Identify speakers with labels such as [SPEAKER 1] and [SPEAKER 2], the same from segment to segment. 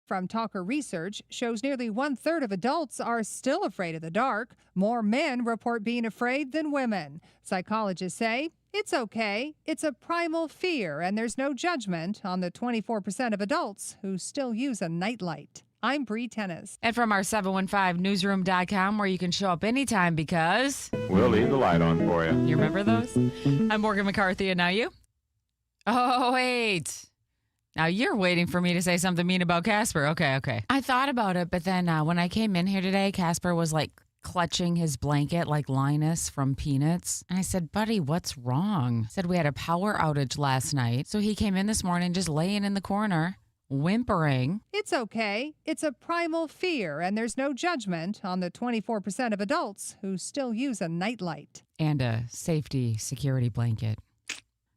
[SPEAKER 1] From Talker research shows nearly 1/3 of adults are still afraid of the dark. More men report being afraid than women. Psychologists say it's okay. It's a primal fear, and there's no judgment on the 24% of adults who still use a nightlight. I'm Bree Tennis.
[SPEAKER 2] And from our 715newsroom.com, where you can show up anytime because
[SPEAKER 3] we'll leave the light on for you.
[SPEAKER 2] You remember those? I'm Morgan McCarthy, and now you? Oh, wait. Now you're waiting for me to say something mean about Kasper. Okay. I thought about it, but then when I came in here today, Kasper was like clutching his blanket like Linus from Peanuts. And I said, buddy, what's wrong? He said we had a power outage last night. So he came in this morning just laying in the corner, whimpering.
[SPEAKER 1] It's okay. It's a primal fear, and there's no judgment on the 24% of adults who still use a nightlight.
[SPEAKER 2] And a safety security blanket.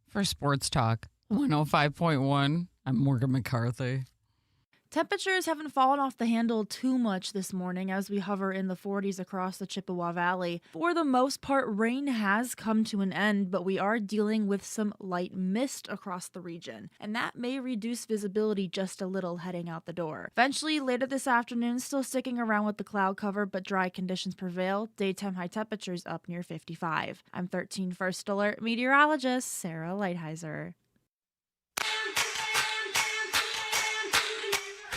[SPEAKER 2] For Sports Talk 105.1, I'm Morgan McCarthy.
[SPEAKER 4] Temperatures haven't fallen off the handle too much this morning as we hover in the 40s across the Chippewa Valley. For the most part, rain has come to an end, but we are dealing with some light mist across the region, and that may reduce visibility just a little heading out the door. Eventually, later this afternoon, still sticking around with the cloud cover, but dry conditions prevail. Daytime high temperatures up near 55. I'm 13 First Alert meteorologist Sarah Lighthizer.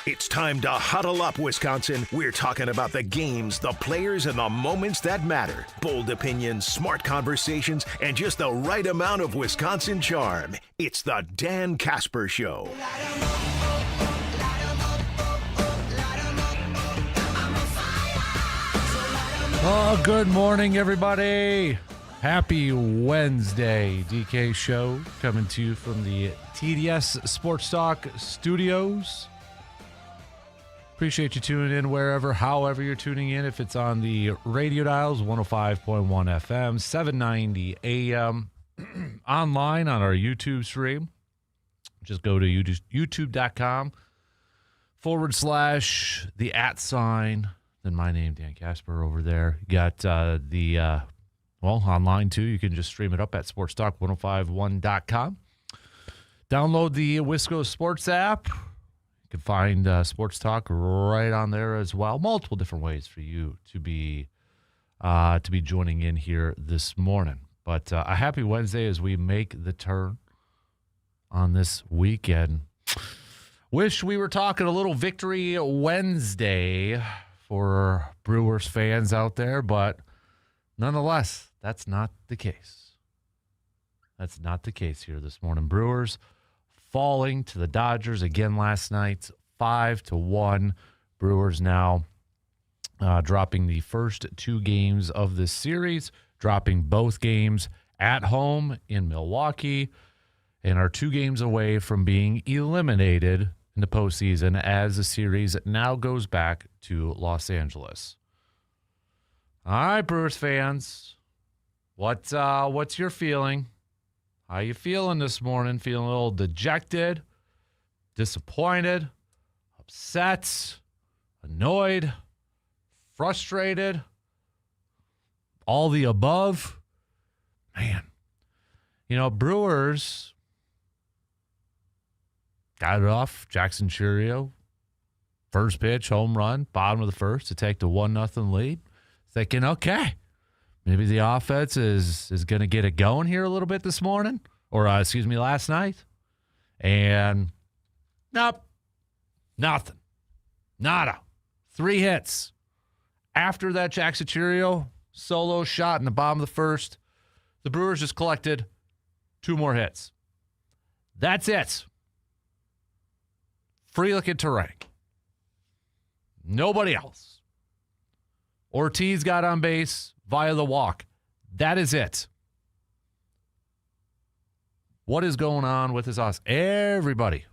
[SPEAKER 5] It's time to huddle up, Wisconsin. We're talking about the games, the players, and the moments that matter. Bold opinions, smart conversations, and just the right amount of Wisconsin charm. It's the Dan Kasper Show.
[SPEAKER 6] Oh, good morning, everybody. Happy Wednesday. DK Show coming to you from the TDS Sports Talk studios. Appreciate you tuning in wherever, however you're tuning in. If it's on the radio dials, 105.1 FM, 790 AM, online on our YouTube stream. Just go to youtube.com/the @ then my name, Dan Kasper, over there. You got online too. You can just stream it up at sportstalk1051.com. Download the Wisco Sports app. You can find Sports Talk right on there as well. Multiple different ways for you to be joining in here this morning. But a happy Wednesday as we make the turn on this weekend. Wish we were talking a little Victory Wednesday for Brewers fans out there, but nonetheless, that's not the case. That's not the case here this morning. Brewers falling to the Dodgers again last night, 5-1. Brewers now dropping the first two games of this series, dropping both games at home in Milwaukee, and are 2 games away from being eliminated in the postseason as the series now goes back to Los Angeles. All right, Brewers fans, what's your feeling? How you feeling this morning? Feeling a little dejected, disappointed, upset, annoyed, frustrated, all the above? Man, Brewers got it off. Jackson Chourio, first pitch, home run, bottom of the first to take the 1-0 lead. Thinking, okay, maybe the offense is going to get it going here a little bit this morning, or last night. And nope, nothing, nada. 3 hits. After that Jackson Chourio solo shot in the bottom of the first, the Brewers just collected 2 more hits. That's it. Frelick and Terang. Nobody else. Ortiz got on base via the walk. That is it. What is going on with this offense? Everybody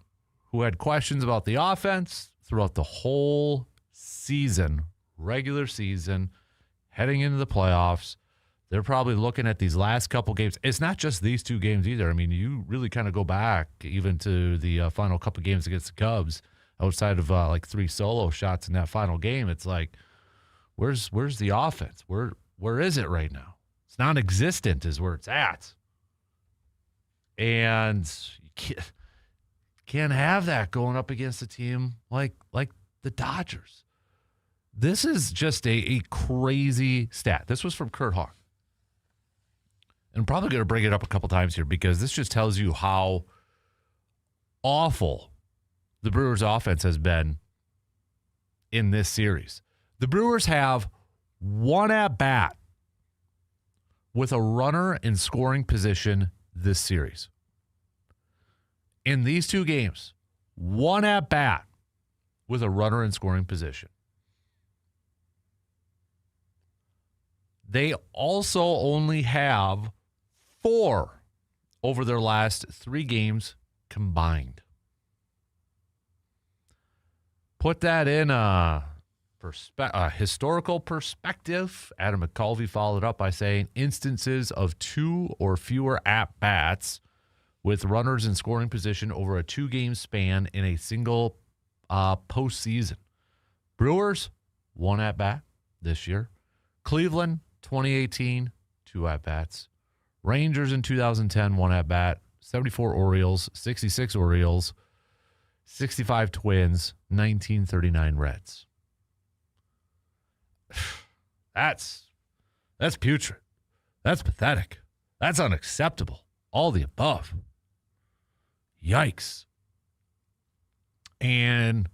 [SPEAKER 6] who had questions about the offense throughout the whole season, regular season, heading into the playoffs, they're probably looking at these last couple games. It's not just these 2 games either. I mean, you really kind of go back even to the final couple games against the Cubs, outside of 3 solo shots in that final game. It's like, where's the offense? Where is it right now? It's non-existent is where it's at. And you Can't have that going up against a team like the Dodgers. This is just a crazy stat. This was from Kurt Hawk. And I'm probably going to bring it up a couple times here because this just tells you how awful the Brewers' offense has been in this series. The Brewers have one at-bat with a runner in scoring position this series. In these two games, one at-bat with a runner in scoring position. They also only have 4 over their last 3 games combined. Put that in a historical perspective. Adam McCulvey followed up by saying instances of 2 or fewer at-bats with runners in scoring position over a 2-game span in a single postseason. Brewers, 1 at-bat this year. Cleveland, 2018, 2 at-bats. Rangers in 2010, 1 at-bat. 74 Orioles, 66 Orioles, 65 Twins, 1939 Reds. That's putrid. That's pathetic. That's unacceptable. All the above. Yikes. And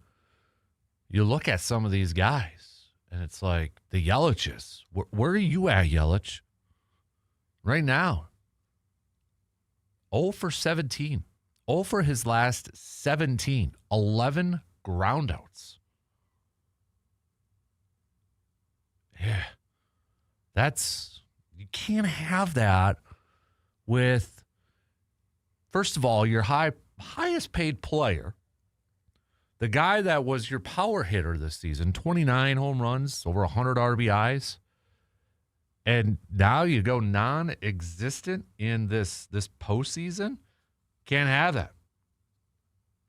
[SPEAKER 6] you look at some of these guys, and it's like the Yeliches. Where are you at, Yelich? Right now. 0 for 17. 0 for his last 17. 11 groundouts. Yeah. You can't have that with, first of all, your highest paid player, the guy that was your power hitter this season, 29 home runs, over 100 RBIs, and now you go non-existent in this postseason? Can't have that.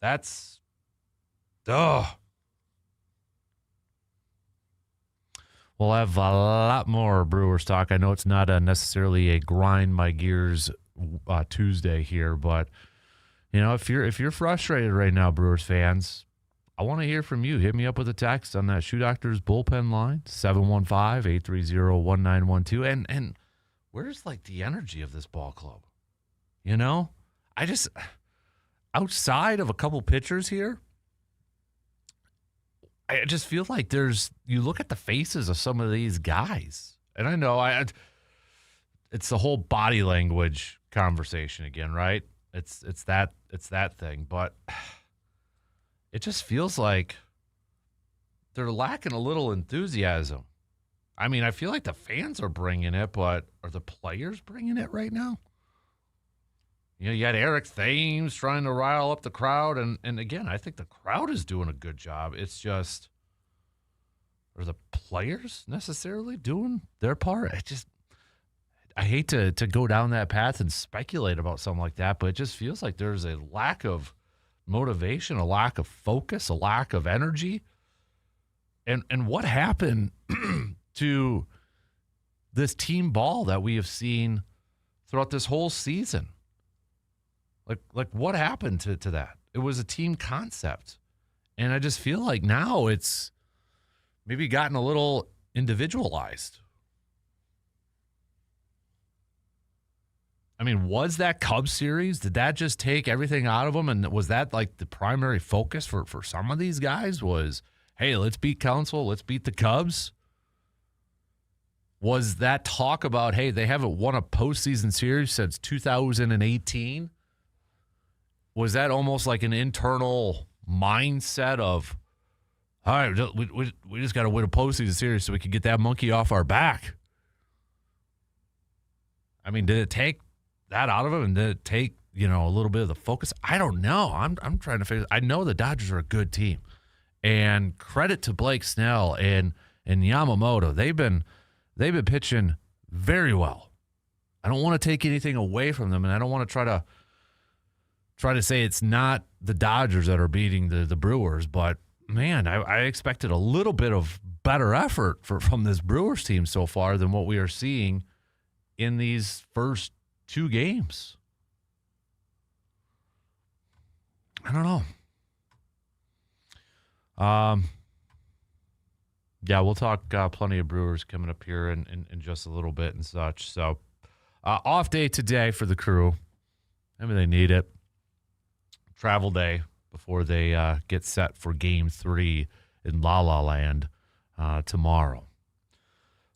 [SPEAKER 6] That's, We'll have a lot more Brewers talk. I know it's not necessarily a grind my gears Tuesday here, but if you're frustrated right now, Brewers fans, I want to hear from you. Hit me up with a text on that Shoe Doctors bullpen line, 715-830-1912. And where's the energy of this ball club? I just, outside of a couple pitchers here, I just feel like you look at the faces of some of these guys, and I know it's the whole body language conversation again, right? It's that thing, but it just feels like they're lacking a little enthusiasm. I mean, I feel like the fans are bringing it, but are the players bringing it right now? You had Eric Thames trying to rile up the crowd, and again, I think the crowd is doing a good job. It's just, are the players necessarily doing their part? I hate to go down that path and speculate about something like that, but it just feels like there's a lack of motivation, a lack of focus, a lack of energy. And what happened to this team ball that we have seen throughout this whole season? Like what happened to that? It was a team concept. And I just feel like now it's maybe gotten a little individualized. I mean, was that Cubs series, did that just take everything out of them? And was that the primary focus for some of these guys was, hey, let's beat Council, let's beat the Cubs? Was that talk about, hey, they haven't won a postseason series since 2018? Was that almost like an internal mindset of, all right, we just got to win a postseason series so we can get that monkey off our back? I mean, did it take that out of him, and did it take a little bit of the focus? I don't know. I'm trying to figure. I know the Dodgers are a good team, and credit to Blake Snell and Yamamoto. They've been pitching very well. I don't want to take anything away from them, and I don't want to try to say it's not the Dodgers that are beating the Brewers, but man, I expected a little bit of better effort from this Brewers team so far than what we are seeing in these first 2 games. I don't know. Yeah, we'll talk plenty of Brewers coming up here in just a little bit and such. So, off day today for the crew. Maybe they need it. Travel day before they get set for Game 3 in La La Land tomorrow.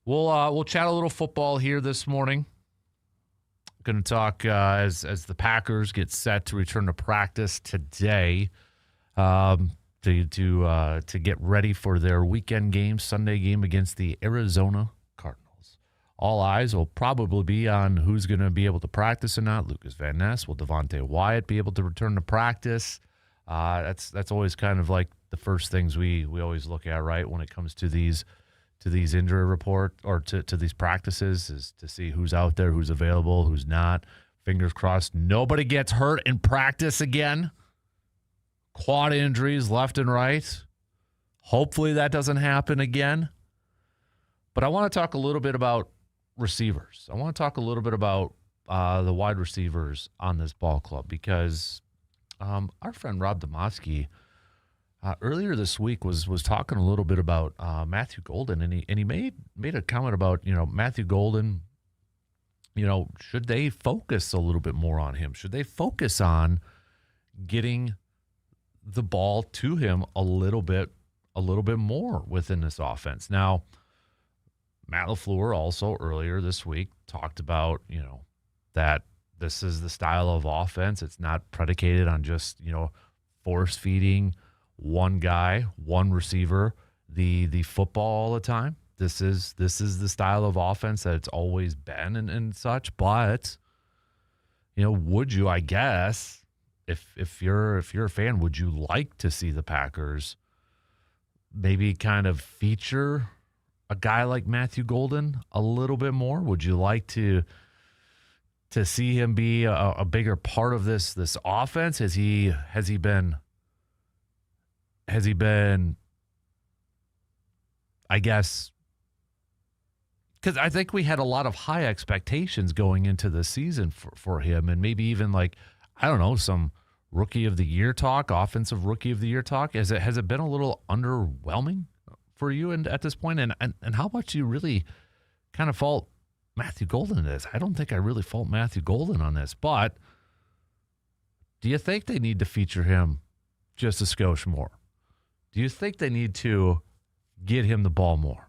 [SPEAKER 6] We'll chat a little football here this morning. Going to talk as the Packers get set to return to practice today. To get ready for their weekend game, Sunday game against the Arizona Cardinals. All eyes will probably be on who's going to be able to practice or not. Lucas Van Ness, will Devontae Wyatt be able to return to practice? That's always kind of like the first things we always look at, right, when it comes to these injury report or to these practices, is to see who's out there, who's available, who's not. Fingers crossed nobody gets hurt in practice again. Quad injuries left and right. Hopefully that doesn't happen again. But I want to talk a little bit about receivers. I want to talk a little bit about the wide receivers on this ball club because our friend Rob Demoski earlier this week was talking a little bit about Matthew Golden, and he made a comment about, Matthew Golden, should they focus a little bit more on him? Should they focus on getting the ball to him a little bit more within this offense? Now, Matt LaFleur also earlier this week talked about, that this is the style of offense. It's not predicated on just, force feeding one guy, one receiver, the football all the time. This is the style of offense that it's always been and such. But, would you, I guess, if you're a fan, would you like to see the Packers maybe kind of feature a guy like Matthew Golden a little bit more? Would you like to see him be a bigger part of this offense? Has he been I guess, because I think we had a lot of high expectations going into the season for him, and maybe even some Rookie of the Year talk, offensive Rookie of the Year talk. Has it been a little underwhelming for you at this point? And how much do you really kind of fault Matthew Golden in this? I don't think I really fault Matthew Golden on this, but do you think they need to feature him just a skosh more? Do you think they need to get him the ball more?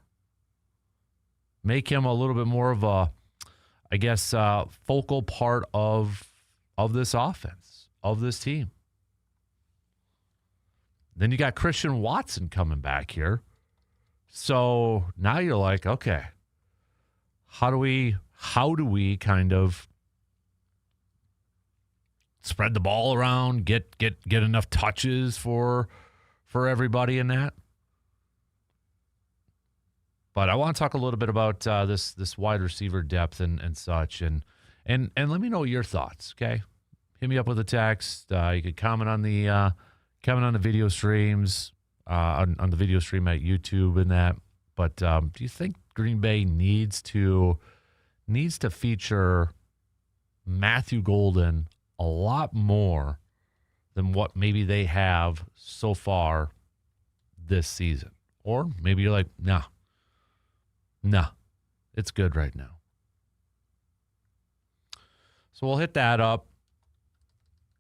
[SPEAKER 6] Make him a little bit more of a, I guess, focal part of this offense, of this team. Then you got Christian Watson coming back here. So now you're like, okay, how do we kind of spread the ball around, get enough touches for everybody in that? But I want to talk a little bit about this wide receiver depth and such, and let me know your thoughts. Okay, hit me up with a text. You could comment on the video streams on the video stream at YouTube and that. But do you think Green Bay needs to feature Matthew Golden a lot more than what maybe they have so far this season? Or maybe you're like, nah, it's good right now. So we'll hit that up.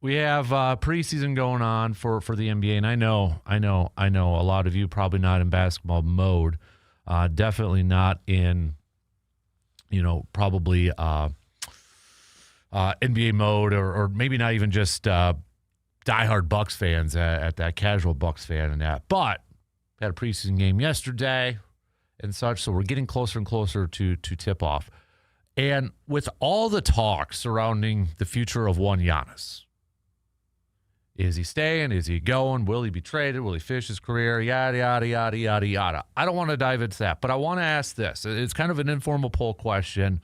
[SPEAKER 6] We have preseason going on for the NBA, and I know a lot of you probably not in basketball mode, definitely not in, probably NBA mode, or maybe not even just diehard Bucks fans at that casual Bucks fan and that. But had a preseason game yesterday and such, so we're getting closer and closer to tip off. And with all the talk surrounding the future of one Giannis, is he staying? Is he going? Will he be traded? Will he finish his career? Yada, yada, yada, yada, yada. I don't want to dive into that, but I want to ask this. It's kind of an informal poll question.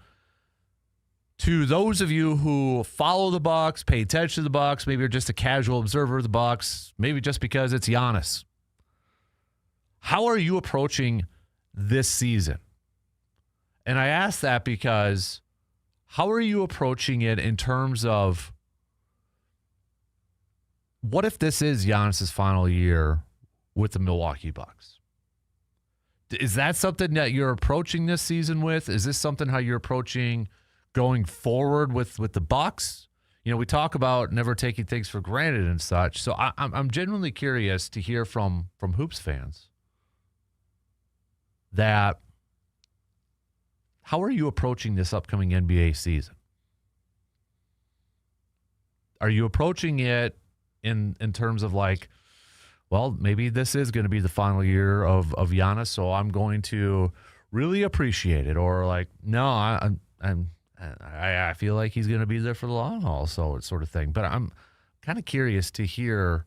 [SPEAKER 6] To those of you who follow the Bucks, pay attention to the Bucks, maybe you're just a casual observer of the Bucks, maybe just because it's Giannis. How are you approaching this season? And I ask that because how are you approaching it in terms of what if this is Giannis's final year with the Milwaukee Bucks? Is that something that you're approaching this season with? Is this something how you're approaching going forward with the Bucks? You know, we talk about never taking things for granted and such. So I'm genuinely curious to hear from Hoops fans that how are you approaching this upcoming NBA season? Are you approaching it in terms of like, well, maybe this is going to be the final year of Giannis, so I'm going to really appreciate it, or like, no, I feel like he's going to be there for the long haul, so sort of thing. But I'm kind of curious to hear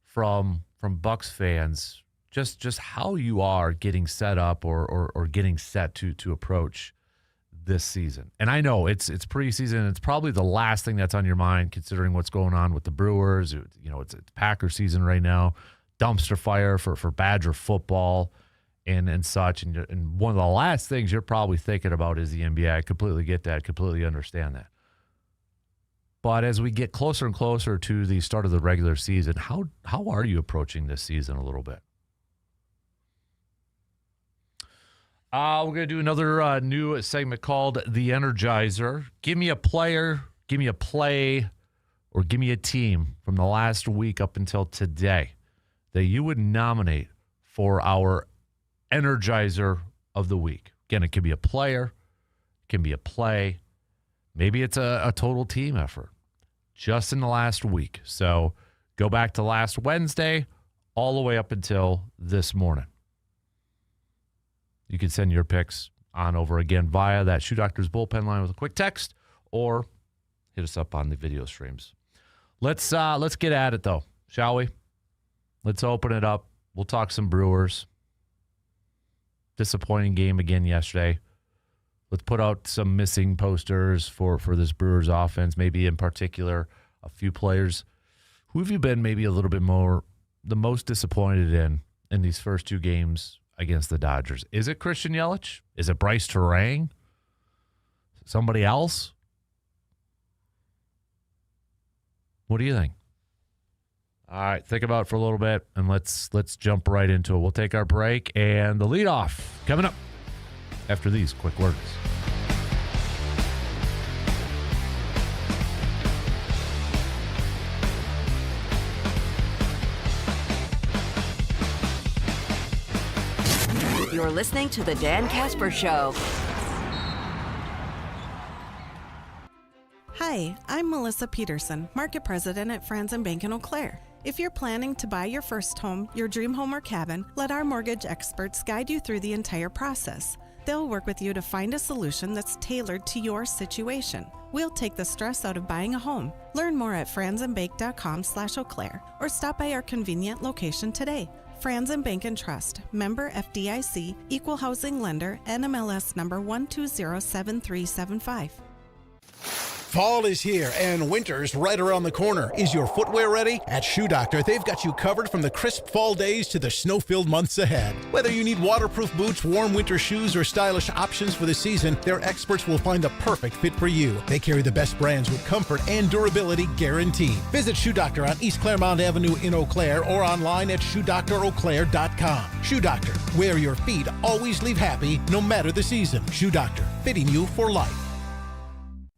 [SPEAKER 6] from Bucks fans just how you are getting set up or getting set to approach this season. And I know it's preseason. It's probably the last thing that's on your mind, considering what's going on with the Brewers. You know, it's Packer season right now, dumpster fire for Badger football and such. And one of the last things you're probably thinking about is the NBA. I completely get that, completely understand that. But as we get closer and closer to the start of the regular season, how are you approaching this season a little bit? We're going to do another new segment called The Energizer. Give me a player, give me a play, or give me a team from the last week up until today that you would nominate for our Energizer of the week. Again, it can be a player, it can be a play. Maybe it's a total team effort just in the last week. So go back to last Wednesday all the way up until this morning. You can send your picks on over again via that Shoe Doctor's bullpen line with a quick text, or hit us up on the video streams. Let's get at it though, shall we? Let's open it up. We'll talk some Brewers. Disappointing game again yesterday. Let's put out some missing posters for this Brewers offense, maybe in particular a few players. Who have you been maybe a little bit more the most disappointed in these first two games against the Dodgers? Is it Christian Yelich? Is it Bryce Terang? Somebody else? What do you think? All right, think about it for a little bit, and let's jump right into it. We'll take our break, and the leadoff coming up after these quick words.
[SPEAKER 3] You're listening to The Dan Kasper Show.
[SPEAKER 7] Hi, I'm Melissa Peterson, Market President at Franz & Bank in Eau Claire. If you're planning to buy your first home, your dream home or cabin, let our mortgage experts guide you through the entire process. They'll work with you to find a solution that's tailored to your situation. We'll take the stress out of buying a home. Learn more at franzandbank.com/Eau Claire or stop by our convenient location today. Franz & Bank and Trust, member FDIC, equal housing lender, NMLS number 1207375.
[SPEAKER 8] Fall is here and winter's right around the corner. Is your footwear ready? At Shoe Doctor, they've got you covered from the crisp fall days to the snow-filled months ahead. Whether you need waterproof boots, warm winter shoes, or stylish options for the season, their experts will find the perfect fit for you. They carry the best brands with comfort and durability guaranteed. Visit Shoe Doctor on East Claremont Avenue in Eau Claire or online at ShoeDoctorEauClaire.com. Shoe Doctor, where your feet always leave happy no matter the season. Shoe Doctor, fitting you for life.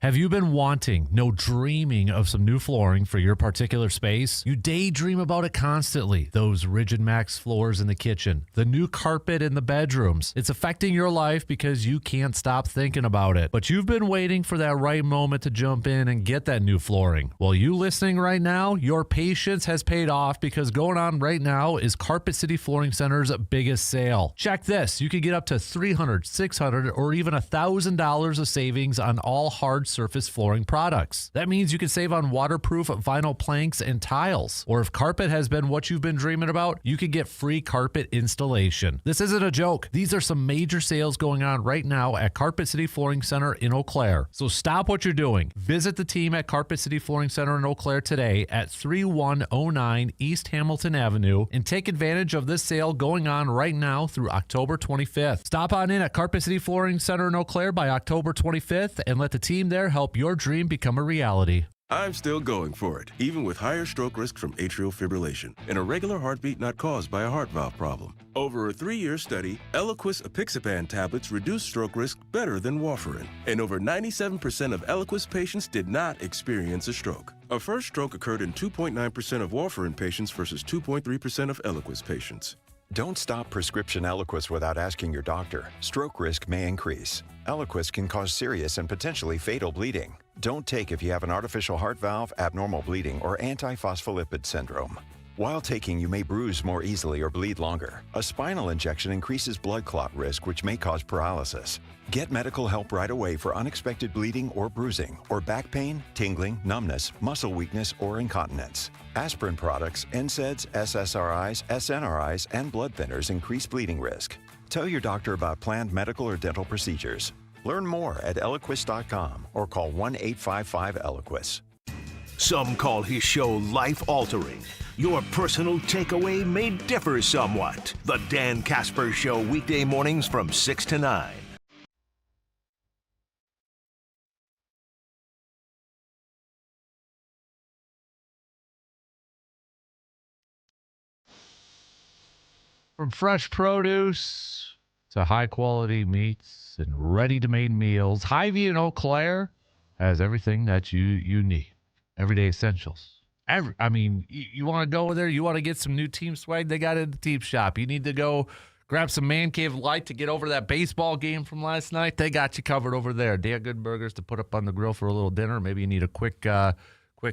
[SPEAKER 6] Have you been wanting, dreaming of some new flooring for your particular space? You daydream about it constantly. Those Rigid Max floors in the kitchen, the new carpet in the bedrooms. It's affecting your life because you can't stop thinking about it. But you've been waiting for that right moment to jump in and get that new flooring. Well, you listening right now, your patience has paid off because going on right now is Carpet City Flooring Center's biggest sale. Check this. You can get up to $300, $600, or even $1,000 of savings on all hard surface flooring products. That means you can save on waterproof vinyl planks and tiles. Or if carpet has been what you've been dreaming about, you can get free carpet installation. This isn't a joke. These are some major sales going on right now at Carpet City Flooring Center in Eau Claire. So stop what you're doing. Visit the team at Carpet City Flooring Center in Eau Claire today at 3109 East Hamilton Avenue and take advantage of this sale going on right now through October 25th. Stop on in at Carpet City Flooring Center in Eau Claire by October 25th and let the team there help your dream become a reality.
[SPEAKER 9] I'm still going for it, even with higher stroke risk from atrial fibrillation, an irregular heartbeat not caused by a heart valve problem. Over a 3-year study, Eliquis apixaban tablets reduced stroke risk better than warfarin, and over 97% of Eliquis patients did not experience a stroke. A first stroke occurred in 2.9% of warfarin patients versus 2.3% of Eliquis patients.
[SPEAKER 10] Don't stop prescription Eliquis without asking your doctor. Stroke risk may increase. Eliquis can cause serious and potentially fatal bleeding. Don't take if you have an artificial heart valve, abnormal bleeding, or antiphospholipid syndrome. While taking, you may bruise more easily or bleed longer. A spinal injection increases blood clot risk, which may cause paralysis. Get medical help right away for unexpected bleeding or bruising, or back pain, tingling, numbness, muscle weakness, or incontinence. Aspirin products, NSAIDs, SSRIs, SNRIs, and blood thinners increase bleeding risk. Tell your doctor about planned medical or dental procedures. Learn more at Eliquis.com or call 1-855-ELIQUIS.
[SPEAKER 5] Some call his show life-altering. Your personal takeaway may differ somewhat. The Dan Kasper Show, weekday mornings from 6 to 9.
[SPEAKER 6] From fresh produce to high-quality meats and ready-to-made meals, Hy-Vee in Eau Claire has everything that you need. Everyday essentials. You want to go there, you want to get some new team swag, they got it at the team shop. You need to go grab some Man Cave Light to get over that baseball game from last night, they got you covered over there. They have good burgers to put up on the grill for a little dinner. Maybe you need a quick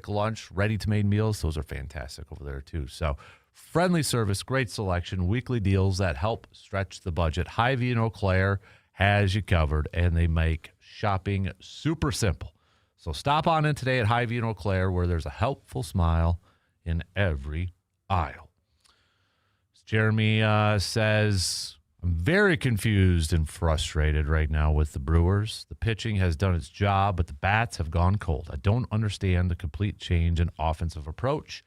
[SPEAKER 6] lunch, ready-to-made meals. Those are fantastic over there, too. So, friendly service, great selection, weekly deals that help stretch the budget. Hy-Vee in Eau Claire has you covered, and they make shopping super simple. So stop on in today at Hy-Vee in Eau Claire, where there's a helpful smile in every aisle. Jeremy says, I'm very confused and frustrated right now with the Brewers. The pitching has done its job, but the bats have gone cold. I don't understand the complete change in offensive approach.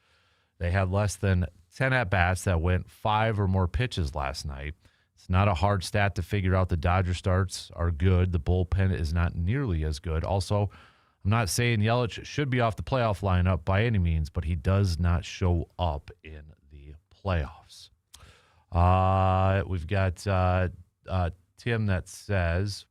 [SPEAKER 6] They had less than 10 at-bats that went 5 or more pitches last night. It's not a hard stat to figure out the Dodger starts are good. The bullpen is not nearly as good. Also, I'm not saying Yelich should be off the playoff lineup by any means, but he does not show up in the playoffs. We've got Tim that says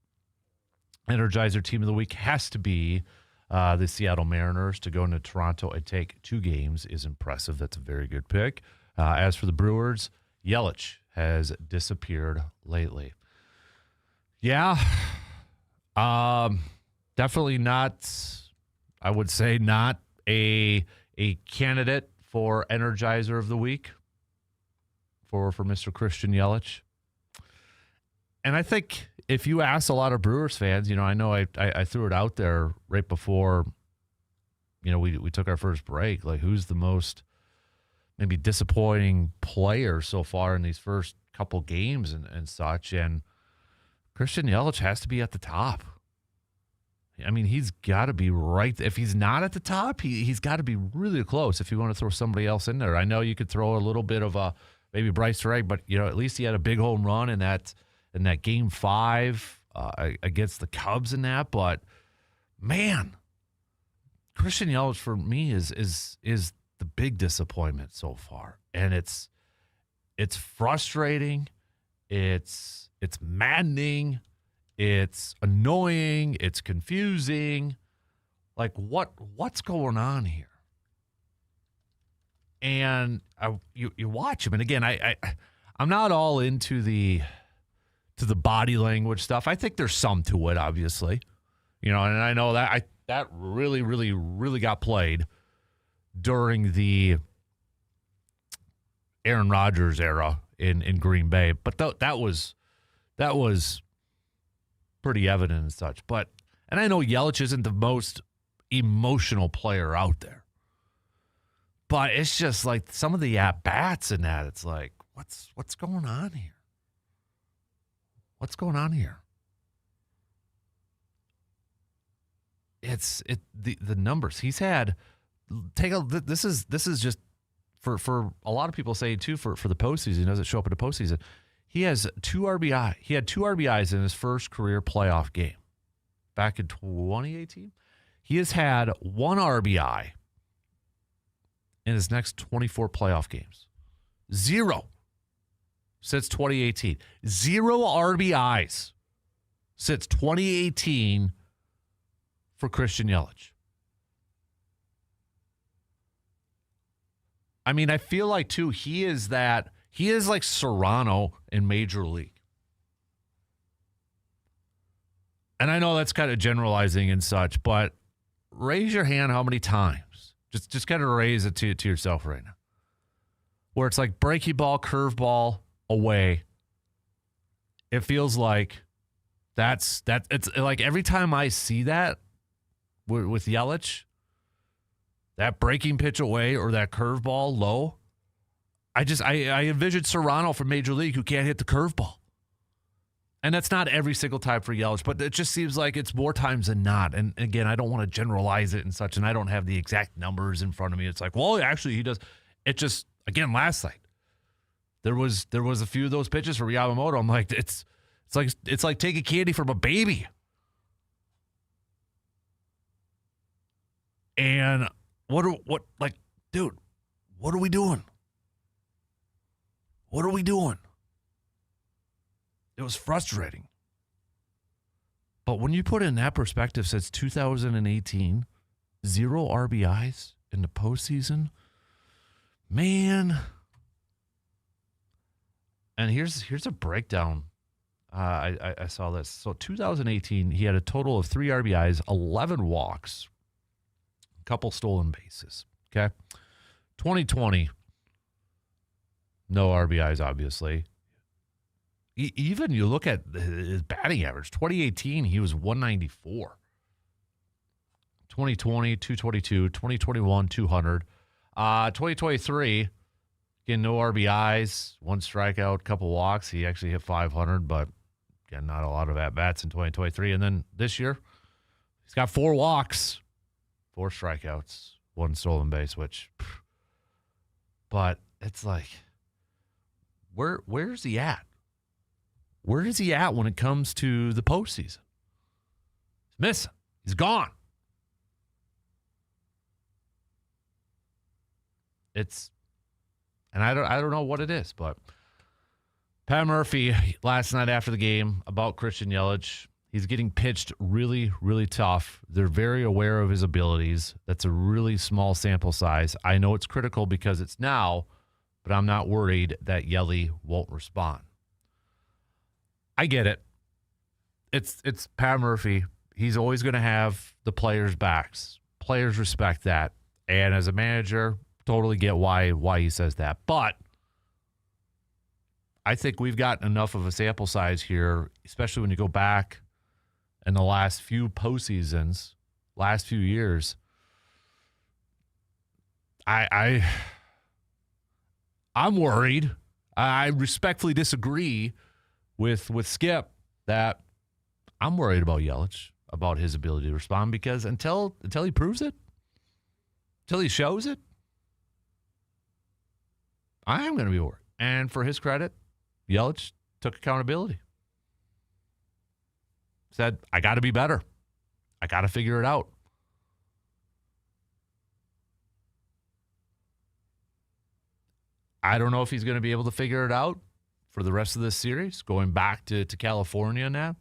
[SPEAKER 6] Energizer Team of the Week has to be the Seattle Mariners. To go into Toronto and take 2 games is impressive. That's a very good pick. As for the Brewers, Yelich has disappeared lately. Yeah. Definitely not, I would say, not a candidate for Energizer of the Week for Mr. Christian Yelich. And I think if you ask a lot of Brewers fans, I know I threw it out there right before, we took our first break, like who's the most maybe disappointing player so far in these first couple games and such. And Christian Yelich has to be at the top. I mean, he's got to be right. If he's not at the top, he's got to be really close if you want to throw somebody else in there. I know you could throw a little bit of maybe Bryce Reg, but, at least he had a big home run in that Game 5 against the Cubs in that. But, man, Christian Yelich for me is the big disappointment so far. And it's frustrating. It's maddening. It's annoying. It's confusing. Like, what's going on here? And you watch him, and again, I'm not all into the body language stuff. I think there's some to it, obviously, and I know that really, really, really got played during the Aaron Rodgers era in Green Bay, but that was pretty evident and such. And I know Yelich isn't the most emotional player out there, but it's just like some of the at-bats in that, it's like, what's going on here? What's going on here? It's the numbers he's had. This is just for a lot of people saying too for the postseason. He doesn't show up in the postseason. He has 2 RBI. He had 2 RBIs in his first career playoff game back in 2018. He has had 1 RBI in his next 24 playoff games. 0 since 2018. 0 RBIs since 2018 for Christian Yelich. I mean, I feel like, too, he is like Serrano in Major League. And I know that's kind of generalizing and such, but raise your hand how many times. Just kind of raise it to yourself right now. Where it's like breaking ball, curveball away. It feels like it's like every time I see that with Yelich, that breaking pitch away or that curveball low, I envision Serrano from Major League who can't hit the curveball. And that's not every single time for Yelich, but it just seems like it's more times than not. And again, I don't want to generalize it and such, and I don't have the exact numbers in front of me. It's like, well, actually he does. It just, again, last night, there was a few of those pitches for Yamamoto. I'm like, it's like taking candy from a baby. And dude, what are we doing? What are we doing? It was frustrating. But when you put it in that perspective, since 2018, 0 RBIs in the postseason, man. And here's a breakdown. I saw this. So 2018, he had a total of 3 RBIs, 11 walks, a couple stolen bases. Okay. 2020, no RBIs, obviously. Even you look at his batting average, 2018, he was 194. 2020, 222. 2021, 200. 2023, again, no RBIs, 1 strikeout, couple walks. He actually hit 500, but again, not a lot of at-bats in 2023. And then this year, he's got 4 walks, 4 strikeouts, 1 stolen base, but it's like, where's he at? Where is he at when it comes to the postseason? He's missing. He's gone. And I don't know what it is, but Pat Murphy last night after the game about Christian Yelich, he's getting pitched really, really tough. They're very aware of his abilities. That's a really small sample size. I know it's critical because it's now, but I'm not worried that Yelly won't respond. I get it. It's Pat Murphy. He's always going to have the players' backs. Players respect that. And as a manager, totally get why he says that. But I think we've got enough of a sample size here, especially when you go back in the last few postseasons, last few years. I'm worried. I respectfully disagree with Skip that I'm worried about Yelich, about his ability to respond, because until he proves it, until he shows it, I am going to be worried. And for his credit, Yelich took accountability. Said, I got to be better. I got to figure it out. I don't know if he's going to be able to figure it out for the rest of this series, going back to California now.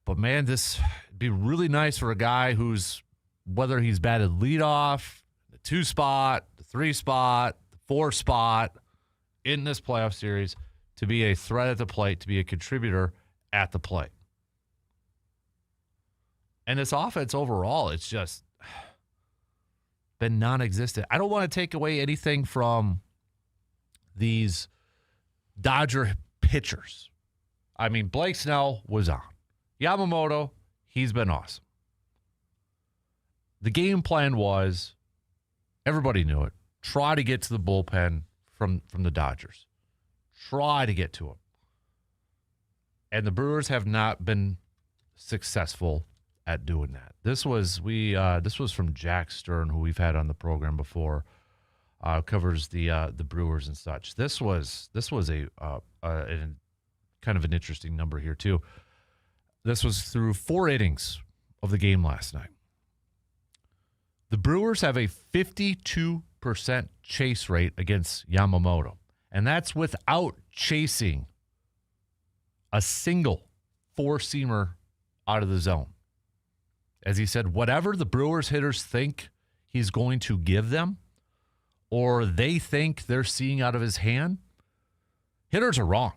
[SPEAKER 6] But, man, this would be really nice for a guy who's, whether he's batted leadoff, the 2 spot, the 3 spot, the 4 spot in this playoff series, to be a threat at the plate, to be a contributor at the plate. And this offense overall, it's just been non-existent. I don't want to take away anything from these Dodger pitchers. I mean, Blake Snell was on. Yamamoto, he's been awesome. The game plan was, everybody knew it, try to get to the bullpen from the Dodgers. Try to get to him. And the Brewers have not been successful at doing that. This was from Jack Stern, who we've had on the program before. Covers the Brewers and such. This was a kind of an interesting number here too. This was through 4 innings of the game last night. The Brewers have a 52% chase rate against Yamamoto, and that's without chasing a single four-seamer out of the zone. As he said, whatever the Brewers hitters think he's going to give them, or they think they're seeing out of his hand, hitters are wrong.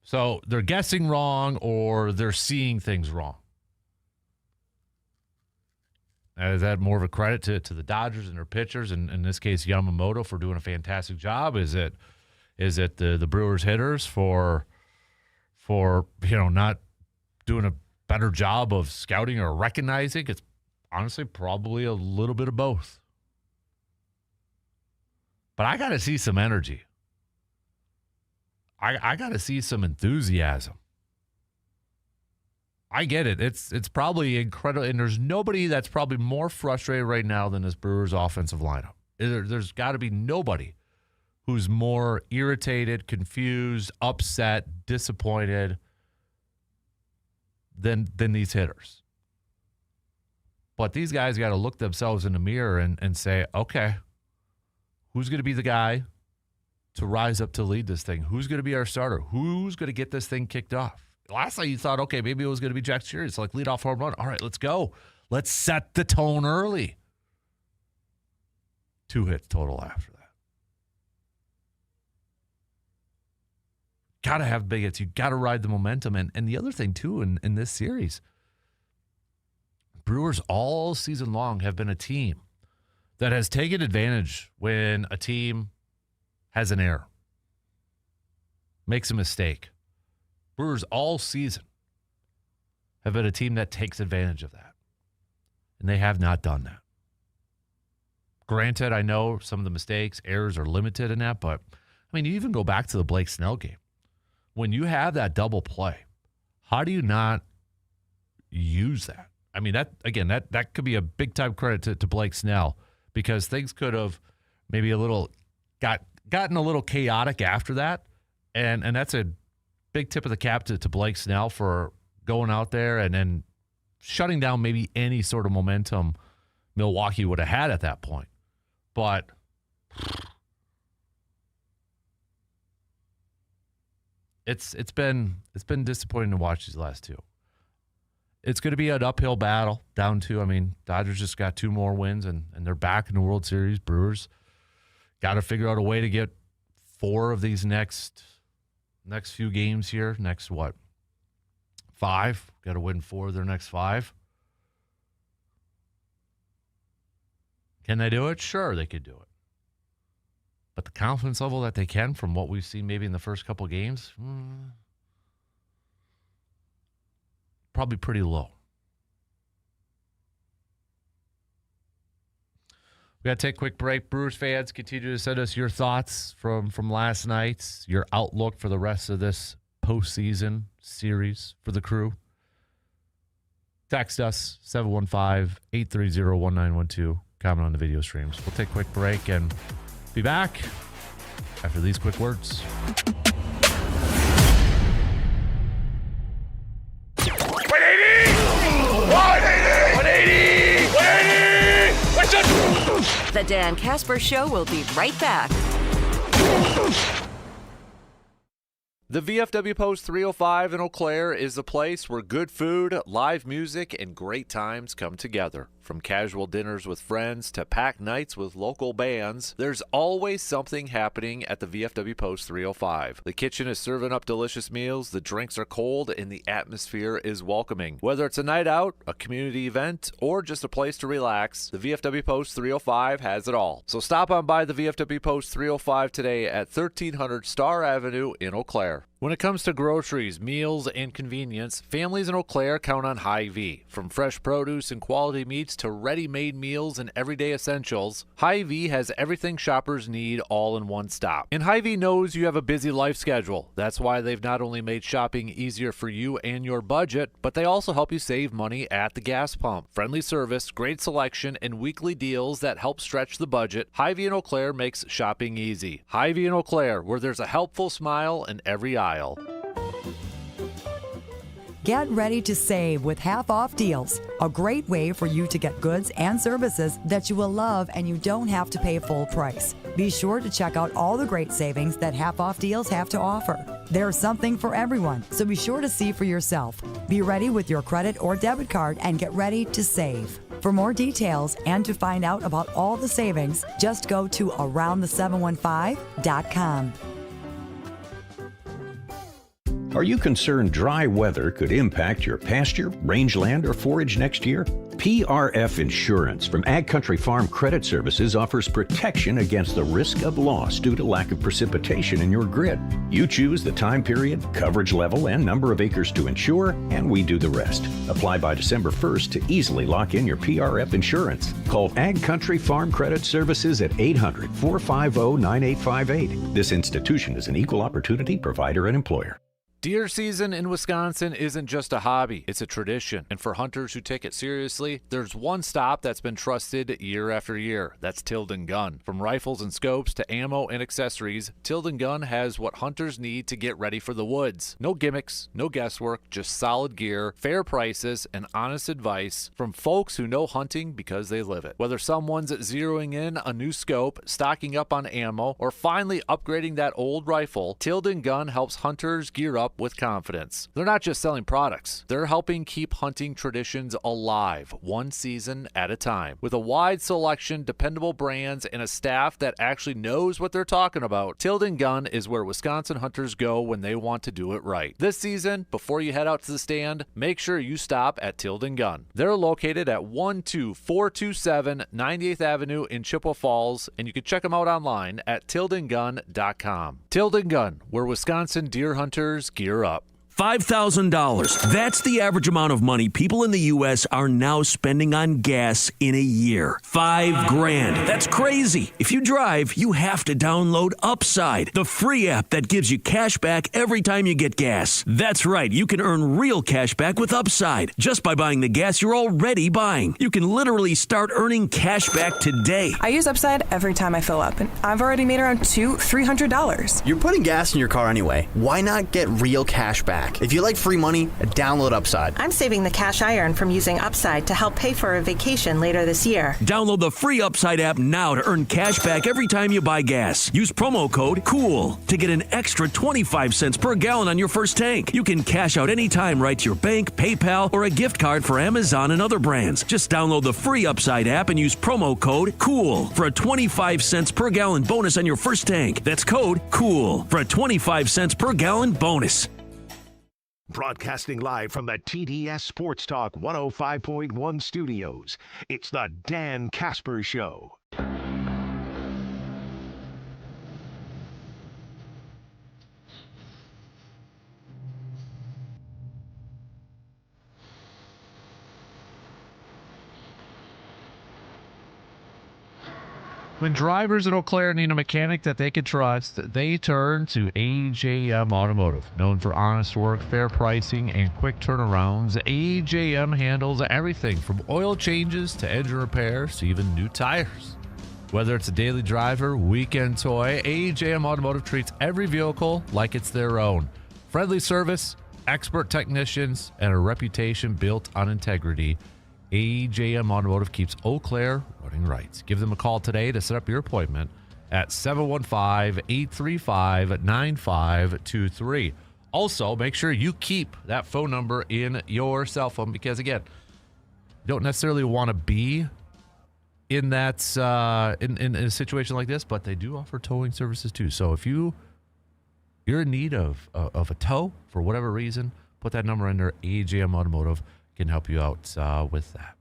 [SPEAKER 6] So they're guessing wrong or they're seeing things wrong. Is that more of a credit to the Dodgers and their pitchers, and in this case Yamamoto, for doing a fantastic job? Is it the Brewers hitters for not doing a better job of scouting or recognizing? It's honestly probably a little bit of both. But I got to see some energy. I got to see some enthusiasm. I get it. It's probably incredible, and there's nobody that's probably more frustrated right now than this Brewers offensive lineup. There's got to be nobody who's more irritated, confused, upset, disappointed than these hitters. But these guys got to look themselves in the mirror and say, okay, who's going to be the guy to rise up to lead this thing? Who's going to be our starter? Who's going to get this thing kicked off? Last night you thought, okay, maybe it was going to be Jack Sirius, like leadoff home run. All right, let's go. Let's set the tone early. 2 hits total after that. Got to have big hits. You got to ride the momentum. And the other thing, too, in this series, Brewers all season long have been a team that has taken advantage when a team has an error, makes a mistake. Brewers all season have been a team that takes advantage of that. And they have not done that. Granted, I know some of the mistakes, errors are limited in that, but, I mean, you even go back to the Blake Snell game. When you have that double play, how do you not use that? I mean, that could be a big-time credit to Blake Snell, because things could have maybe gotten a little chaotic after that, and that's a big tip of the cap to Blake Snell for going out there and then shutting down maybe any sort of momentum Milwaukee would have had at that point. But it's been disappointing to watch these last two. It's going to be an uphill battle down to, I mean, Dodgers just got 2 more wins and they're back in the World Series. Brewers got to figure out a way to get 4 of these next few games here. Next, 5? Got to win 4 of their next 5. Can they do it? Sure, they could do it. But the confidence level that they can from what we've seen maybe in the first couple games, probably pretty low. We got to take a quick break. Brewers fans, continue to send us your thoughts from last night, your outlook for the rest of this postseason series for the Crew. Text us, 715-830-1912. Comment on the video streams. We'll take a quick break and be back after these quick words.
[SPEAKER 3] The Dan Kasper Show will be right back.
[SPEAKER 6] The VFW Post 305 in Eau Claire is the place where good food, live music, and great times come together. From casual dinners with friends to packed nights with local bands, there's always something happening at the VFW Post 305. The kitchen is serving up delicious meals, the drinks are cold, and the atmosphere is welcoming. Whether it's a night out, a community event, or just a place to relax, the VFW Post 305 has it all. So stop on by the VFW Post 305 today at 1300 Star Avenue in Eau Claire. When it comes to groceries, meals, and convenience, families in Eau Claire count on Hy-Vee. From fresh produce and quality meats to ready-made meals and everyday essentials, Hy-Vee has everything shoppers need all in one stop. And Hy-Vee knows you have a busy life schedule. That's why they've not only made shopping easier for you and your budget, but they also help you save money at the gas pump. Friendly service, great selection, and weekly deals that help stretch the budget, Hy-Vee in Eau Claire makes shopping easy. Hy-Vee in Eau Claire, where there's a helpful smile in every aisle.
[SPEAKER 11] Get ready to save with half-off deals. A great way for you to get goods and services that you will love and you don't have to pay full price. Be sure to check out all the great savings that half-off deals have to offer. There's something for everyone, so be sure to see for yourself. Be ready with your credit or debit card and get ready to save. For more details and to find out about all the savings, just go to aroundthe715.com.
[SPEAKER 12] Are you concerned dry weather could impact your pasture, rangeland, or forage next year? PRF Insurance from Ag Country Farm Credit Services offers protection against the risk of loss due to lack of precipitation in your grid. You choose the time period, coverage level, and number of acres to insure, and we do the rest. Apply by December 1st to easily lock in your PRF insurance. Call Ag Country Farm Credit Services at 800-450-9858. This institution is an equal opportunity provider and employer.
[SPEAKER 6] Deer season in Wisconsin isn't just a hobby, it's a tradition. And for hunters who take it seriously, there's one stop that's been trusted year after year. That's Tilden Gun. From rifles and scopes to ammo and accessories, Tilden Gun has what hunters need to get ready for the woods. No gimmicks, no guesswork, just solid gear, fair prices, and honest advice from folks who know hunting because they live it. Whether someone's zeroing in a new scope, stocking up on ammo, or finally upgrading that old rifle, Tilden Gun helps hunters gear up with confidence. They're not just selling products, they're helping keep hunting traditions alive, one season at a time. With a wide selection, dependable brands, and a staff that actually knows what they're talking about, Tilden Gun is where Wisconsin hunters go when they want to do it right. This season, before you head out to the stand, make sure you stop at Tilden Gun. They're located at 12427 98th Avenue in Chippewa Falls, and you can check them out online at tildengun.com. Tilden Gun, where Wisconsin deer hunters gear up.
[SPEAKER 13] $5,000. That's the average amount of money people in the U.S. are now spending on gas in a year. $5,000. That's crazy. If you drive, you have to download Upside, the free app that gives you cash back every time you get gas. That's right. You can earn real cash back with Upside just by buying the gas you're already buying. You can literally start earning cash back today.
[SPEAKER 14] I use Upside every time I fill up, and I've already made around $300.
[SPEAKER 15] You're putting gas in your car anyway. Why not get real cash back? If you like free money, download Upside.
[SPEAKER 16] I'm saving the cash I earn from using Upside to help pay for a vacation later this year.
[SPEAKER 13] Download the free Upside app now to earn cash back every time you buy gas. Use promo code COOL to get an extra 25 cents per gallon on your first tank. You can cash out anytime right to your bank, PayPal, or a gift card for Amazon and other brands. Just download the free Upside app and use promo code COOL for a 25 cents per gallon bonus on your first tank. That's code COOL for a 25 cents per gallon bonus.
[SPEAKER 5] Broadcasting live from the TDS Sports Talk 105.1 studios, it's the Dan Kasper Show.
[SPEAKER 6] When drivers in Eau Claire need a mechanic that they can trust, they turn to AJM Automotive. Known for honest work, fair pricing, and quick turnarounds, AJM handles everything from oil changes to engine repairs to even new tires. Whether it's a daily driver, weekend toy, AJM Automotive treats every vehicle like it's their own. Friendly service, expert technicians, and a reputation built on integrity. AJM Automotive keeps Eau Claire running right. Give them a call today to set up your appointment at 715-835-9523. Also, make sure you keep that phone number in your cell phone because, again, you don't necessarily want to be in that in a situation like this, but they do offer towing services too. So if you're in need of a tow for whatever reason, put that number in there. AJM Automotive can help you out with that.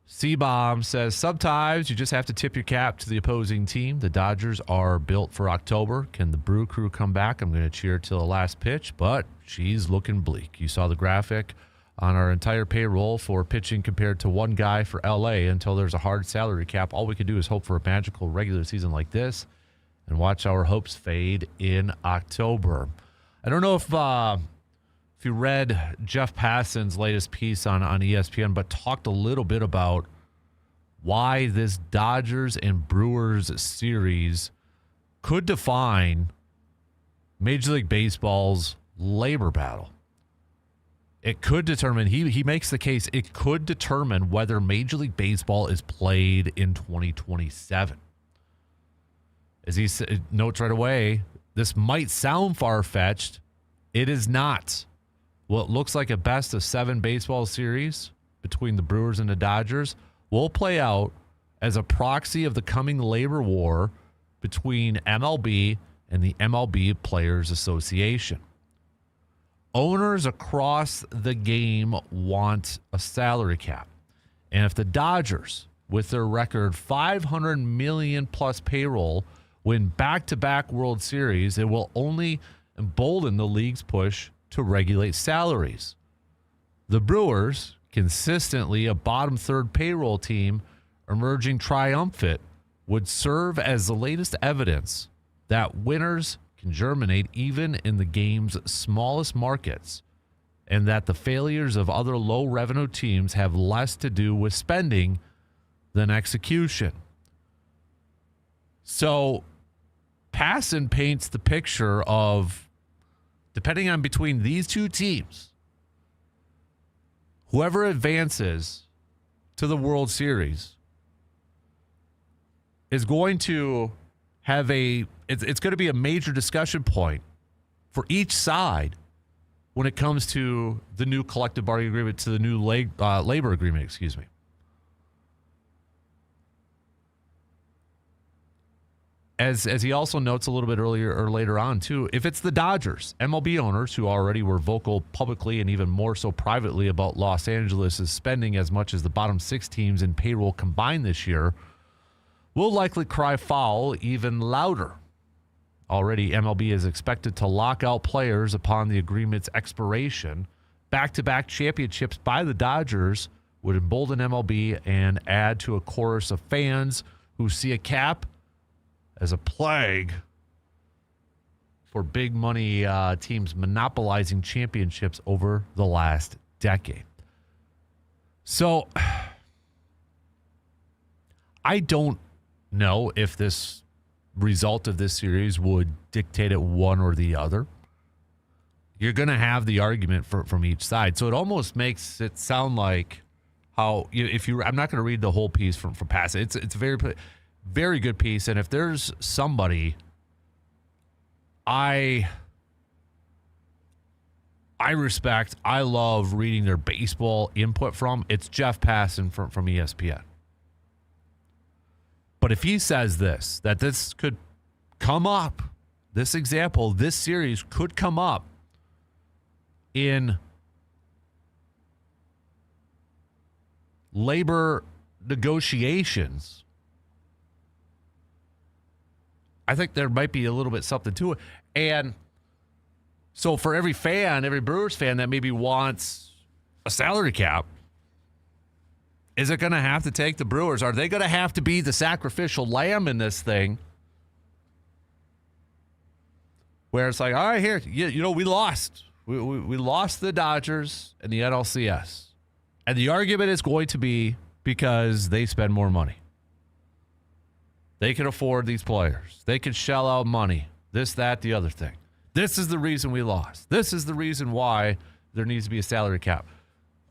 [SPEAKER 6] C-Bomb says, sometimes you just have to tip your cap to the opposing team. The Dodgers are built for October. Can the Brew Crew come back? I'm going to cheer till the last pitch, but she's looking bleak. You saw the graphic on our entire payroll for pitching compared to one guy for LA until there's a hard salary cap. All we can do is hope for a magical regular season like this and watch our hopes fade in October. I don't know if you read Jeff Passan's latest piece on ESPN, but talked a little bit about why this Dodgers and Brewers series could define Major League Baseball's labor battle. It could determine, he makes the case, it could determine whether Major League Baseball is played in 2027. As he notes right away, this might sound far-fetched. It is not. What looks like a best-of-7 baseball series between the Brewers and the Dodgers will play out as a proxy of the coming labor war between MLB and the MLB Players Association. Owners across the game want a salary cap. And if the Dodgers, with their record $500 million plus payroll, win back-to-back World Series, it will only embolden the league's push to regulate salaries. The Brewers, consistently a bottom third payroll team, emerging triumphant, would serve as the latest evidence that winners can germinate even in the game's smallest markets, and that the failures of other low-revenue teams have less to do with spending than execution. So Passan paints the picture of, depending on between these two teams, whoever advances to the World Series is going to have it's going to be a major discussion point for each side when it comes to the new collective bargaining agreement, to the new labor agreement, excuse me. As he also notes a little bit earlier or later on, too, if it's the Dodgers, MLB owners who already were vocal publicly and even more so privately about Los Angeles' spending as much as the bottom 6 teams in payroll combined this year, will likely cry foul even louder. Already, MLB is expected to lock out players upon the agreement's expiration. Back-to-back championships by the Dodgers would embolden MLB and add to a chorus of fans who see a cap as a plague for big money teams monopolizing championships over the last decade. So I don't know if this result of this series would dictate it one or the other. You're going to have the argument from each side. So it almost makes it sound like how, I'm not going to read the whole piece from Passan. It's a very, very good piece. And if there's somebody I respect, I love reading their baseball input from, it's Jeff Passan from ESPN. But if he says this, that this could come up, this example, this series could come up in labor negotiations, I think there might be a little bit something to it. And so for every fan, every Brewers fan that maybe wants a salary cap, is it going to have to take the Brewers? Are they going to have to be the sacrificial lamb in this thing? Where it's like, all right, here, we lost. We lost the Dodgers and the NLCS. And the argument is going to be because they spend more money. They can afford these players. They can shell out money. This, that, the other thing. This is the reason we lost. This is the reason why there needs to be a salary cap.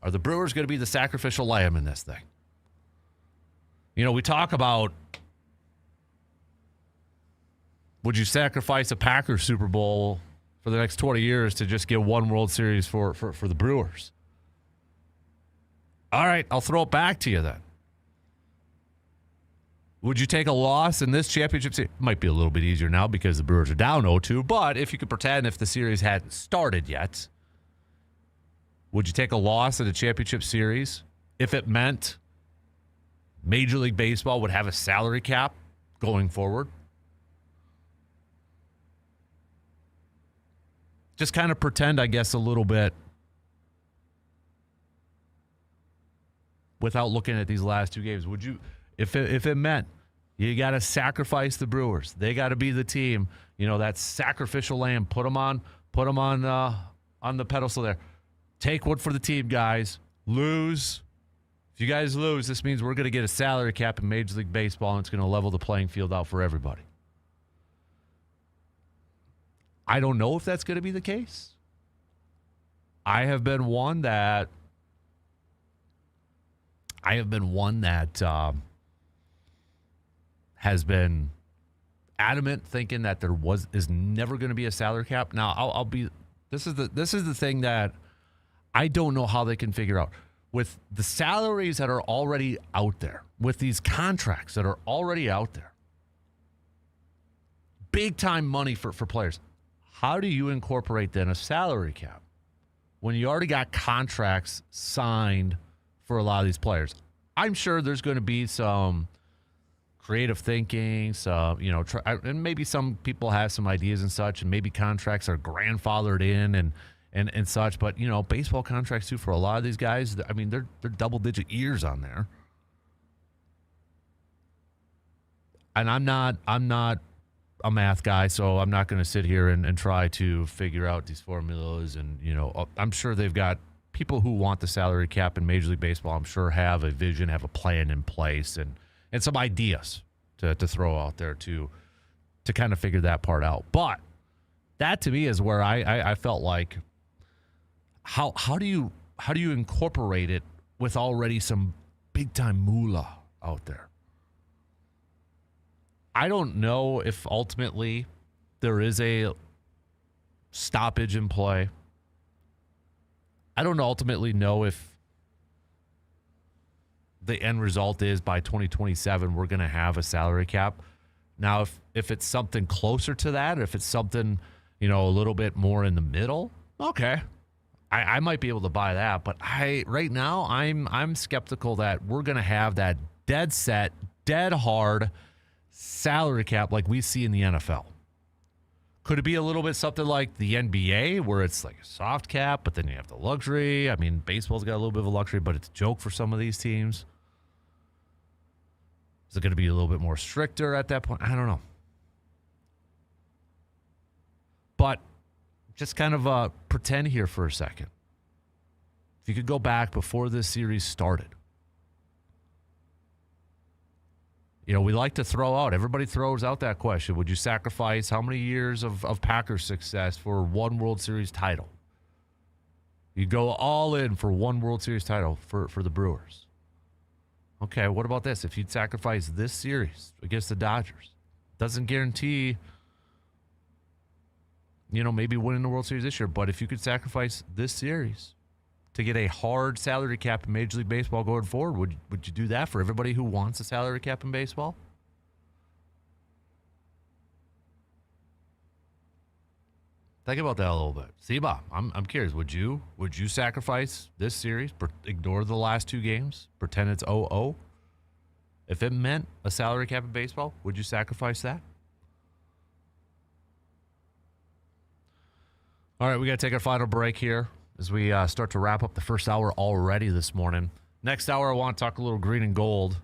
[SPEAKER 6] Are the Brewers going to be the sacrificial lamb in this thing? We talk about, would you sacrifice a Packers Super Bowl for the next 20 years to just get one World Series for the Brewers? All right, I'll throw it back to you then. Would you take a loss in this championship series? It might be a little bit easier now because the Brewers are down 0-2, but if you could pretend if the series hadn't started yet, would you take a loss in a championship series if it meant Major League Baseball would have a salary cap going forward? Just kind of pretend, I guess, a little bit without looking at these last two games. Would you, if it meant you got to sacrifice the Brewers, they got to be the team, that sacrificial lamb, put them on the pedestal there. Take one for the team, guys. Lose. If you guys lose, this means we're going to get a salary cap in Major League Baseball, and it's going to level the playing field out for everybody. I don't know if that's going to be the case. I have been one that has been adamant, thinking that is never going to be a salary cap. Now, this is the thing that I don't know how they can figure out. With the salaries that are already out there, with these contracts that are already out there, big time money for players, how do you incorporate then a salary cap when you already got contracts signed for a lot of these players? I'm sure there's going to be some creative thinking, and maybe some people have some ideas and such, and maybe contracts are grandfathered in and such. But baseball contracts too for a lot of these guys. I mean, they're double-digit years on there. And I'm not a math guy, so I'm not going to sit here and try to figure out these formulas. And I'm sure they've got people who want the salary cap in Major League Baseball. I'm sure have a vision, have a plan in place, and some ideas to throw out there to kind of figure that part out. But that to me is where I felt like, how do you incorporate it with already some big time moolah out there? I don't know if ultimately there is a stoppage in play. I don't ultimately know if the end result is by 2027 we're going to have a salary cap. Now, if it's something closer to that, or if it's something, a little bit more in the middle, okay. I might be able to buy that, but right now I'm skeptical that we're going to have that dead set, dead hard salary cap like we see in the NFL. Could it be a little bit something like the NBA where it's like a soft cap, but then you have the luxury? I mean, baseball's got a little bit of a luxury, but it's a joke for some of these teams. Is it going to be a little bit more stricter at that point? I don't know. But just kind of pretend here for a second. If you could go back before this series started. We like to throw out, everybody throws out that question. Would you sacrifice how many years of Packers success for one World Series title? You go all in for one World Series title for the Brewers. Okay, what about this? If you'd sacrifice this series against the Dodgers, doesn't guarantee, maybe winning the World Series this year, but if you could sacrifice this series to get a hard salary cap in Major League Baseball going forward, would you do that for everybody who wants a salary cap in baseball? Think about that a little bit. Seba, I'm curious. Would you sacrifice this series, ignore the last two games, pretend it's 0-0? If it meant a salary cap in baseball, would you sacrifice that? All right, we got to take our final break here as we start to wrap up the first hour already this morning. Next hour, I want to talk a little green and gold.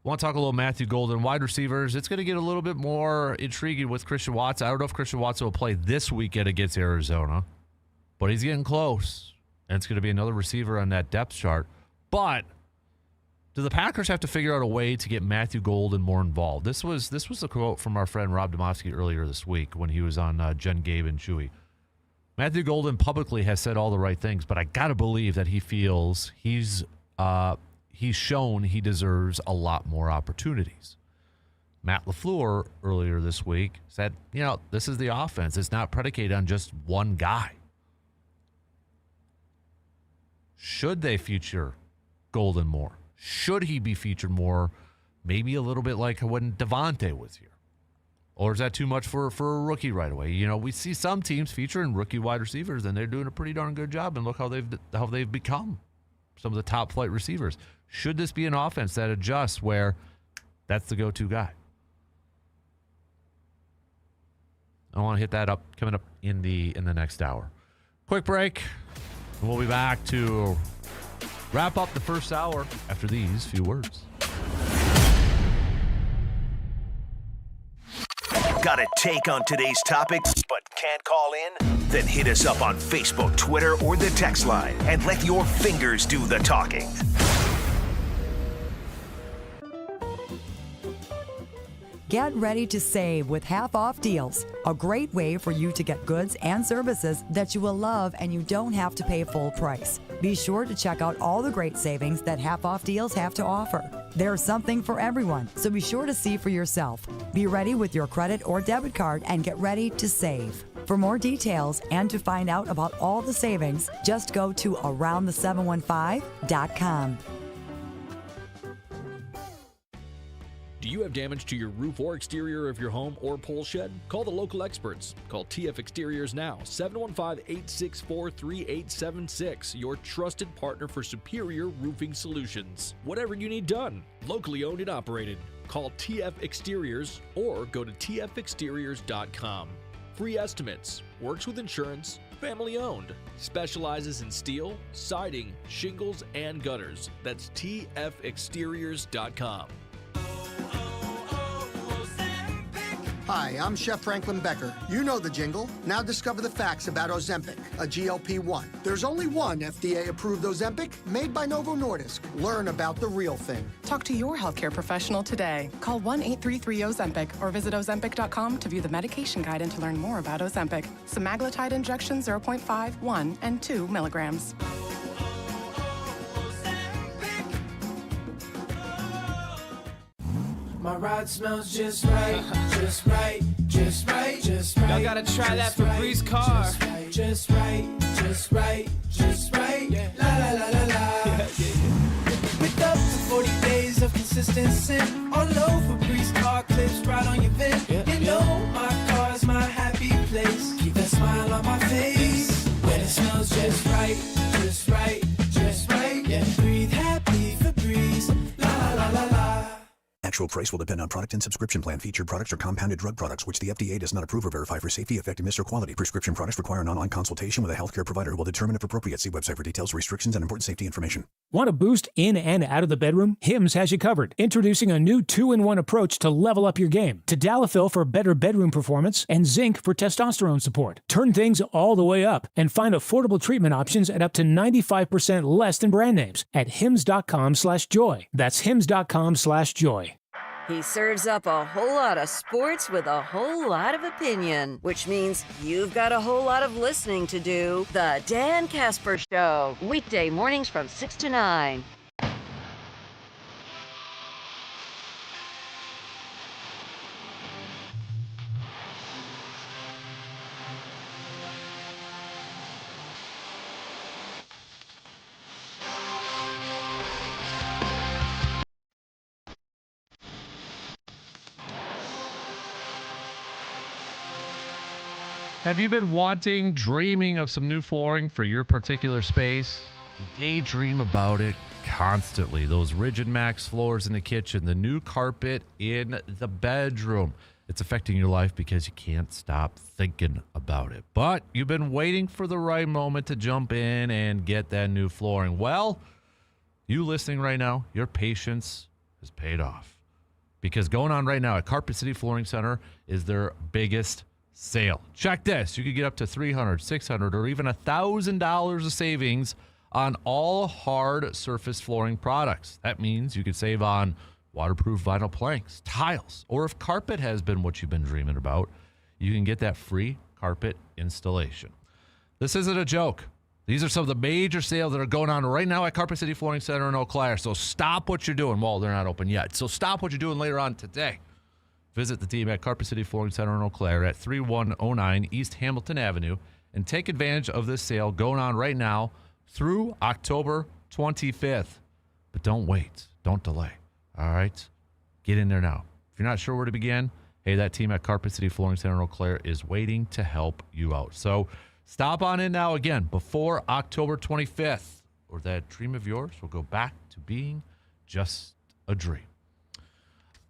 [SPEAKER 6] I want to talk a little Matthew Golden, wide receivers. It's going to get a little bit more intriguing with Christian Watson. I don't know if Christian Watson will play this weekend against Arizona, but he's getting close, and it's going to be another receiver on that depth chart. But do the Packers have to figure out a way to get Matthew Golden more involved? This was a quote from our friend Rob Domofsky earlier this week when he was on Jen, Gabe, and Chewy. Matthew Golden publicly has said all the right things, but I got to believe that he feels he's shown he deserves a lot more opportunities. Matt LaFleur earlier this week said, this is the offense. It's not predicated on just one guy. Should they feature Golden more? Should he be featured more? Maybe a little bit like when Devontae was here. Or is that too much for a rookie right away? We see some teams featuring rookie wide receivers, and they're doing a pretty darn good job. And look how they've become some of the top flight receivers. Should this be an offense that adjusts where that's the go-to guy? I want to hit that up coming up in the next hour. Quick break, and we'll be back to wrap up the first hour after these few words.
[SPEAKER 5] Got a take on today's topic, but can't call in? Then hit us up on Facebook, Twitter, or the text line and let your fingers do the talking.
[SPEAKER 11] Get ready to save with half-off deals. A great way for you to get goods and services that you will love and you don't have to pay full price. Be sure to check out all the great savings that half-off deals have to offer. There's something for everyone, so be sure to see for yourself. Be ready with your credit or debit card and get ready to save. For more details and to find out about all the savings, just go to aroundthe715.com.
[SPEAKER 17] Do you have damage to your roof or exterior of your home or pole shed? Call the local experts. Call TF Exteriors now, 715-864-3876, your trusted partner for superior roofing solutions. Whatever you need done, locally owned and operated. Call TF Exteriors or go to tfexteriors.com. Free estimates, works with insurance, family owned, specializes in steel, siding, shingles, and gutters. That's tfexteriors.com.
[SPEAKER 18] Hi, I'm Chef Franklin Becker. You know the jingle. Now discover the facts about Ozempic, a GLP-1. There's only one FDA-approved Ozempic made by Novo Nordisk. Learn about the real thing.
[SPEAKER 14] Talk to your healthcare professional today. Call 1-833-OZEMPIC or visit Ozempic.com to view the medication guide and to learn more about Ozempic. Semaglutide injection 0.5, 1, and 2 milligrams.
[SPEAKER 19] My ride smells just right, just right, just right, just right. Y'all gotta try that Febreze car. Just right, just right, just right, yeah. La la la la la. With up to 40 days of consistency, all over Febreze car clips right on your vent. You know my car's my happy place. Keep that smile on my face when it smells just right, just right, just right. Yeah, breathe happy Febreze. La la la la la.
[SPEAKER 20] Actual price will depend on product and subscription plan. Featured products are compounded drug products, which the FDA does not approve or verify for safety, effectiveness, or quality. Prescription products require an online consultation with a healthcare provider who will determine if appropriate. See website for details, restrictions, and important safety information.
[SPEAKER 21] Want a boost in and out of the bedroom? Hims has you covered. Introducing a new 2-in-1 approach to level up your game. Tadalafil for better bedroom performance and zinc for testosterone support. Turn things all the way up and find affordable treatment options at up to 95% less than brand names at hims.com/joy. That's hims.com/joy.
[SPEAKER 3] He serves up a whole lot of sports with a whole lot of opinion, which means you've got a whole lot of listening to do. The Dan Kasper Show, weekday mornings from 6 to 9.
[SPEAKER 6] Have you been dreaming of some new flooring for your particular space? You daydream about it constantly. Those Rigid Max floors in the kitchen, the new carpet in the bedroom. It's affecting your life because you can't stop thinking about it. But you've been waiting for the right moment to jump in and get that new flooring. Well, you listening right now, your patience has paid off. Because going on right now at Carpet City Flooring Center is their biggest sale. Check this. You could get up to $300, $600, or even $1,000 of savings on all hard surface flooring products. That means you could save on waterproof vinyl planks, tiles, or if carpet has been what you've been dreaming about, you can get that free carpet installation. This isn't a joke. These are some of the major sales that are going on right now at Carpet City Flooring Center in Eau Claire. So stop what you're doing. Well, they're not open yet. So stop what you're doing later on today. Visit the team at Carpet City Flooring Center in Eau Claire at 3109 East Hamilton Avenue and take advantage of this sale going on right now through October 25th. But don't wait. Don't delay. All right? Get in there now. If you're not sure where to begin, hey, that team at Carpet City Flooring Center in Eau Claire is waiting to help you out. So stop on in now again before October 25th, or that dream of yours will go back to being just a dream.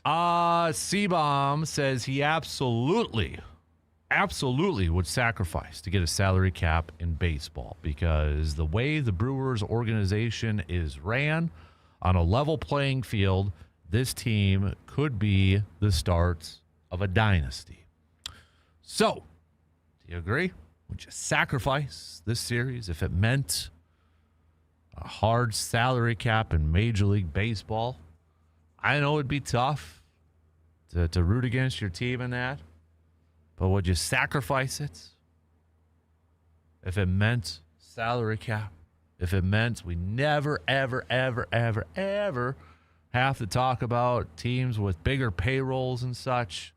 [SPEAKER 6] C-Bomb says he absolutely would sacrifice to get a salary cap in baseball because the way the Brewers organization is ran on a level playing field, this team could be the start of a dynasty. So, do you agree? Would you sacrifice this series if it meant a hard salary cap in Major League Baseball? I know it'd be tough to root against your team in that. But would you sacrifice it if it meant salary cap? If it meant we never, ever, ever, ever, ever have to talk about teams with bigger payrolls and such?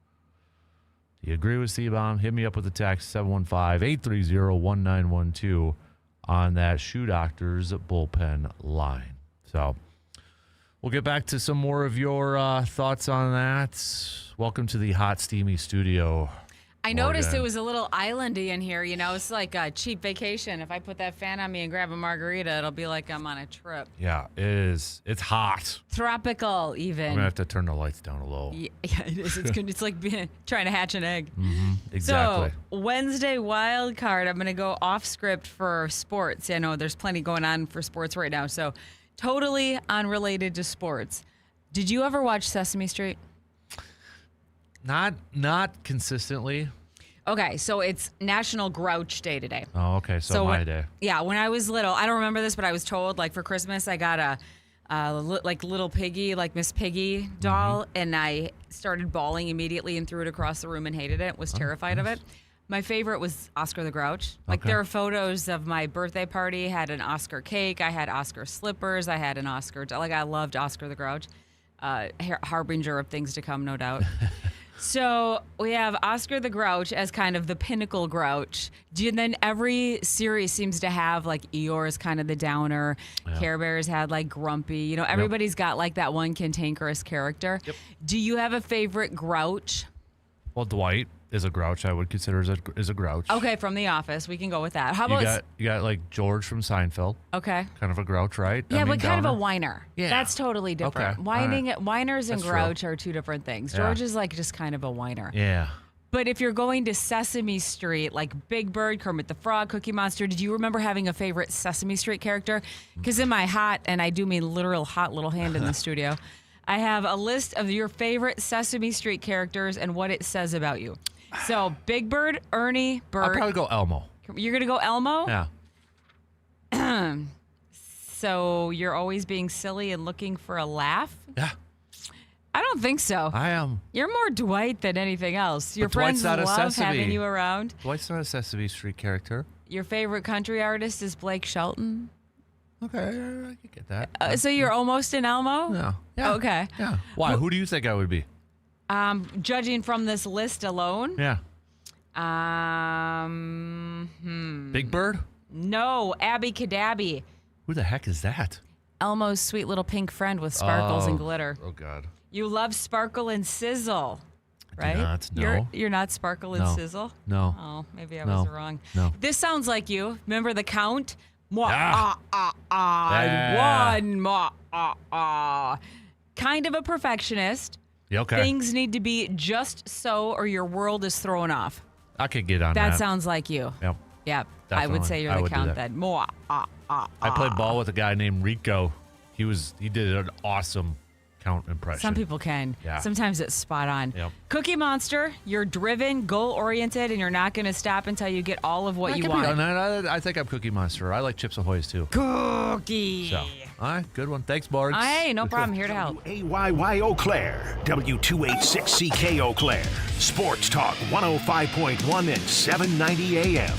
[SPEAKER 6] Do you agree with C-Bomb? Hit me up with a text, 715-830-1912 on that Shoe Doctors bullpen line. So we'll get back to some more of your thoughts on that. Welcome to the hot, steamy studio.
[SPEAKER 2] I noticed it was a little islandy in here. It's like a cheap vacation. If I put that fan on me and grab a margarita, it'll be like I'm on a trip.
[SPEAKER 6] Yeah, it is. It's hot.
[SPEAKER 2] Tropical, even.
[SPEAKER 6] I'm going to have to turn the lights down a little.
[SPEAKER 2] Yeah, it is. It's like trying to hatch an egg.
[SPEAKER 6] Mm-hmm. Exactly.
[SPEAKER 2] So, Wednesday wild card, I'm going to go off script for sports. I know there's plenty going on for sports right now. So, totally unrelated to sports. Did you ever watch Sesame Street?
[SPEAKER 6] Not consistently.
[SPEAKER 2] Okay, so it's National Grouch Day today.
[SPEAKER 6] Oh, okay. So my day.
[SPEAKER 2] Yeah, when I was little, I don't remember this, but I was told, like, for Christmas, I got a little piggy, like Miss Piggy doll, and I started bawling immediately and threw it across the room and hated it, was terrified of it. My favorite was Oscar the Grouch. Like, there are photos of my birthday party, had an Oscar cake, I had Oscar slippers, I had an Oscar, I loved Oscar the Grouch. Harbinger of things to come, no doubt. So we have Oscar the Grouch as kind of the pinnacle Grouch. And then every series seems to have, like, Eeyore's kind of the downer. Yeah. Care Bears had, like, Grumpy. Everybody's got, like, that one cantankerous character. Yep. Do you have a favorite Grouch?
[SPEAKER 6] Well, Dwight is a Grouch. I would consider as a Grouch.
[SPEAKER 2] Okay, from The Office. We can go with that. How about
[SPEAKER 6] you got like George from Seinfeld.
[SPEAKER 2] Okay.
[SPEAKER 6] Kind of a Grouch, right?
[SPEAKER 2] Yeah, but kind of a whiner. Yeah. That's totally different.
[SPEAKER 6] Okay.
[SPEAKER 2] Whiners and
[SPEAKER 6] That's
[SPEAKER 2] Grouch
[SPEAKER 6] true.
[SPEAKER 2] are two different things. George is like just kind of a whiner.
[SPEAKER 6] Yeah.
[SPEAKER 2] But if you're going to Sesame Street, like Big Bird, Kermit the Frog, Cookie Monster, did you remember having a favorite Sesame Street character? Because in my hot, and I do mean literal hot little hand in the studio, I have a list of your favorite Sesame Street characters and what it says about you. So, Big Bird, Ernie, Bert.
[SPEAKER 6] I'll probably go Elmo.
[SPEAKER 2] You're going to go Elmo?
[SPEAKER 6] Yeah.
[SPEAKER 2] So, you're always being silly and looking for a laugh?
[SPEAKER 6] Yeah.
[SPEAKER 2] I don't think so.
[SPEAKER 6] I am.
[SPEAKER 2] You're more Dwight than anything else. Your friends love having you around.
[SPEAKER 6] Dwight's not a Sesame Street character.
[SPEAKER 2] Your favorite country artist is Blake Shelton?
[SPEAKER 6] Okay, I can get that.
[SPEAKER 2] So, you're almost an Elmo?
[SPEAKER 6] Yeah.
[SPEAKER 2] Okay.
[SPEAKER 6] Yeah. Why? Who do you think I would be?
[SPEAKER 2] Judging from this list alone.
[SPEAKER 6] Yeah. Big Bird?
[SPEAKER 2] No, Abby Cadabby.
[SPEAKER 6] Who the heck is that?
[SPEAKER 2] Elmo's sweet little pink friend with sparkles and glitter.
[SPEAKER 6] Oh, God.
[SPEAKER 2] You love Sparkle and Sizzle, right?
[SPEAKER 6] I do not, no.
[SPEAKER 2] You're not Sparkle and Sizzle?
[SPEAKER 6] No.
[SPEAKER 2] Oh, maybe I was wrong.
[SPEAKER 6] No.
[SPEAKER 2] This sounds like you. Remember the Count? Mwah,
[SPEAKER 6] Yeah.
[SPEAKER 2] One, mwah, Kind of a perfectionist.
[SPEAKER 6] Yeah, okay.
[SPEAKER 2] Things need to be just so or your world is thrown off.
[SPEAKER 6] I could get on that.
[SPEAKER 2] That sounds like you.
[SPEAKER 6] Yep.
[SPEAKER 2] Yep. I
[SPEAKER 6] Definitely.
[SPEAKER 2] would say you're
[SPEAKER 6] I
[SPEAKER 2] the
[SPEAKER 6] would do
[SPEAKER 2] Count
[SPEAKER 6] that.
[SPEAKER 2] then. Mwah,
[SPEAKER 6] I played ball with a guy named Rico. He did an awesome Count impression.
[SPEAKER 2] Some people can.
[SPEAKER 6] Yeah.
[SPEAKER 2] Sometimes it's spot on.
[SPEAKER 6] Yep.
[SPEAKER 2] Cookie Monster, you're driven, goal-oriented, and you're not going to stop until you get all of what you want.
[SPEAKER 6] I think I'm Cookie Monster. I like Chips Ahoy's too.
[SPEAKER 2] Cookie.
[SPEAKER 6] So, all right, good one. Thanks, Borgs.
[SPEAKER 2] Hey, no problem. Here to help.
[SPEAKER 5] AYY Eau Claire, W286CK Eau Claire, Sports Talk 105.1 and 790 AM.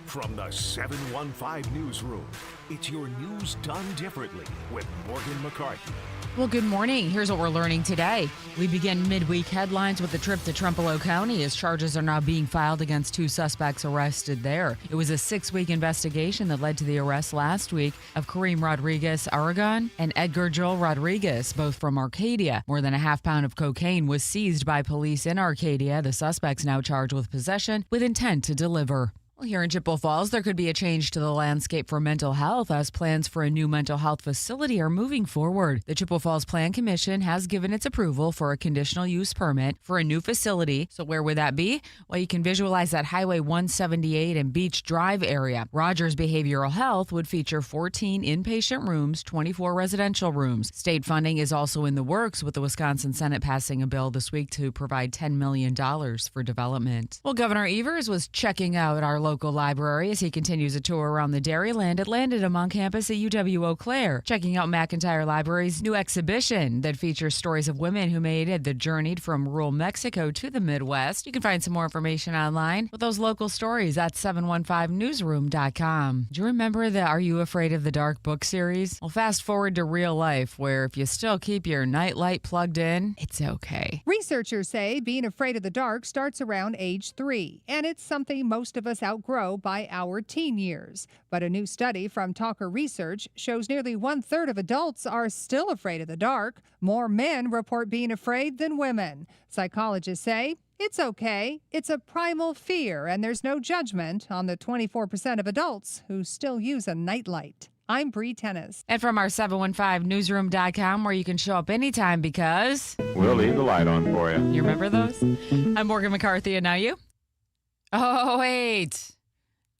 [SPEAKER 5] From the 715 Newsroom, it's your news done differently with Morgan McCarthy.
[SPEAKER 2] Well, good morning. Here's what we're learning today. We begin midweek headlines with a trip to Trempealeau County as charges are now being filed against two suspects arrested there. It was a 6-week investigation that led to the arrest last week of Kareem Rodriguez Aragon and Edgar Joel Rodriguez, both from Arcadia. More than a half-pound of cocaine was seized by police in Arcadia. The suspects now charged with possession with intent to deliver. Well, here in Chippewa Falls, there could be a change to the landscape for mental health as plans for a new mental health facility are moving forward. The Chippewa Falls Plan Commission has given its approval for a conditional use permit for a new facility. So where would that be? Well, you can visualize that Highway 178 and Beach Drive area. Rogers Behavioral Health would feature 14 inpatient rooms, 24 residential rooms. State funding is also in the works, with the Wisconsin Senate passing a bill this week to provide $10 million for development. Well, Governor Evers was checking out our local library as he continues a tour around the Dairyland it landed him on campus at UW Eau Claire, checking out McIntyre Library's new exhibition that features stories of women who made the journey from rural Mexico to the Midwest. You can find some more information online with those local stories at 715newsroom.com. Do you remember the Are You Afraid of the Dark book series? Well, fast forward to real life, where if you still keep your nightlight plugged in, it's okay.
[SPEAKER 1] Researchers say being afraid of the dark starts around age 3, and it's something most of us outgrow by our teen years. But a new study from Talker Research shows nearly 1/3 of adults are still afraid of the dark. More men report being afraid than women. Psychologists say it's okay. It's a primal fear, and there's no judgment on the 24% of adults who still use a nightlight. I'm Bree Tennis.
[SPEAKER 2] And from our 715newsroom.com, where you can show up anytime because
[SPEAKER 22] we'll leave the light on for you.
[SPEAKER 2] You remember those? I'm Morgan McCarthy, and now you? Oh, wait.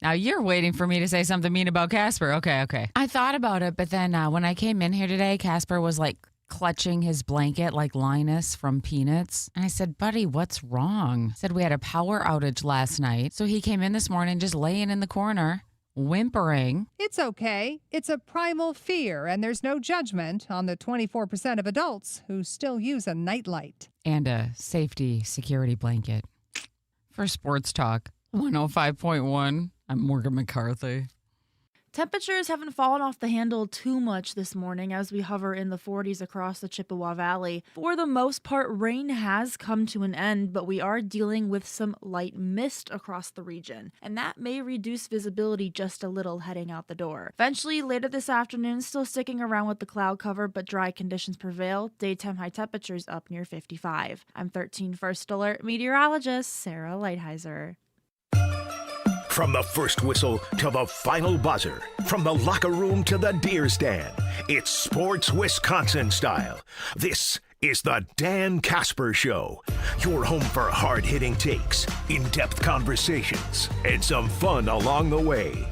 [SPEAKER 2] Now you're waiting for me to say something mean about Kasper. Okay. I thought about it, but then when I came in here today, Kasper was like clutching his blanket like Linus from Peanuts. And I said, buddy, what's wrong? He said we had a power outage last night. So he came in this morning just laying in the corner, whimpering.
[SPEAKER 1] It's okay. It's a primal fear, and there's no judgment on the 24% of adults who still use a nightlight.
[SPEAKER 2] And a safety security blanket. For Sports Talk 105.1, I'm Morgan McCarthy.
[SPEAKER 4] Temperatures haven't fallen off the handle too much this morning as we hover in the 40s across the Chippewa Valley. For the most part, rain has come to an end, but we are dealing with some light mist across the region, and that may reduce visibility just a little heading out the door. Eventually, later this afternoon, still sticking around with the cloud cover, but dry conditions prevail. Daytime high temperatures up near 55. I'm 13 First Alert meteorologist Sarah Lighthizer.
[SPEAKER 5] From the first whistle to the final buzzer, from the locker room to the deer stand, it's Sports Wisconsin style. This is the Dan Kasper Show, your home for hard-hitting takes, in-depth conversations, and some fun along the way.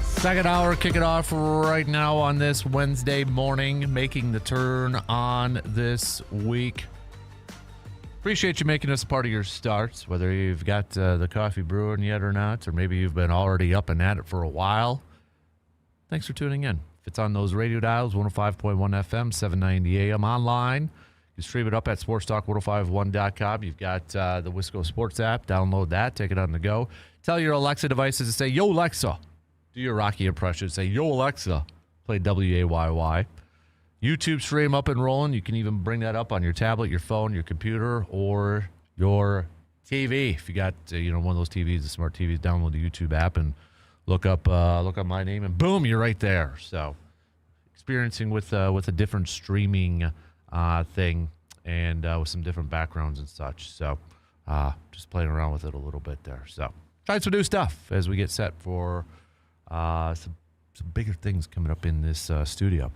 [SPEAKER 6] Second hour, kick it off right now on this Wednesday morning, making the turn on this week. Appreciate you making us a part of your starts, whether you've got the coffee brewing yet or not, or maybe you've been already up and at it for a while. Thanks for tuning in. If it's on those radio dials, 105.1 FM, 790 AM online. You stream it up at sportstalk1051.com. You've got the Wisco Sports app. Download that. Take it on the go. Tell your Alexa devices to say, yo, Alexa. Do your Rocky impression. Say, yo, Alexa. Play WAYY. YouTube stream up and rolling. You can even bring that up on your tablet, your phone, your computer, or your TV. If you got one of those TVs, the smart TVs, download the YouTube app and look up my name, and boom, you're right there. So, experiencing with a different streaming thing and with some different backgrounds and such. So, just playing around with it a little bit there. So, trying some new stuff as we get set for some bigger things coming up in this studio.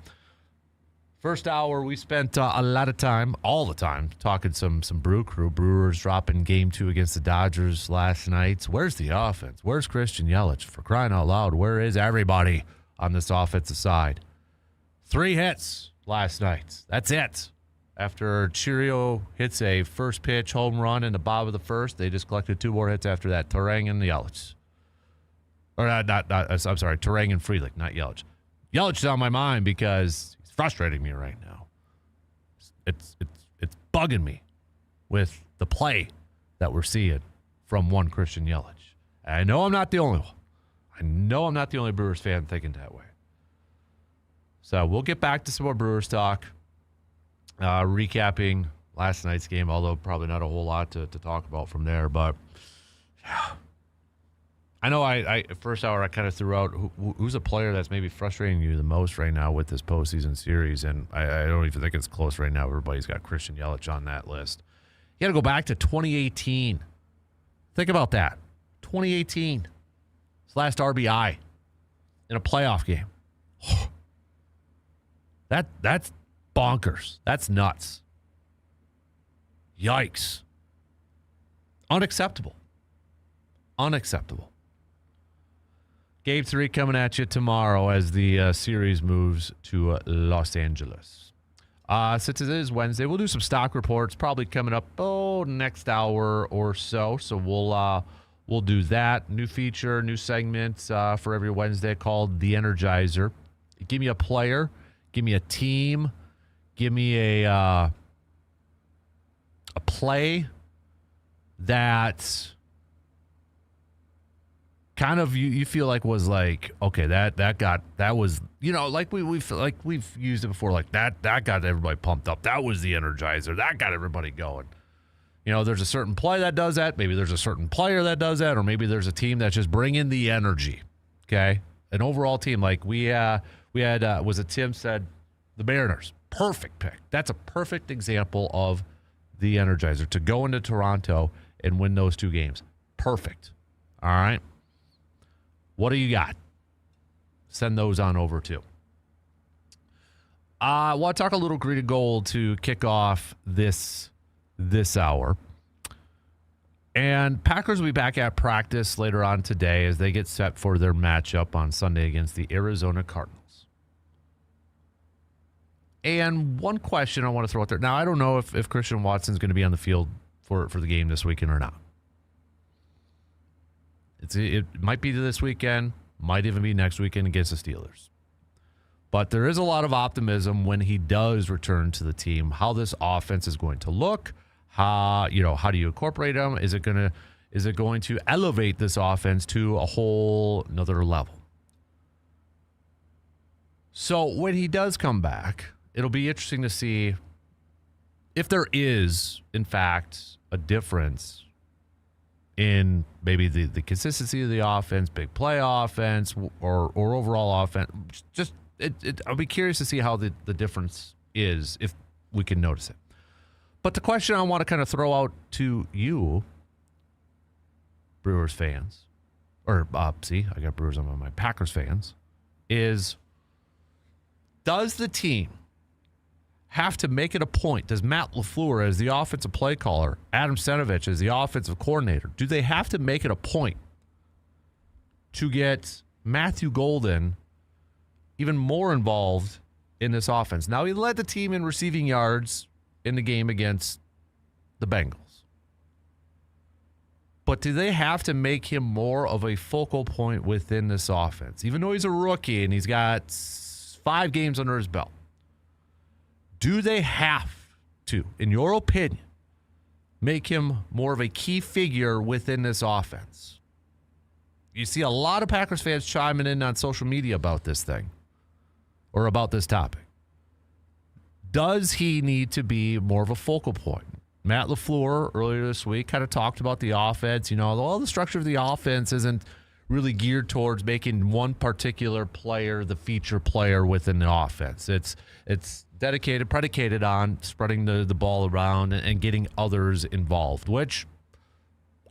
[SPEAKER 6] First hour, we spent a lot of time, all the time, talking some Brew Crew. Brewers dropping Game 2 against the Dodgers last night. Where's the offense? Where's Christian Yelich? For crying out loud, where is everybody on this offensive side? 3 hits last night. That's it. After Cheerio hits a first pitch home run in the bottom of the first, they just collected 2 more hits after that. Turang and Yelich. Or I'm sorry, Turang and Frelick, not Yelich. Yelich is on my mind because frustrating me right now. It's bugging me with the play that we're seeing from one Christian Yelich. And I know I'm not the only one. I know I'm not the only Brewers fan thinking that way. So we'll get back to some more Brewers talk, recapping last night's game, although probably not a whole lot to talk about from there. But yeah. I know I first hour I kind of threw out who's a player that's maybe frustrating you the most right now with this postseason series, and I don't even think it's close right now. Everybody's got Christian Yelich on that list. You got to go back to 2018. Think about that. 2018. His last RBI in a playoff game. That's bonkers. That's nuts. Yikes. Unacceptable. Game 3 coming at you tomorrow as the series moves to Los Angeles. Since it is Wednesday, we'll do some stock reports probably coming up next hour or so. So we'll we'll do that. New feature, new segment for every Wednesday called The Energizer. Give me a player. Give me a team. Give me a play that kind of you feel like was like, okay, that was, like we've used it before, like that got everybody pumped up. That was the Energizer. That got everybody going. There's a certain play that does that. Maybe there's a certain player that does that, or maybe there's a team that's just bringing the energy. Okay, an overall team like we had was it Tim said the Mariners. Perfect pick. That's a perfect example of the Energizer to go into Toronto and win those 2 games. Perfect. All right. What do you got? Send those on over too. I want to talk a little green and gold to kick off this hour. And Packers will be back at practice later on today as they get set for their matchup on Sunday against the Arizona Cardinals. And one question I want to throw out there. Now, I don't know if Christian Watson's going to be on the field for the game this weekend or not. It might be this weekend, might even be next weekend against the Steelers. But there is a lot of optimism when he does return to the team, how this offense is going to look, how do you incorporate him? Is it going to elevate this offense to a whole another level? So when he does come back, it'll be interesting to see if there is, in fact, a difference in maybe the consistency of the offense, big play offense, or overall offense. I'll be curious to see how the difference is, if we can notice it. But the question I want to kind of throw out to you, Brewers fans, or I got Brewers on my Packers fans, is does the team have to make it a point? Does Matt LaFleur, as the offensive play caller, Adam Stenavich as the offensive coordinator, do they have to make it a point to get Matthew Golden even more involved in this offense? Now, he led the team in receiving yards in the game against the Bengals. But do they have to make him more of a focal point within this offense? Even though he's a rookie and he's got 5 games under his belt. Do they have to, in your opinion, make him more of a key figure within this offense? You see a lot of Packers fans chiming in on social media about this thing or about this topic. Does he need to be more of a focal point? Matt LaFleur earlier this week kind of talked about the offense. The structure of the offense isn't really geared towards making one particular player the feature player within the offense. It's predicated on spreading the ball around and getting others involved, which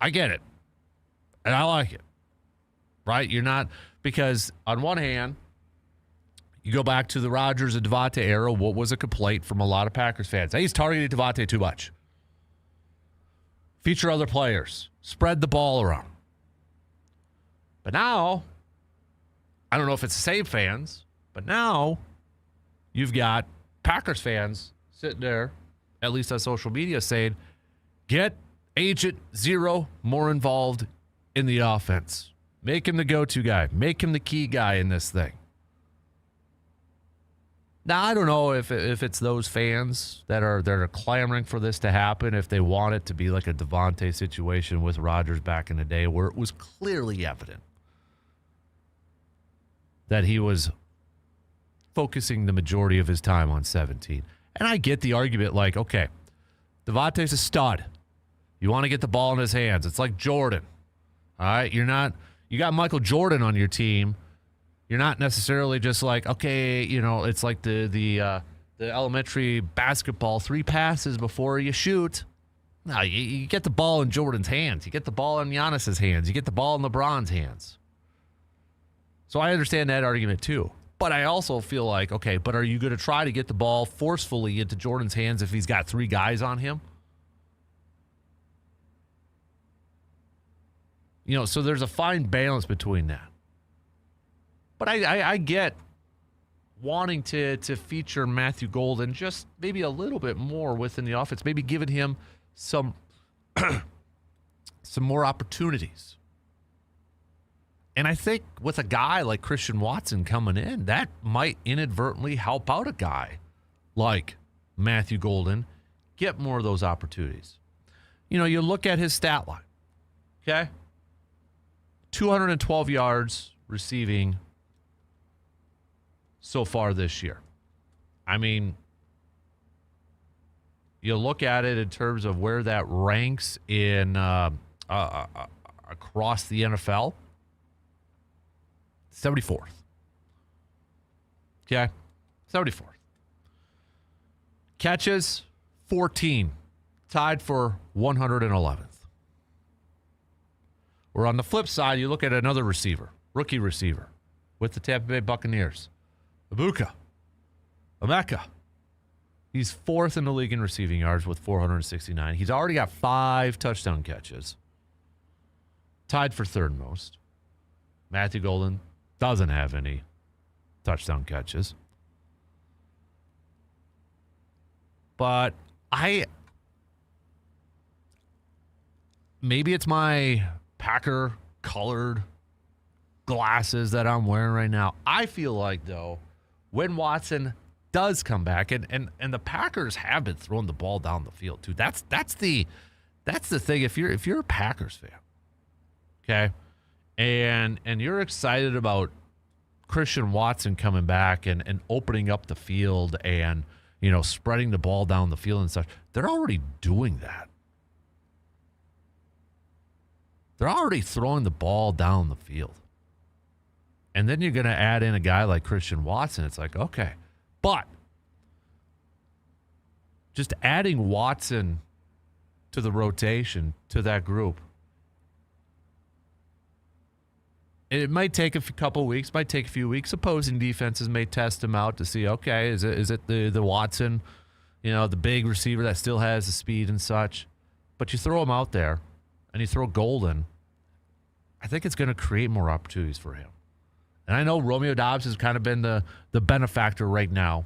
[SPEAKER 6] I get it. And I like it. Right? You're not, because on one hand, you go back to the Rodgers and Devontae era, what was a complaint from a lot of Packers fans? Hey, he's targeting Devontae too much. Feature other players. Spread the ball around. But now, I don't know if it's the same fans, but now you've got Packers fans sitting there, at least on social media, saying, get Agent Zero more involved in the offense. Make him the go-to guy. Make him the key guy in this thing. Now, I don't know if it's those fans that are clamoring for this to happen, if they want it to be like a Devontae situation with Rodgers back in the day where it was clearly evident that he was focusing the majority of his time on 17. And I get the argument like, okay, Devontae's a stud. You want to get the ball in his hands. It's like Jordan. All right? You got Michael Jordan on your team. You're not necessarily just like, okay, it's like the elementary basketball, 3 passes before you shoot. No, you get the ball in Jordan's hands. You get the ball in Giannis's hands. You get the ball in LeBron's hands. So I understand that argument too. But I also feel like, okay, but are you going to try to get the ball forcefully into Jordan's hands if he's got 3 guys on him? So there's a fine balance between that. But I get wanting to feature Matthew Golden just maybe a little bit more within the offense, maybe giving him some more opportunities And I think with a guy like Christian Watson coming in, that might inadvertently help out a guy like Matthew Golden get more of those opportunities. You know, you look at his stat line, okay? 212 yards receiving so far this year. I mean, you look at it in terms of where that ranks in across the NFL, 74th. Okay? 74th. Catches, 14. Tied for 111th. Or on the flip side, you look at another receiver, rookie receiver, with the Tampa Bay Buccaneers. Emeka. He's 4th in the league in receiving yards with 469. He's already got 5 touchdown catches. Tied for 3rd most. Matthew Golden doesn't have any touchdown catches. But maybe it's my Packer colored glasses that I'm wearing right now. I feel like, though, when Watson does come back, and the Packers have been throwing the ball down the field too. That's the thing. If you're a Packers fan, okay, and you're excited about Christian Watson coming back and opening up the field and, you know, spreading the ball down the field and such, they're already doing that. They're already throwing the ball down the field. And then you're going to add in a guy like Christian Watson. It's like, okay. But just adding Watson to the rotation, to that group, it might take a couple weeks, might take a few weeks. Opposing defenses may test him out to see, okay, is it the Watson, you know, the big receiver that still has the speed and such. But you throw him out there and you throw Golden, I think it's going to create more opportunities for him. And I know Romeo Doubs has kind of been the benefactor right now.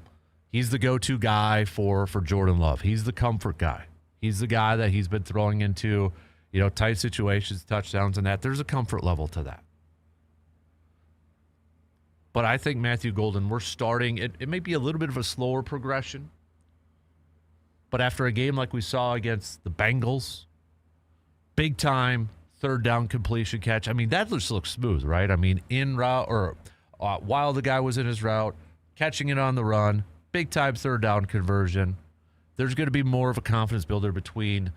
[SPEAKER 6] He's the go-to guy for Jordan Love. He's the comfort guy. He's the guy that he's been throwing into, you know, tight situations, touchdowns, and that. There's a comfort level to that. But I think Matthew Golden, we're starting, it may be a little bit of a slower progression. But after a game like we saw against the Bengals, big time, 3rd down completion catch. I mean, that just looks smooth, right? I mean, in route or while the guy was in his route, catching it on the run, big time 3rd down conversion. There's going to be more of a confidence builder between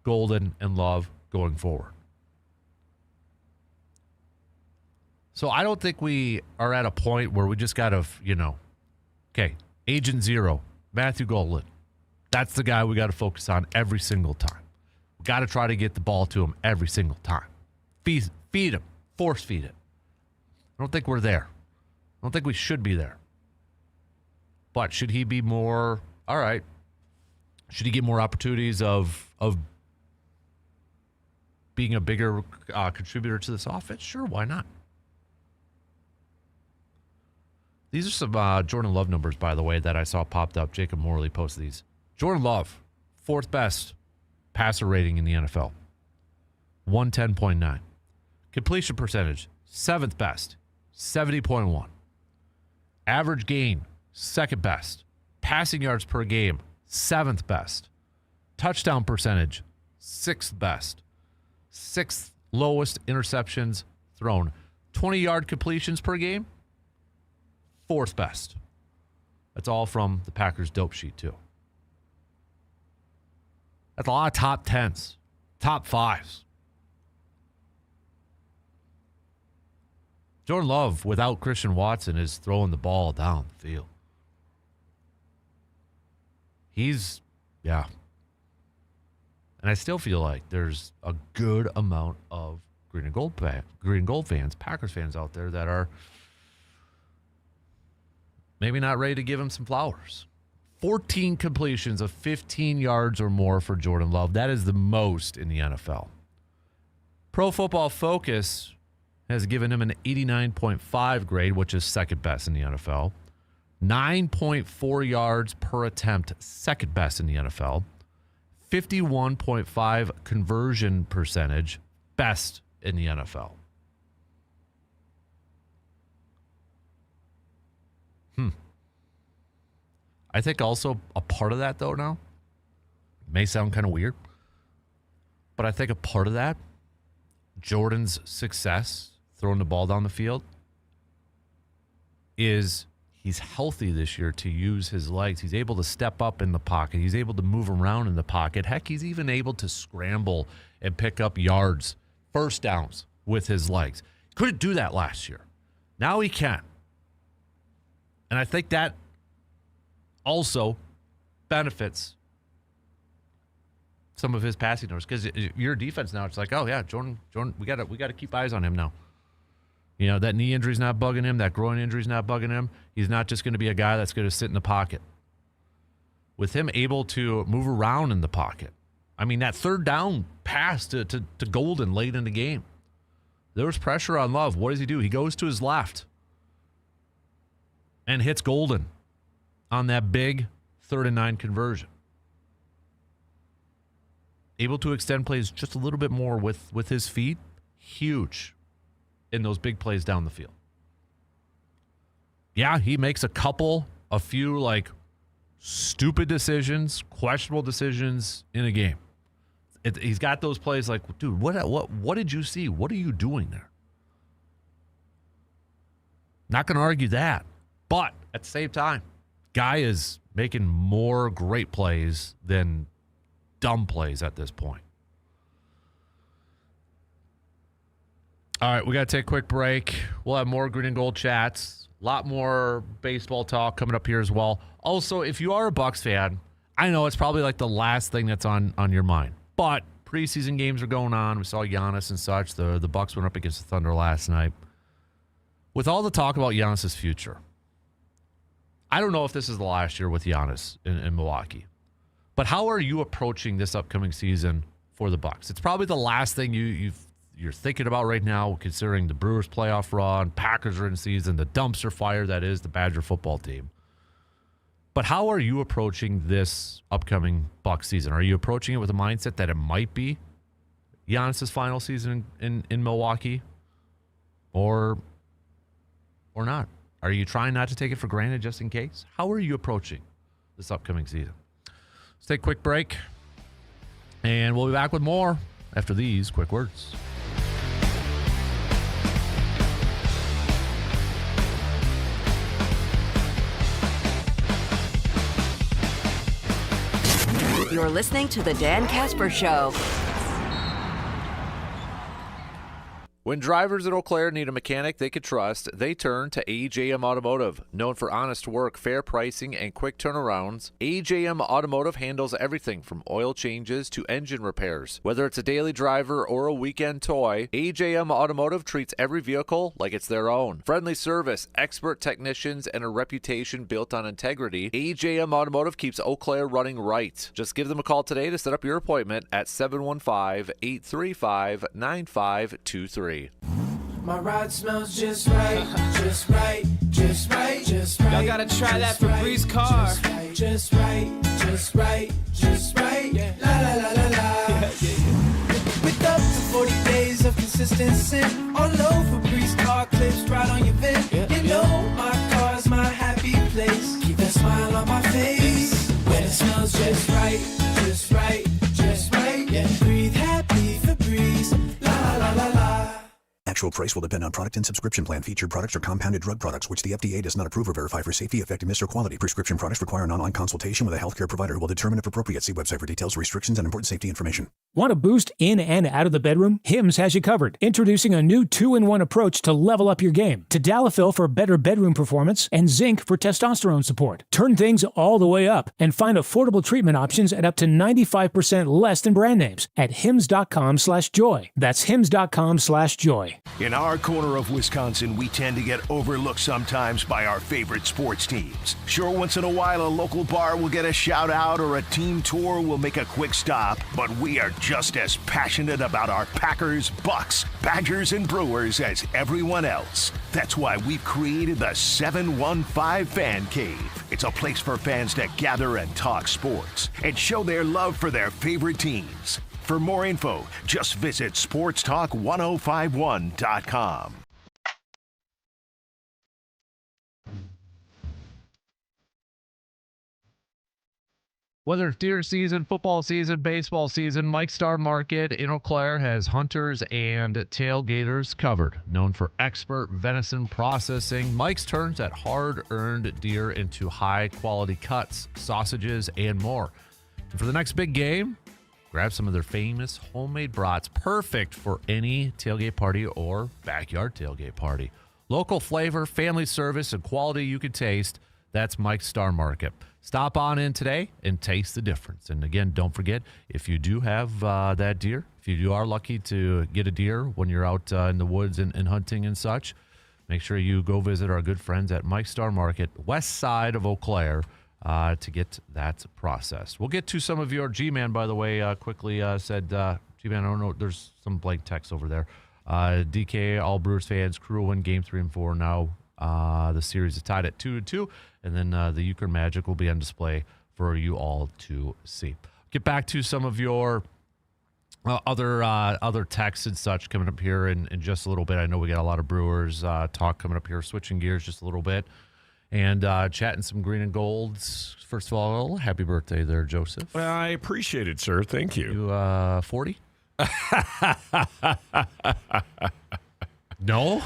[SPEAKER 6] Golden and Love going forward. So I don't think we are at a point where we just got to, you know, okay, Agent Zero, Matthew Golden. That's the guy we got to focus on every single time. Got to try to get the ball to him every single time. Feed him. Force feed it. I don't think we're there. I don't think we should be there. But should he be more, all right, should he get more opportunities of being a bigger contributor to this offense? Sure, why not? These are some Jordan Love numbers, by the way, that I saw popped up. Jacob Morley posted these. Jordan Love, 4th best passer rating in the NFL, 110.9. Completion percentage, 7th best, 70.1. Average gain, 2nd best. Passing yards per game, 7th best. Touchdown percentage, 6th best. 6th lowest interceptions thrown. 20-yard completions per game, 4th best. That's all from the Packers dope sheet, too. That's a lot of top 10s, top 5s. Jordan Love, without Christian Watson, is throwing the ball down the field. Yeah. And I still feel like there's a good amount of green and gold fans, Packers fans out there that are maybe not ready to give him some flowers. 14 completions of 15 yards or more for Jordan Love. That is the most in the NFL. Pro Football Focus has given him an 89.5 grade, which is 2nd best in the NFL. 9.4 yards per attempt, 2nd best in the NFL. 51.5 conversion percentage, best in the NFL. I think also a part of that, though, now, may sound kind of weird, but I think a part of that, Jordan's success throwing the ball down the field, is he's healthy this year to use his legs. He's able to step up in the pocket. He's able to move around in the pocket. Heck, he's even able to scramble and pick up yards, first downs with his legs. Couldn't do that last year. Now he can. And I think that also benefits some of his passing numbers, because your defense now, it's like, oh yeah, Jordan, we got to keep eyes on him now. You know, that knee injury's not bugging him. That groin injury's not bugging him. He's not just going to be a guy that's going to sit in the pocket. With him able to move around in the pocket. I mean, that third down pass to Golden late in the game. There was pressure on Love. What does he do? He goes to his left and hits Golden on that big 3rd and 9 conversion. Able to extend plays just a little bit more with his feet. Huge in those big plays down the field. Yeah, he makes a few like stupid decisions, questionable decisions in a game. He's got those plays like, dude, what did you see? What are you doing there? Not going to argue that. But at the same time, guy is making more great plays than dumb plays at this point. All right, we got to take a quick break. We'll have more Green and Gold chats. A lot more baseball talk coming up here as well. Also, if you are a Bucks fan, I know it's probably like the last thing that's on your mind. But preseason games are going on. We saw Giannis and such. The Bucks went up against the Thunder last night. With all the talk about Giannis' future, I don't know if this is the last year with Giannis in Milwaukee. But how are you approaching this upcoming season for the Bucks? It's probably the last thing you're thinking about right now, considering the Brewers playoff run, Packers are in season, the dumpster fire that is the Badger football team. But how are you approaching this upcoming Bucks season? Are you approaching it with a mindset that it might be Giannis' final season in Milwaukee? Or not? Are you trying not to take it for granted just in case? How are you approaching this upcoming season? Let's take a quick break, and we'll be back with more after these quick words.
[SPEAKER 3] You're listening to The Dan Kasper Show.
[SPEAKER 6] When drivers in Eau Claire need a mechanic they can trust, they turn to AJM Automotive. Known for honest work, fair pricing, and quick turnarounds, AJM Automotive handles everything from oil changes to engine repairs. Whether it's a daily driver or a weekend toy, AJM Automotive treats every vehicle like it's their own. Friendly service, expert technicians, and a reputation built on integrity, AJM Automotive keeps Eau Claire running right. Just give them a call today to set up your appointment at 715-835-9523.
[SPEAKER 19] My ride smells just right, just right, just right, just right. Y'all gotta try that Febreze car. Just right, just right, just right. La la la la la. With up to 40 days of consistency, all over Febreze car clips right on your vent. You know my car's my happy place. Keep that smile on my face when it smells just right, just right, just right. Yeah, breathe happy Febreze. La la la la.
[SPEAKER 20] Actual price will depend on product and subscription plan. Featured products are compounded drug products, which the FDA does not approve or verify for safety, effectiveness, or quality. Prescription products require an online consultation with a healthcare provider who will determine if appropriate. See website for details, restrictions, and important safety information.
[SPEAKER 21] Want to boost in and out of the bedroom? Hims has you covered. Introducing a new 2-in-1 approach to level up your game. Tadalafil for better bedroom performance and zinc for testosterone support. Turn things all the way up and find affordable treatment options at up to 95% less than brand names at hims.com/joy. That's hims.com/joy.
[SPEAKER 5] In our corner of Wisconsin, we tend to get overlooked sometimes by our favorite sports teams. Sure, once in a while, a local bar will get a shout out or a team tour will make a quick stop, but we are just as passionate about our Packers, Bucks, Badgers, and Brewers as everyone else. That's why we've created the 715 Fan Cave. It's a place for fans to gather and talk sports and show their love for their favorite teams. For more info, just visit sportstalk1051.com.
[SPEAKER 6] Whether it's deer season, football season, baseball season, Mike's Star Market in Eau Claire has hunters and tailgaters covered. Known for expert venison processing, Mike's turns that hard-earned deer into high-quality cuts, sausages, and more. And for the next big game, grab some of their famous homemade brats, perfect for any tailgate party or backyard tailgate party. Local flavor, family service, and quality you can taste. That's Mike's Star Market. Stop on in today and taste the difference. And again, don't forget, if you do have that deer, if you are lucky to get a deer when you're out in the woods and hunting and such, make sure you go visit our good friends at Mike's Star Market, west side of Eau Claire, to get that processed. We'll get to some of your G-Man, by the way, quickly said, G-Man, I don't know, there's some blank text over there. DK, all Brewers fans, crew win game 3 and 4 now. The series is tied at 2-2, and then the Euchre Magic will be on display for you all to see. Get back to some of your other texts and such coming up here in just a little bit. I know we got a lot of Brewers talk coming up here, switching gears just a little bit, and chatting some green and golds. First of all, happy birthday there, Joseph.
[SPEAKER 7] Well, I appreciate it, sir. Thank you.
[SPEAKER 6] You 40? No?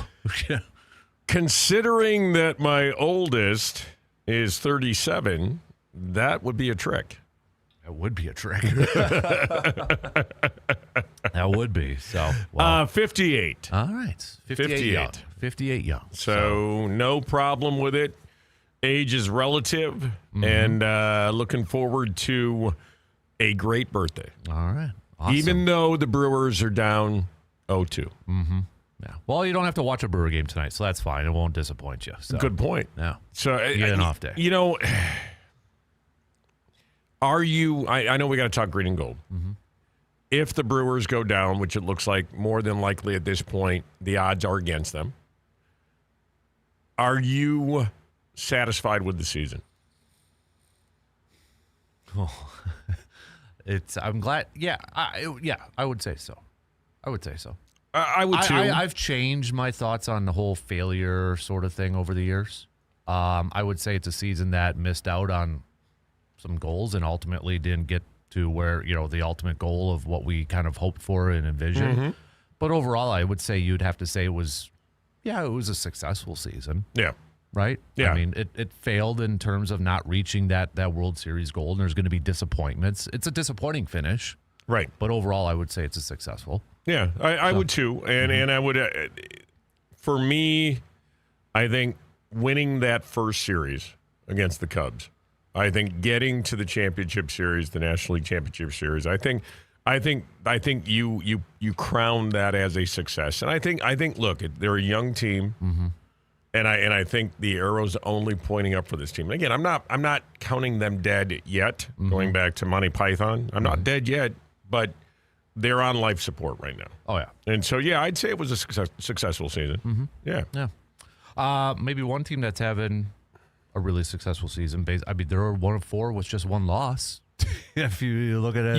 [SPEAKER 7] Considering that my oldest is 37, that would be a trick.
[SPEAKER 6] That would be a trick. That would be. So, well.
[SPEAKER 7] 58.
[SPEAKER 6] All right. 58 young. 58 young.
[SPEAKER 7] So no problem with it. Age is relative, and looking forward to a great birthday.
[SPEAKER 6] All right. Awesome.
[SPEAKER 7] Even though the Brewers are down 0-2.
[SPEAKER 6] Mm-hmm. Yeah. Well, you don't have to watch a Brewer game tonight, so that's fine. It won't disappoint you. So.
[SPEAKER 7] Good point.
[SPEAKER 6] Yeah.
[SPEAKER 7] So
[SPEAKER 6] you get an off day.
[SPEAKER 7] You know, are you? I know we got to talk green and gold.
[SPEAKER 6] Mm-hmm.
[SPEAKER 7] If the Brewers go down, which it looks like more than likely at this point, the odds are against them. Are you satisfied with the season?
[SPEAKER 6] Oh, I'm glad. Yeah. I would say so. I would say so.
[SPEAKER 7] I would too.
[SPEAKER 6] I've changed my thoughts on the whole failure sort of thing over the years. I would say it's a season that missed out on some goals and ultimately didn't get to where, the ultimate goal of what we kind of hoped for and envisioned.
[SPEAKER 7] Mm-hmm.
[SPEAKER 6] But overall, I would say you'd have to say it was a successful season.
[SPEAKER 7] Yeah.
[SPEAKER 6] Right?
[SPEAKER 7] Yeah.
[SPEAKER 6] I mean, it failed in terms of not reaching that World Series goal, and there's going to be disappointments. It's a disappointing finish.
[SPEAKER 7] Right.
[SPEAKER 6] But overall, I would say it's a successful.
[SPEAKER 7] Yeah, I would too. And I would, for me, I think winning that first series against the Cubs, I think getting to the championship series, the National League Championship Series, I think you crown that as a success. And I think look, they're a young team.
[SPEAKER 6] Mm-hmm.
[SPEAKER 7] And I think the arrow's only pointing up for this team. And again, I'm not counting them dead yet.
[SPEAKER 6] Mm-hmm.
[SPEAKER 7] Going back to Monty Python, I'm not dead yet, but they're on life support right now.
[SPEAKER 6] Oh, yeah.
[SPEAKER 7] And so, I'd say it was a successful season.
[SPEAKER 6] Mm-hmm.
[SPEAKER 7] Yeah.
[SPEAKER 6] Yeah. Maybe one team that's having a really successful season. I mean, they're 1 of 4 with just 1 loss. If you look at it,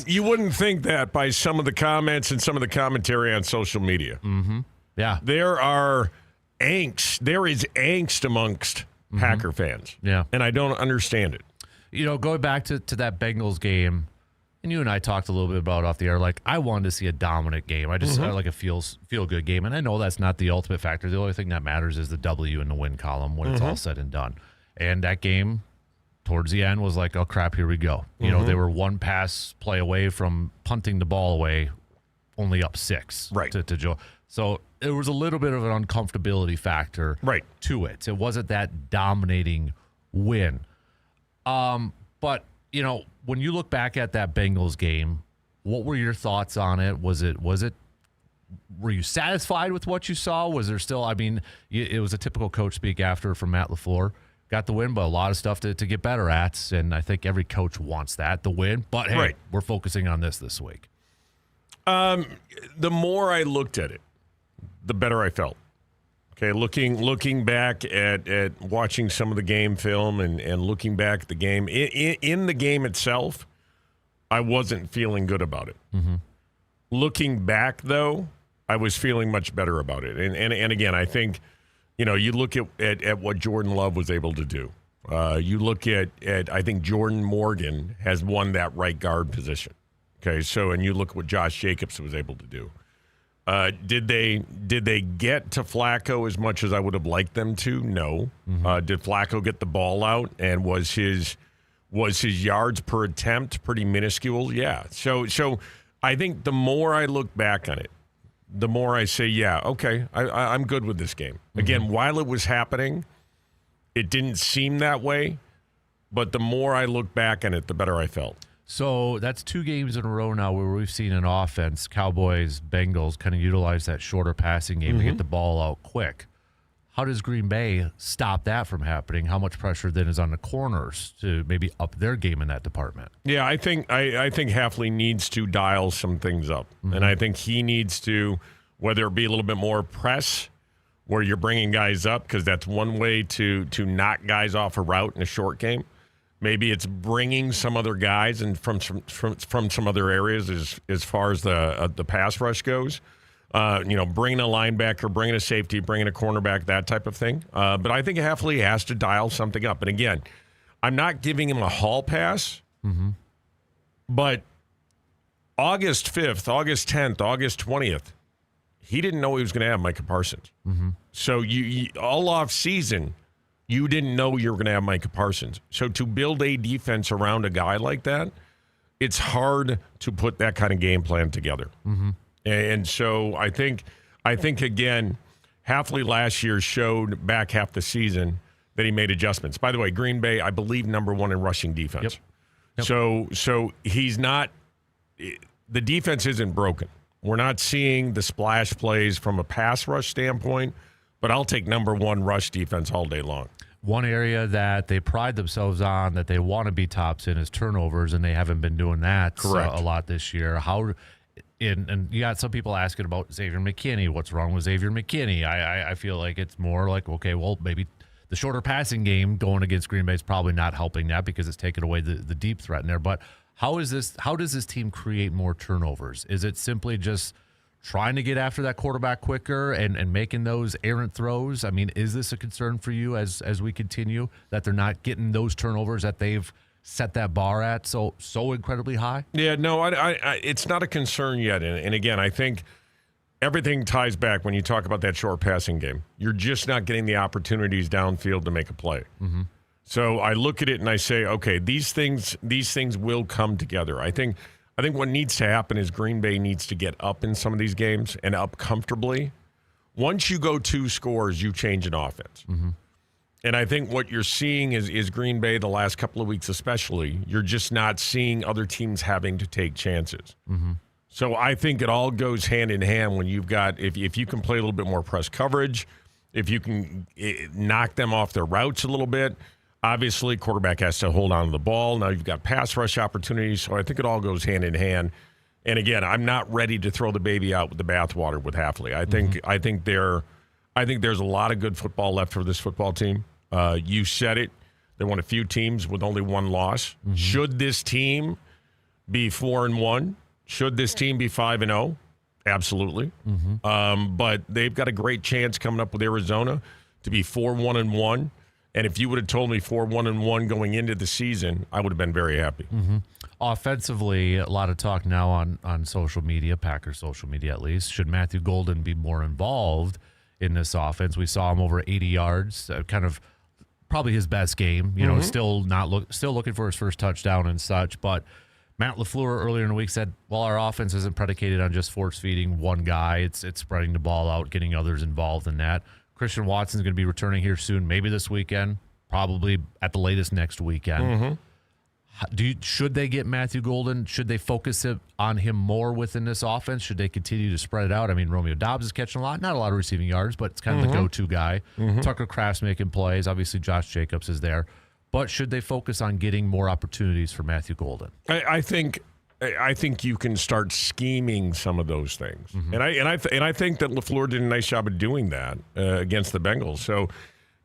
[SPEAKER 7] you wouldn't think that by some of the comments and some of the commentary on social media.
[SPEAKER 6] Mm-hmm. Yeah.
[SPEAKER 7] There is angst amongst Packer fans.
[SPEAKER 6] Yeah.
[SPEAKER 7] And I don't understand it.
[SPEAKER 6] Going back to that Bengals game, and you and I talked a little bit about off the air, like, I wanted to see a dominant game. I just like a feel-good game. And I know that's not the ultimate factor. The only thing that matters is the W in the win column when it's all said and done. And that game, towards the end, was like, oh, crap, here we go. They were 1 pass play away from punting the ball away, only up 6 to Joe. So there was a little bit of an uncomfortability factor to it. It wasn't that dominating win. But, when you look back at that Bengals game, what were your thoughts on it? Were you satisfied with what you saw? Was there still, it was a typical coach speak after from Matt LaFleur. Got the win, but a lot of stuff to get better at. And I think every coach wants that, the win. But, hey, we're focusing on this week.
[SPEAKER 7] The more I looked at it, the better I felt. Okay, looking back at watching some of the game film and looking back at the game, in the game itself, I wasn't feeling good about it.
[SPEAKER 6] Mm-hmm.
[SPEAKER 7] Looking back, though, I was feeling much better about it. And again, I think, you look at what Jordan Love was able to do You look at I think Jordan Morgan has won that right guard position. Okay, so and you look at what Josh Jacobs was able to do. Did they get to Flacco as much as I would have liked them to? No. Did Flacco get the ball out, and was his yards per attempt pretty minuscule? Yeah. So I think the more I look back on it, the more I say, yeah, okay, I'm good with this game. Again, while it was happening, it didn't seem that way, but the more I look back on it, the better I felt.
[SPEAKER 6] So that's 2 games in a row now where we've seen an offense, Cowboys, Bengals, kind of utilize that shorter passing game to get the ball out quick. How does Green Bay stop that from happening? How much pressure then is on the corners to maybe up their game in that department?
[SPEAKER 7] Yeah, I think Hafley needs to dial some things up. And I think he needs to, whether it be a little bit more press where you're bringing guys up, because that's one way to knock guys off a route in a short game. Maybe it's bringing some other guys and from some other areas as far as the pass rush goes. Bringing a linebacker, bringing a safety, bringing a cornerback, that type of thing. But I think Hafley has to dial something up. And again, I'm not giving him a hall pass, but August 5th, August 10th, August 20th, he didn't know he was going to have Micah Parsons. So you all off season, you didn't know you were going to have Micah Parsons. So to build a defense around a guy like that, it's hard to put that kind of game plan together. And so I think again, Hafley last year showed back half the season that he made adjustments. By the way, Green Bay, I believe, #1 in rushing defense. Yep. So he's not – the defense isn't broken. We're not seeing the splash plays from a pass rush standpoint, but I'll take #1 rush defense all day long.
[SPEAKER 6] One area that they pride themselves on, that they want to be tops in, is turnovers, and they haven't been doing that a lot this year. And you got some people asking about Xavier McKinney. What's wrong with Xavier McKinney? I feel like it's more like, okay, well, maybe the shorter passing game going against Green Bay is probably not helping that because it's taken away the deep threat in there. But how does this team create more turnovers? Is it simply just trying to get after that quarterback quicker and making those errant throws? I mean, is this a concern for you as we continue, that they're not getting those turnovers that they've set that bar at so incredibly high?
[SPEAKER 7] Yeah, no, it's not a concern yet. And again, I think everything ties back when you talk about that short passing game. You're just not getting the opportunities downfield to make a play. So I look at it and I say, okay, these things will come together. I think what needs to happen is Green Bay needs to get up in some of these games and up comfortably. Once you go 2 scores, you change an offense. And I think what you're seeing is Green Bay the last couple of weeks especially, you're just not seeing other teams having to take chances. So I think it all goes hand in hand when you've got, if you can play a little bit more press coverage, if you can knock them off their routes a little bit. Obviously, quarterback has to hold on to the ball. Now you've got pass rush opportunities. So I think it all goes hand in hand. And again, I'm not ready to throw the baby out with the bathwater with Hafley. I think there's a lot of good football left for this football team. You said it. They're one of few teams with only 1 loss. Should this team be 4-1? Should this team be 5-0? Absolutely. But they've got a great chance coming up with Arizona to be 4-1-1. And if you would have told me 4-1-1 going into the season, I would have been very happy.
[SPEAKER 6] Offensively, a lot of talk now on social media, Packers social media at least. Should Matthew Golden be more involved in this offense? We saw him over 80 yards, kind of probably his best game. Still looking for his first touchdown and such. But Matt LaFleur earlier in the week said, well, our offense isn't predicated on just force feeding one guy. It's spreading the ball out, getting others involved in that. Christian Watson's going to be returning here soon, maybe this weekend, probably at the latest next weekend. Should they get Matthew Golden? Should they focus on him more within this offense? Should they continue to spread it out? I mean, Romeo Doubs is catching a lot, not a lot of receiving yards, but it's kind of the go-to guy. Tucker Kraft's making plays. Obviously, Josh Jacobs is there. But should they focus on getting more opportunities for Matthew Golden? I think you can start scheming some of those things, and I think that LaFleur did a nice job of doing that against the Bengals. So,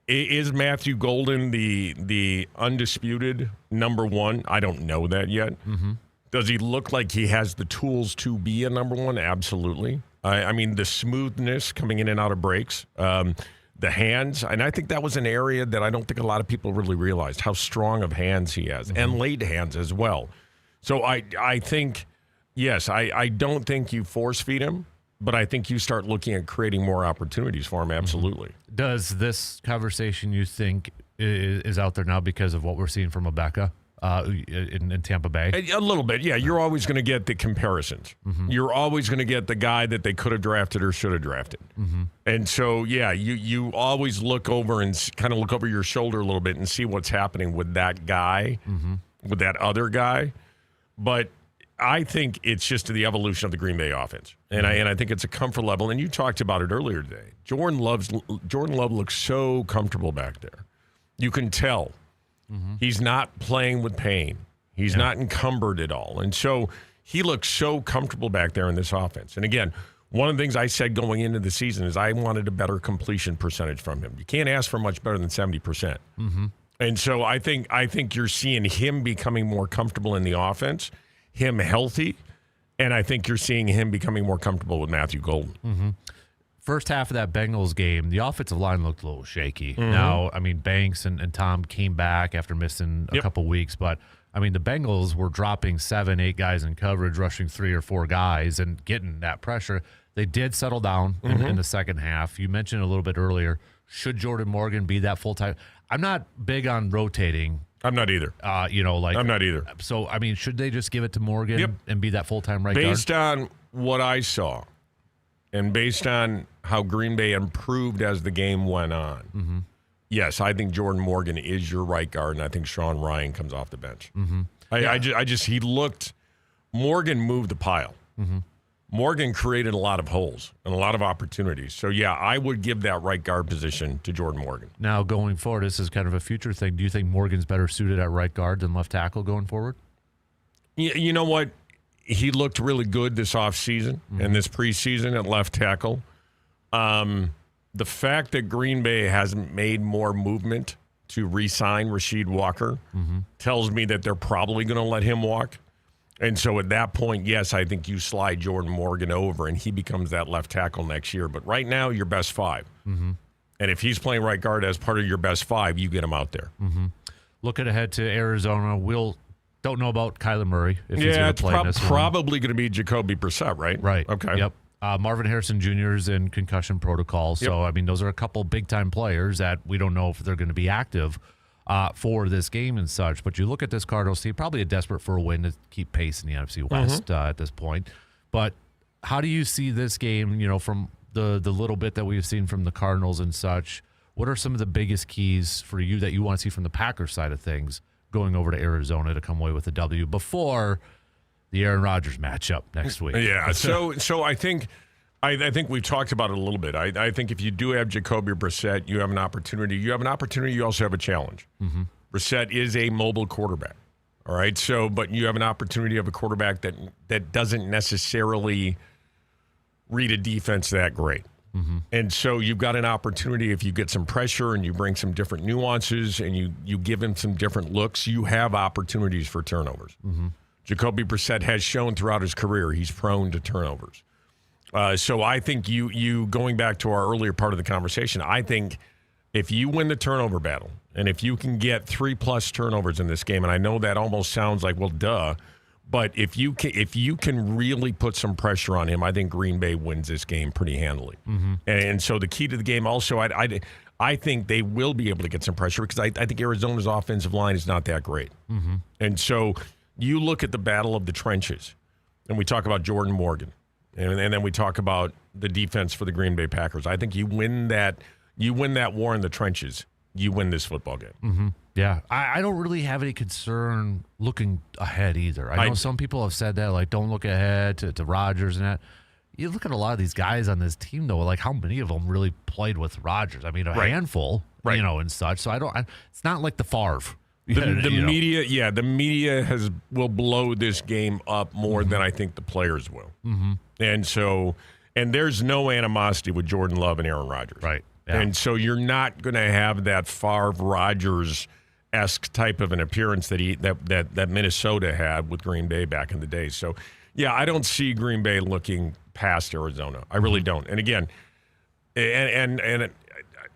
[SPEAKER 6] is Matthew Golden the undisputed #1? I don't know that yet. Does he look like he has the tools to be a #1? Absolutely. I mean, the smoothness coming in and out of breaks,
[SPEAKER 7] the hands, and I think that was an area that I don't think a lot of people really realized how strong of hands he has, and late hands as well. So I think, yes, I don't think you force feed him, but I think you start looking at creating more opportunities for him, absolutely.
[SPEAKER 6] Does this conversation, you think, is out there now because of what we're seeing from Rebecca in Tampa Bay?
[SPEAKER 7] A little bit, yeah. You're always going to get the comparisons. You're always going to get the guy that they could have drafted or should have drafted. And so, yeah, you always look over and kind of look over your shoulder a little bit and see what's happening with that guy, with that other guy. But I think it's just the evolution of the Green Bay offense. And I think it's a comfort level. And you talked about it earlier today. Jordan Love looks so comfortable back there. You can tell. He's not playing with pain. He's not encumbered at all. And so he looks so comfortable back there in this offense. And again, one of the things I said going into the season is I wanted a better completion percentage from him. You can't ask for much better than 70%. And so I think you're seeing him becoming more comfortable in the offense, him healthy, and I think you're seeing him becoming more comfortable with Matthew Golden.
[SPEAKER 6] First half of that Bengals game, the offensive line looked a little shaky. Now, I mean, Banks and Tom came back after missing a couple weeks, but I mean, the Bengals were dropping 7, 8 guys in coverage, rushing 3 or 4 guys and getting that pressure. They did settle down in the second half. You mentioned a little bit earlier, should Jordan Morgan be that full-time? I'm not big on rotating.
[SPEAKER 7] I'm not either.
[SPEAKER 6] I'm
[SPEAKER 7] not either.
[SPEAKER 6] So, I mean, should they just give it to Morgan and be that full-time right guard?
[SPEAKER 7] Based on what I saw and based on how Green Bay improved as the game went on, yes, I think Jordan Morgan is your right guard, and I think Sean Ryan comes off the bench. Morgan moved the pile. Morgan created a lot of holes and a lot of opportunities. So, yeah, I would give that right guard position to Jordan Morgan.
[SPEAKER 6] Now, going forward, this is kind of a future thing. Do you think Morgan's better suited at right guard than left tackle going forward?
[SPEAKER 7] You know what? He looked really good this offseason and this preseason at left tackle. The fact that Green Bay hasn't made more movement to re-sign Rasheed Walker tells me that they're probably going to let him walk. And so at that point, yes, I think you slide Jordan Morgan over and he becomes that left tackle next year. But right now, your best 5. And if he's playing right guard as part of your best 5, you get him out there.
[SPEAKER 6] Looking ahead to Arizona, don't know about Kyler Murray. If he's going to play in this
[SPEAKER 7] probably going to be Jacoby Brissett, right?
[SPEAKER 6] Right.
[SPEAKER 7] Okay.
[SPEAKER 6] Yep. Marvin Harrison Jr. is in concussion protocol. So, I mean, those are a couple big-time players that we don't know if they're going to be active for this game and such. But you look at this Cardinals team, probably desperate for a win to keep pace in the NFC West at this point. But how do you see this game, from the little bit that we've seen from the Cardinals and such? What are some of the biggest keys for you that you want to see from the Packers side of things going over to Arizona to come away with a W before the Aaron Rodgers matchup next week?
[SPEAKER 7] Yeah, so I think we've talked about it a little bit. I think if you do have Jacoby Brissett, you have an opportunity. You also have a challenge. Brissett is a mobile quarterback. All right, but you have an opportunity of a quarterback that doesn't necessarily read a defense that great. And so you've got an opportunity if you get some pressure and you bring some different nuances and you give him some different looks, you have opportunities for turnovers. Jacoby Brissett has shown throughout his career he's prone to turnovers. So I think you going back to our earlier part of the conversation, I think if you win the turnover battle and if you can get 3+ turnovers in this game, and I know that almost sounds like, well, duh, but if you can really put some pressure on him, I think Green Bay wins this game pretty handily. And so the key to the game also, I think they will be able to get some pressure because I think Arizona's offensive line is not that great. And so you look at the battle of the trenches, and we talk about Jordan Morgan, and then we talk about the defense for the Green Bay Packers. I think you win that war in the trenches, you win this football game.
[SPEAKER 6] Yeah, I don't really have any concern looking ahead either. I know some people have said that, like, don't look ahead to Rodgers and that. You look at a lot of these guys on this team, though, like how many of them really played with Rodgers? I mean, a handful, and such. So it's not like the Favre.
[SPEAKER 7] The media will blow this game up more than I think the players will. And there's no animosity with Jordan Love and Aaron Rodgers.
[SPEAKER 6] Right. Yeah.
[SPEAKER 7] And so you're not going to have that Favre-Rodgers-esque type of an appearance that Minnesota had with Green Bay back in the day. So, yeah, I don't see Green Bay looking past Arizona. I really don't. And again, and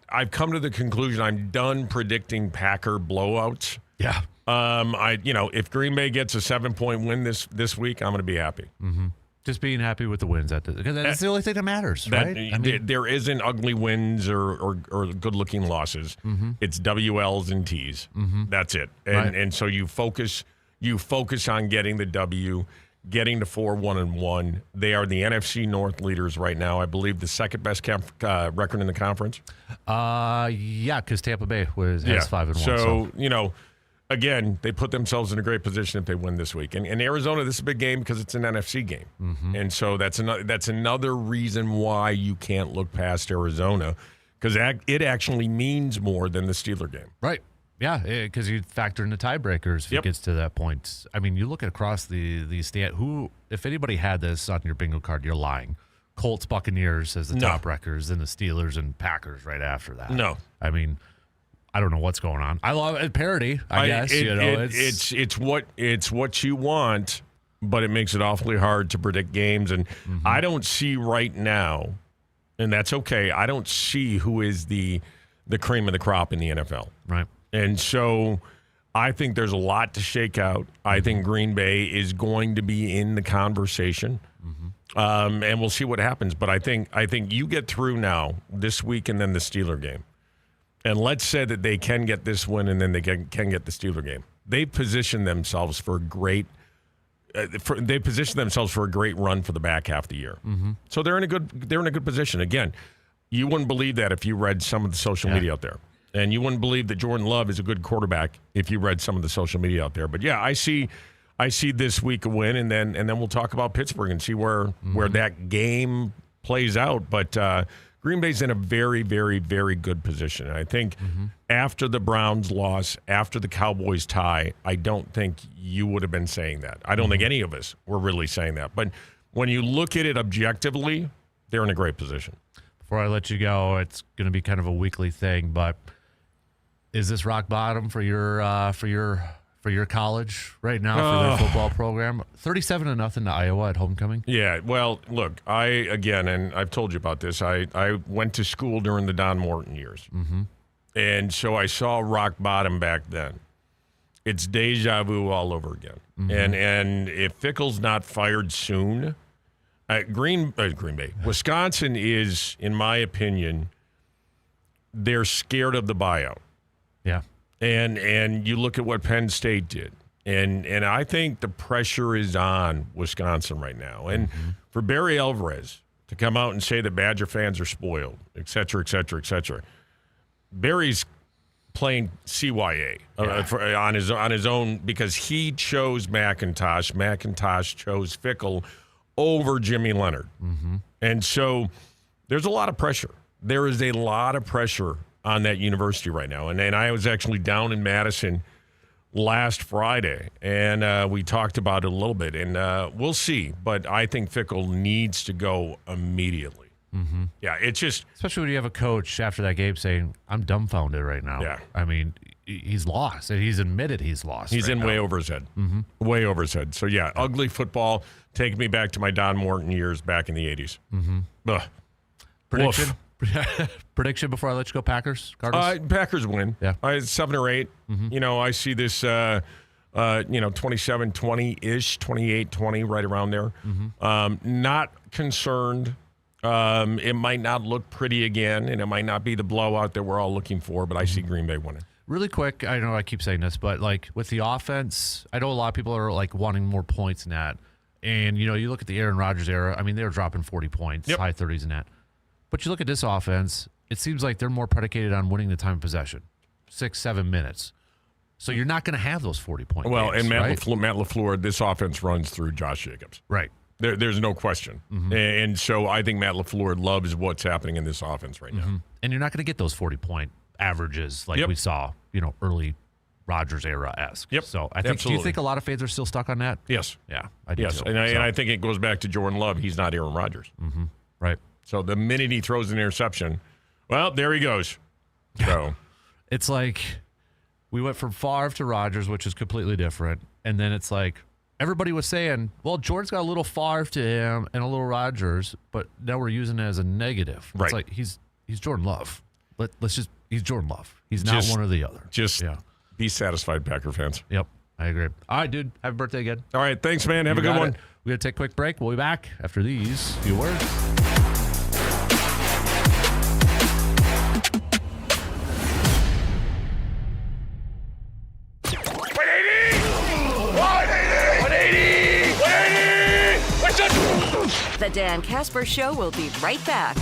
[SPEAKER 7] I've come to the conclusion I'm done predicting Packer blowouts.
[SPEAKER 6] Yeah.
[SPEAKER 7] If Green Bay gets a 7-point win this week, I'm going to be happy.
[SPEAKER 6] Mm-hmm. Just being happy with the wins because that's the only thing that matters, right?
[SPEAKER 7] There isn't ugly wins or good-looking losses.
[SPEAKER 6] Mm-hmm.
[SPEAKER 7] It's WLs and Ts.
[SPEAKER 6] Mm-hmm.
[SPEAKER 7] That's it.
[SPEAKER 6] Right.
[SPEAKER 7] And so you focus on getting the W, getting to 4-1-1. They are the NFC North leaders right now. I believe the second best record in the conference.
[SPEAKER 6] Yeah, because Tampa Bay has 5-1.
[SPEAKER 7] So again, they put themselves in a great position if they win this week. And Arizona, this is a big game because it's an NFC game.
[SPEAKER 6] Mm-hmm.
[SPEAKER 7] And so that's another reason why you can't look past Arizona, because it actually means more than the Steeler game.
[SPEAKER 6] Right. Yeah, because you factor in the tiebreakers if it gets to that point. I mean, you look across the stat. If anybody had this on your bingo card, you're lying. Colts, Buccaneers as the top records, and the Steelers and Packers right after that.
[SPEAKER 7] No.
[SPEAKER 6] I mean, I don't know what's going on. I love it. Parody, I guess.
[SPEAKER 7] It's what you want, but it makes it awfully hard to predict games. And I don't see right now, and that's okay, I don't see who is the cream of the crop in the NFL.
[SPEAKER 6] Right.
[SPEAKER 7] And so I think there's a lot to shake out. I think Green Bay is going to be in the conversation. And we'll see what happens. But I think you get through now this week and then the Steeler game. And let's say that they can get this win and then they can get the Steeler game. They position themselves for a great run for the back half of the year.
[SPEAKER 6] Mm-hmm.
[SPEAKER 7] So they're in a good position. Again, you wouldn't believe that if you read some of the social media out there. And you wouldn't believe that Jordan Love is a good quarterback if you read some of the social media out there. But yeah, I see this week a win, and then we'll talk about Pittsburgh and see where that game plays out. But Green Bay's in a very, very, very good position. And I think after the Browns loss, after the Cowboys tie, I don't think you would have been saying that. I don't think any of us were really saying that. But when you look at it objectively, they're in a great position.
[SPEAKER 6] Before I let you go, it's going to be kind of a weekly thing, but is this rock bottom for your college right now for their football program? 37-0 to Iowa at homecoming.
[SPEAKER 7] Yeah, well, look, and I've told you about this. I went to school during the Don Morton years, and so I saw rock bottom back then. It's deja vu all over again. And if Fickell's not fired soon, Green Bay, Wisconsin is, in my opinion, they're scared of the buyout.
[SPEAKER 6] Yeah.
[SPEAKER 7] And you look at what Penn State did. And I think the pressure is on Wisconsin right now. And for Barry Alvarez to come out and say that Badger fans are spoiled, et cetera, et cetera, et cetera. Barry's playing CYA on his own because he chose McIntosh. McIntosh chose Fickell over Jimmy Leonard. And so there's a lot of pressure. There is a lot of pressure on that university right now. And I was actually down in Madison last Friday, and we talked about it a little bit. And we'll see. But I think Fickell needs to go immediately. Yeah, it's just...
[SPEAKER 6] Especially when you have a coach after that game saying, I'm dumbfounded right now.
[SPEAKER 7] Yeah.
[SPEAKER 6] I mean, he's lost. And he's admitted he's lost.
[SPEAKER 7] He's in way over his head. Way over his head. So, yeah, ugly football. Take me back to my Don Morton years back in the 80s. Ugh.
[SPEAKER 6] Prediction?
[SPEAKER 7] Woof.
[SPEAKER 6] Prediction before I let you go, Packers? Cardinals?
[SPEAKER 7] Packers win.
[SPEAKER 6] Yeah.
[SPEAKER 7] 7 or 8. I see this, 27-20-ish, 28-20, right around there. Not concerned. It might not look pretty again, and it might not be the blowout that we're all looking for, but I see Green Bay winning.
[SPEAKER 6] Really quick, I know I keep saying this, but like with the offense, I know a lot of people are like wanting more points in that. And, you look at the Aaron Rodgers era, I mean, they were dropping 40 points, high 30s in that. But you look at this offense, it seems like they're more predicated on winning the time of possession, 6-7 minutes. So you're not going to have those 40-point
[SPEAKER 7] Well,
[SPEAKER 6] games,
[SPEAKER 7] and Matt
[SPEAKER 6] right?
[SPEAKER 7] LaFleur, this offense runs through Josh Jacobs.
[SPEAKER 6] Right.
[SPEAKER 7] There's no question. And so I think Matt LaFleur loves what's happening in this offense right now.
[SPEAKER 6] And you're not going to get those 40-point averages like we saw, early Rodgers era-esque. So I think, do you think a lot of fans are still stuck on that?
[SPEAKER 7] Yes.
[SPEAKER 6] Yeah, I do.
[SPEAKER 7] Yes,
[SPEAKER 6] too.
[SPEAKER 7] and I think it goes back to Jordan Love. He's not Aaron Rodgers.
[SPEAKER 6] Right.
[SPEAKER 7] So the minute he throws an interception, well, there he goes. So
[SPEAKER 6] it's like we went from Favre to Rodgers, which is completely different. And then it's like everybody was saying, well, Jordan's got a little Favre to him and a little Rodgers, but now we're using it as a negative.
[SPEAKER 7] Right.
[SPEAKER 6] It's like he's Jordan Love. let's just, he's Jordan Love. He's not one or the other.
[SPEAKER 7] Just be satisfied, Packer fans.
[SPEAKER 6] Yep, I agree. All right, dude. Happy birthday again.
[SPEAKER 7] All right, thanks, man. Have a good one.
[SPEAKER 6] We're going to take a quick break. We'll be back after these few words.
[SPEAKER 3] The Dan Kasper Show will be right back.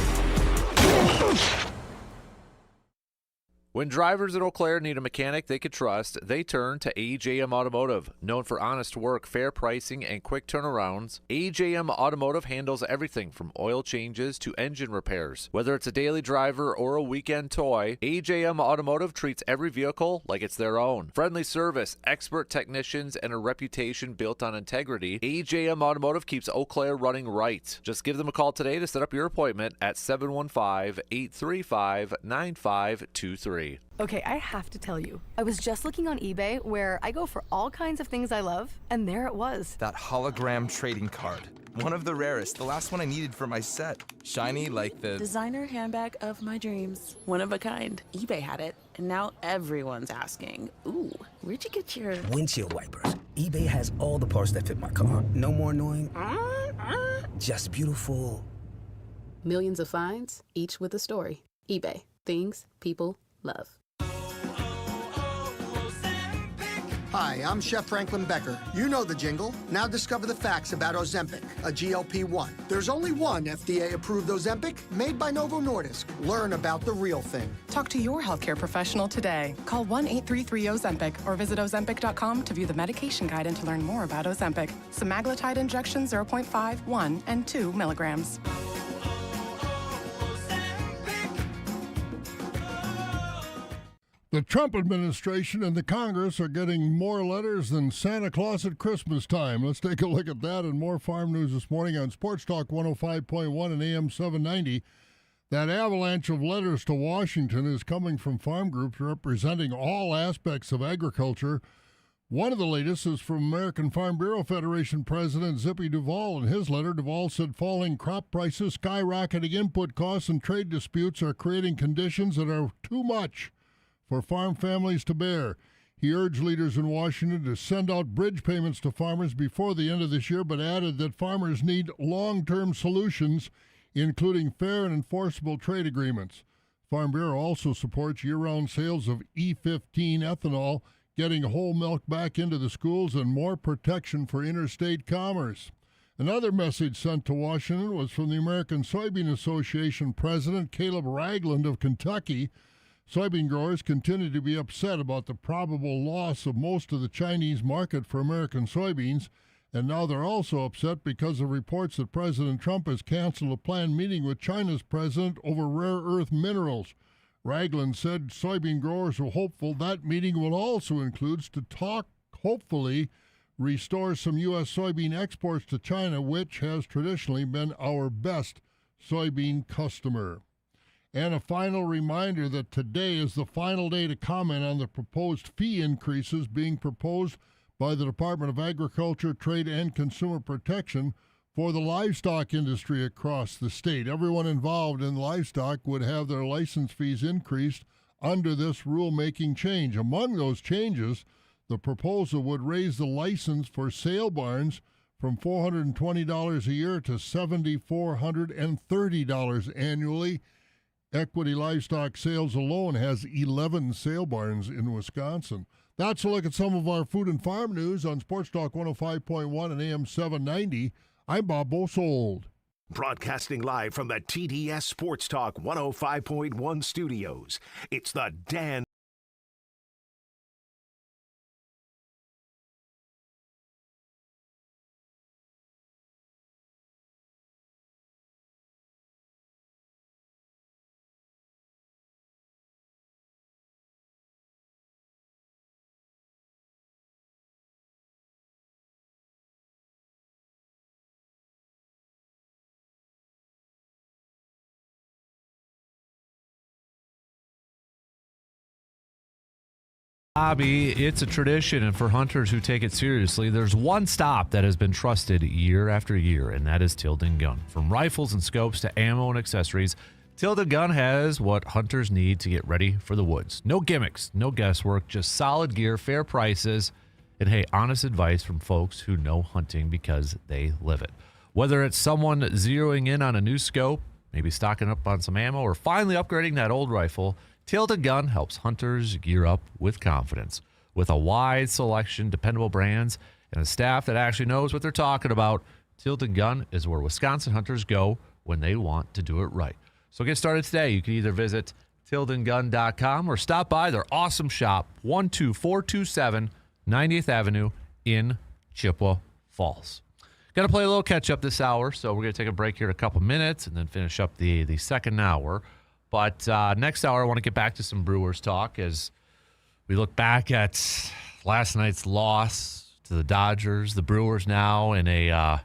[SPEAKER 6] When drivers in Eau Claire need a mechanic they can trust, they turn to AJM Automotive. Known for honest work, fair pricing, and quick turnarounds, AJM Automotive handles everything from oil changes to engine repairs. Whether it's a daily driver or a weekend toy, AJM Automotive treats every vehicle like it's their own. Friendly service, expert technicians, and a reputation built on integrity, AJM Automotive keeps Eau Claire running right. Just give them a call today to set up your appointment at 715-835-9523.
[SPEAKER 8] Okay, I have to tell you, I was just looking on eBay where I go for all kinds of things I love, and there it was.
[SPEAKER 9] That hologram trading card. One of the rarest, the last one I needed for my set. Shiny like the
[SPEAKER 23] designer handbag of my dreams. One of a kind. eBay had it, and now everyone's asking, ooh, where'd you get your
[SPEAKER 24] windshield wipers? eBay has all the parts that fit my car. No more annoying, just beautiful.
[SPEAKER 25] Millions of finds, each with a story. eBay. Things people love.
[SPEAKER 18] Hi, I'm Chef Franklin Becker. You know the jingle. Now discover the facts about Ozempic, a GLP-1. There's only one FDA-approved Ozempic made by Novo Nordisk. Learn about the real thing.
[SPEAKER 14] Talk to your healthcare professional today. Call 1-833-OZEMPIC or visit Ozempic.com to view the medication guide and to learn more about Ozempic. Semaglutide injection 0.5, 1, and 2 milligrams.
[SPEAKER 26] The Trump administration and the Congress are getting more letters than Santa Claus at Christmas time. Let's take a look at that and more farm news this morning on Sports Talk 105.1 and AM 790. That avalanche of letters to Washington is coming from farm groups representing all aspects of agriculture. One of the latest is from American Farm Bureau Federation President Zippy Duvall. In his letter, Duvall said falling crop prices, skyrocketing input costs, and trade disputes are creating conditions that are too much for farm families to bear. He urged leaders in Washington to send out bridge payments to farmers before the end of this year, but added that farmers need long-term solutions, including fair and enforceable trade agreements. Farm Bureau also supports year-round sales of E15 ethanol, getting whole milk back into the schools, and more protection for interstate commerce. Another message sent to Washington was from the American Soybean Association President Caleb Ragland of Kentucky. Soybean growers continue to be upset about the probable loss of most of the Chinese market for American soybeans, and now they're also upset because of reports that President Trump has canceled a planned meeting with China's president over rare earth minerals. Ragland said soybean growers are hopeful that meeting will also include to talk, hopefully, restore some U.S. soybean exports to China, which has traditionally been our best soybean customer. And a final reminder that today is the final day to comment on the proposed fee increases being proposed by the Department of Agriculture, Trade, and Consumer Protection for the livestock industry across the state. Everyone involved in livestock would have their license fees increased under this rulemaking change. Among those changes, the proposal would raise the license for sale barns from $420 a year to $7,430 annually. Equity Livestock Sales alone has 11 sale barns in Wisconsin. That's a look at some of our food and farm news on Sports Talk 105.1 and AM 790. I'm Bob Bosold.
[SPEAKER 5] Broadcasting live from the TDS Sports Talk 105.1 studios, it's the Dan
[SPEAKER 6] Bobby, it's a tradition, and for hunters who take it seriously, there's one stop that has been trusted year after year, and that is Tilden Gun. From rifles and scopes to ammo and accessories, Tilda Gun has what hunters need to get ready for the woods. No gimmicks, no guesswork, just solid gear, fair prices, and hey, honest advice from folks who know hunting because they live it. Whether it's someone zeroing in on a new scope, maybe stocking up on some ammo, or finally upgrading that old rifle, Tilda Gun helps hunters gear up with confidence. With a wide selection, dependable brands, and a staff that actually knows what they're talking about, Tilda Gun is where Wisconsin hunters go when they want to do it right. So get started today. You can either visit tildengun.com or stop by their awesome shop, 12427 90th Avenue in Chippewa Falls. Got to play a little catch-up this hour, so we're going to take a break here in a couple minutes and then finish up the second hour. But next hour, I want to get back to some Brewers talk as we look back at last night's loss to the Dodgers. The Brewers now in a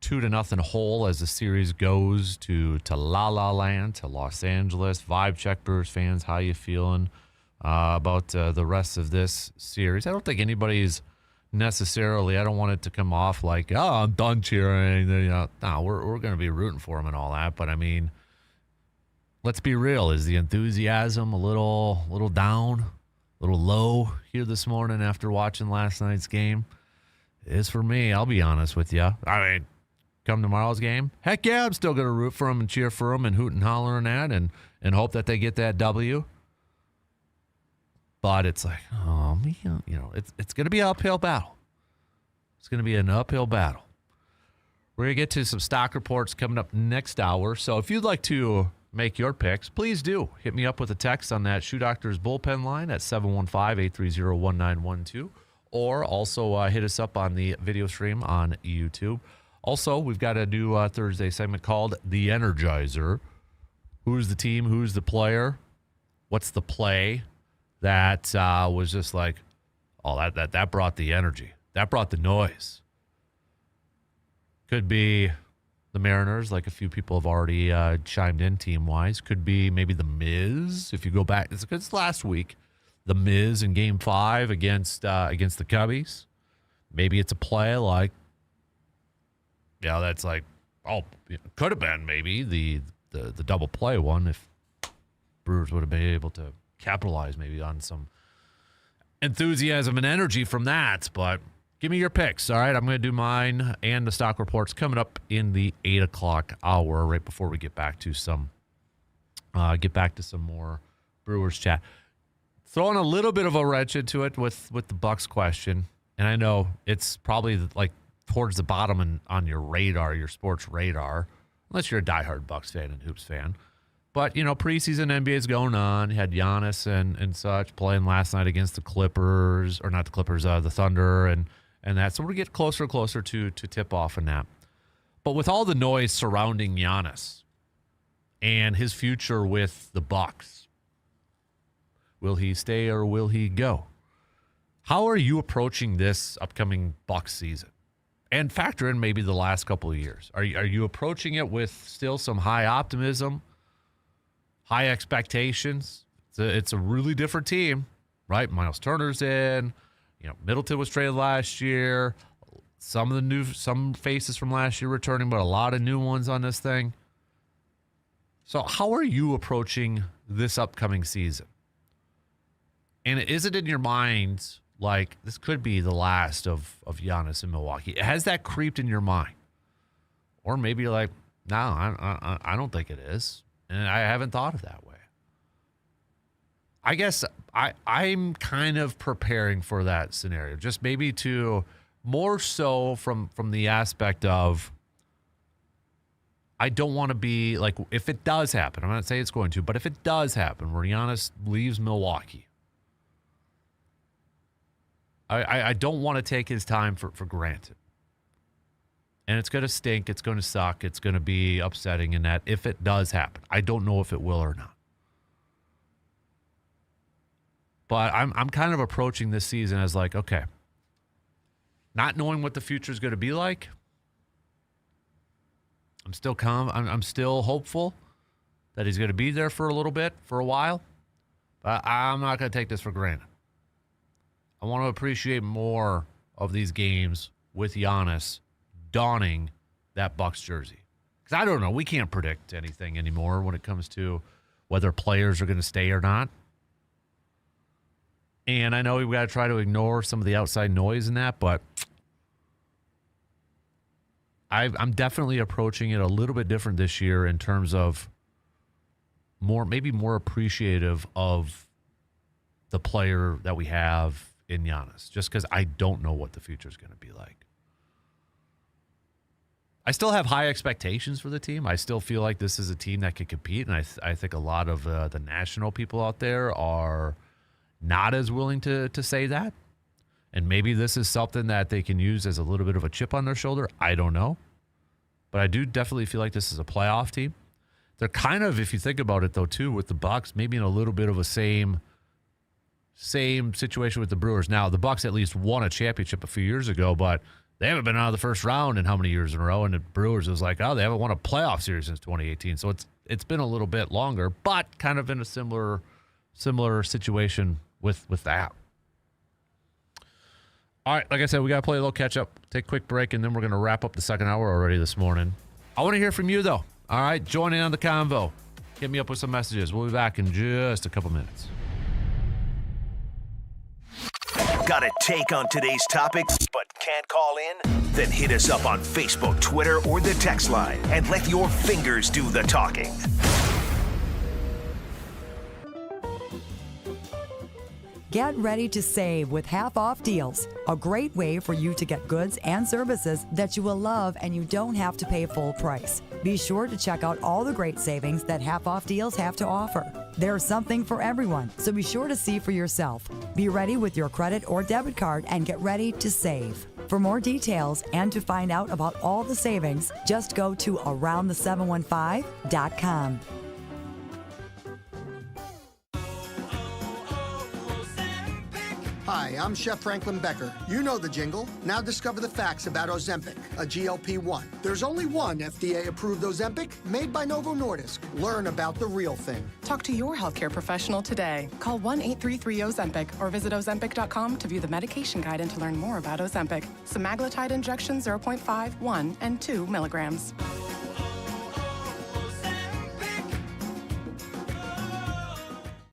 [SPEAKER 6] 2-0 hole as the series goes to La La Land, to Los Angeles. Vibe check, Brewers fans. How you feeling about the rest of this series? I don't think anybody's necessarily, I don't want it to come off like, oh, I'm done cheering. You know, no, we're going to be rooting for them and all that. But, I mean, let's be real. Is the enthusiasm a little down, a little low here this morning after watching last night's game? It is for me. I'll be honest with you. I mean, come tomorrow's game, heck yeah, I'm still going to root for them and cheer for them and hoot and holler and that and hope that they get that W. But it's like, oh, man, you know, it's going to be an uphill battle. It's going to be an uphill battle. We're going to get to some stock reports coming up next hour. So if you'd like to make your picks, please do. Hit me up with a text on that Shoe Doctors bullpen line at 715-830-1912. Or also hit us up on the video stream on YouTube. Also, we've got a new Thursday segment called The Energizer. Who's the team? Who's the player? What's the play? That was just like, oh, that brought the energy. That brought the noise. Could be the Mariners, like a few people have already chimed in team-wise. Could be maybe the Miz. If you go back, it's last week. The Miz in Game 5 against the Cubbies. Maybe it's a play like, yeah, that's like, oh, it could have been maybe the double play one if Brewers would have been able to capitalize maybe on some enthusiasm and energy from that. But give me your picks, all right? I'm going to do mine and the stock reports coming up in the 8 o'clock hour, right before we get back to some more Brewers chat. Throwing a little bit of a wrench into it with the Bucks question, and I know it's probably like towards the bottom and on your radar, your sports radar, unless you're a diehard Bucks fan and Hoops fan. But, you know, preseason NBA is going on. You had Giannis and such playing last night against the Clippers, or not the Clippers, the Thunder and that. So we're getting closer and closer to tip off in that. But with all the noise surrounding Giannis and his future with the Bucks, will he stay or will he go? How are you approaching this upcoming Bucks season? And factor in maybe the last couple of years. Are you approaching it with still some high optimism, high expectations? It's a really different team, right? Miles Turner's in. You know, Middleton was traded last year. Some faces from last year returning, but a lot of new ones on this thing. So how are you approaching this upcoming season? And is it in your mind like this could be the last of Giannis in Milwaukee? Has that creeped in your mind? Or maybe you're like, no, I don't think it is. And I haven't thought of that way. I guess I'm kind of preparing for that scenario. Just maybe to more so from the aspect of I don't want to be like, if it does happen, I'm not saying it's going to, but if it does happen where Giannis leaves Milwaukee, I don't want to take his time for granted. And it's going to stink. It's going to suck. It's going to be upsetting in that if it does happen. I don't know if it will or not. But I'm kind of approaching this season as like, okay, not knowing what the future is going to be like, I'm still calm. I'm still hopeful that he's going to be there for a little bit, for a while. But I'm not going to take this for granted. I want to appreciate more of these games with Giannis donning that Bucks jersey. Because I don't know. We can't predict anything anymore when it comes to whether players are going to stay or not. And I know we've got to try to ignore some of the outside noise in that, but I'm definitely approaching it a little bit different this year in terms of maybe more appreciative of the player that we have in Giannis, just because I don't know what the future is going to be like. I still have high expectations for the team. I still feel like this is a team that could compete, and I think a lot of the national people out there are not as willing to say that. And maybe this is something that they can use as a little bit of a chip on their shoulder. I don't know. But I do definitely feel like this is a playoff team. They're kind of, if you think about it, though, too, with the Bucks, maybe in a little bit of a same situation with the Brewers. Now, the Bucks at least won a championship a few years ago, but they haven't been out of the first round in how many years in a row? And the Brewers was like, oh, they haven't won a playoff series since 2018. So it's been a little bit longer, but kind of in a similar situation with that. All right, like I said, we got to play a little catch-up, take a quick break, and then we're going to wrap up the second hour already this morning. I want to hear from you, though. All right, join in on the convo. Hit me up with some messages. We'll be back in just a couple minutes.
[SPEAKER 5] Got a take on today's topics but can't call in? Then hit us up on Facebook, Twitter, or the text line and let your fingers do the talking.
[SPEAKER 10] Get ready to save with half-off deals. A great way for you to get goods and services that you will love and you don't have to pay full price. Be sure to check out all the great savings that half-off deals have to offer. There's something for everyone, so be sure to see for yourself. Be ready with your credit or debit card and get ready to save. For more details and to find out about all the savings, just go to aroundthe715.com.
[SPEAKER 18] Hi, I'm Chef Franklin Becker. You know the jingle. Now discover the facts about Ozempic, a GLP-1. There's only one FDA-approved Ozempic made by Novo Nordisk. Learn about the real thing.
[SPEAKER 14] Talk to your healthcare professional today. Call 1-833-OZEMPIC or visit Ozempic.com to view the medication guide and to learn more about Ozempic. Semaglutide injection 0.5, 1, and 2 milligrams.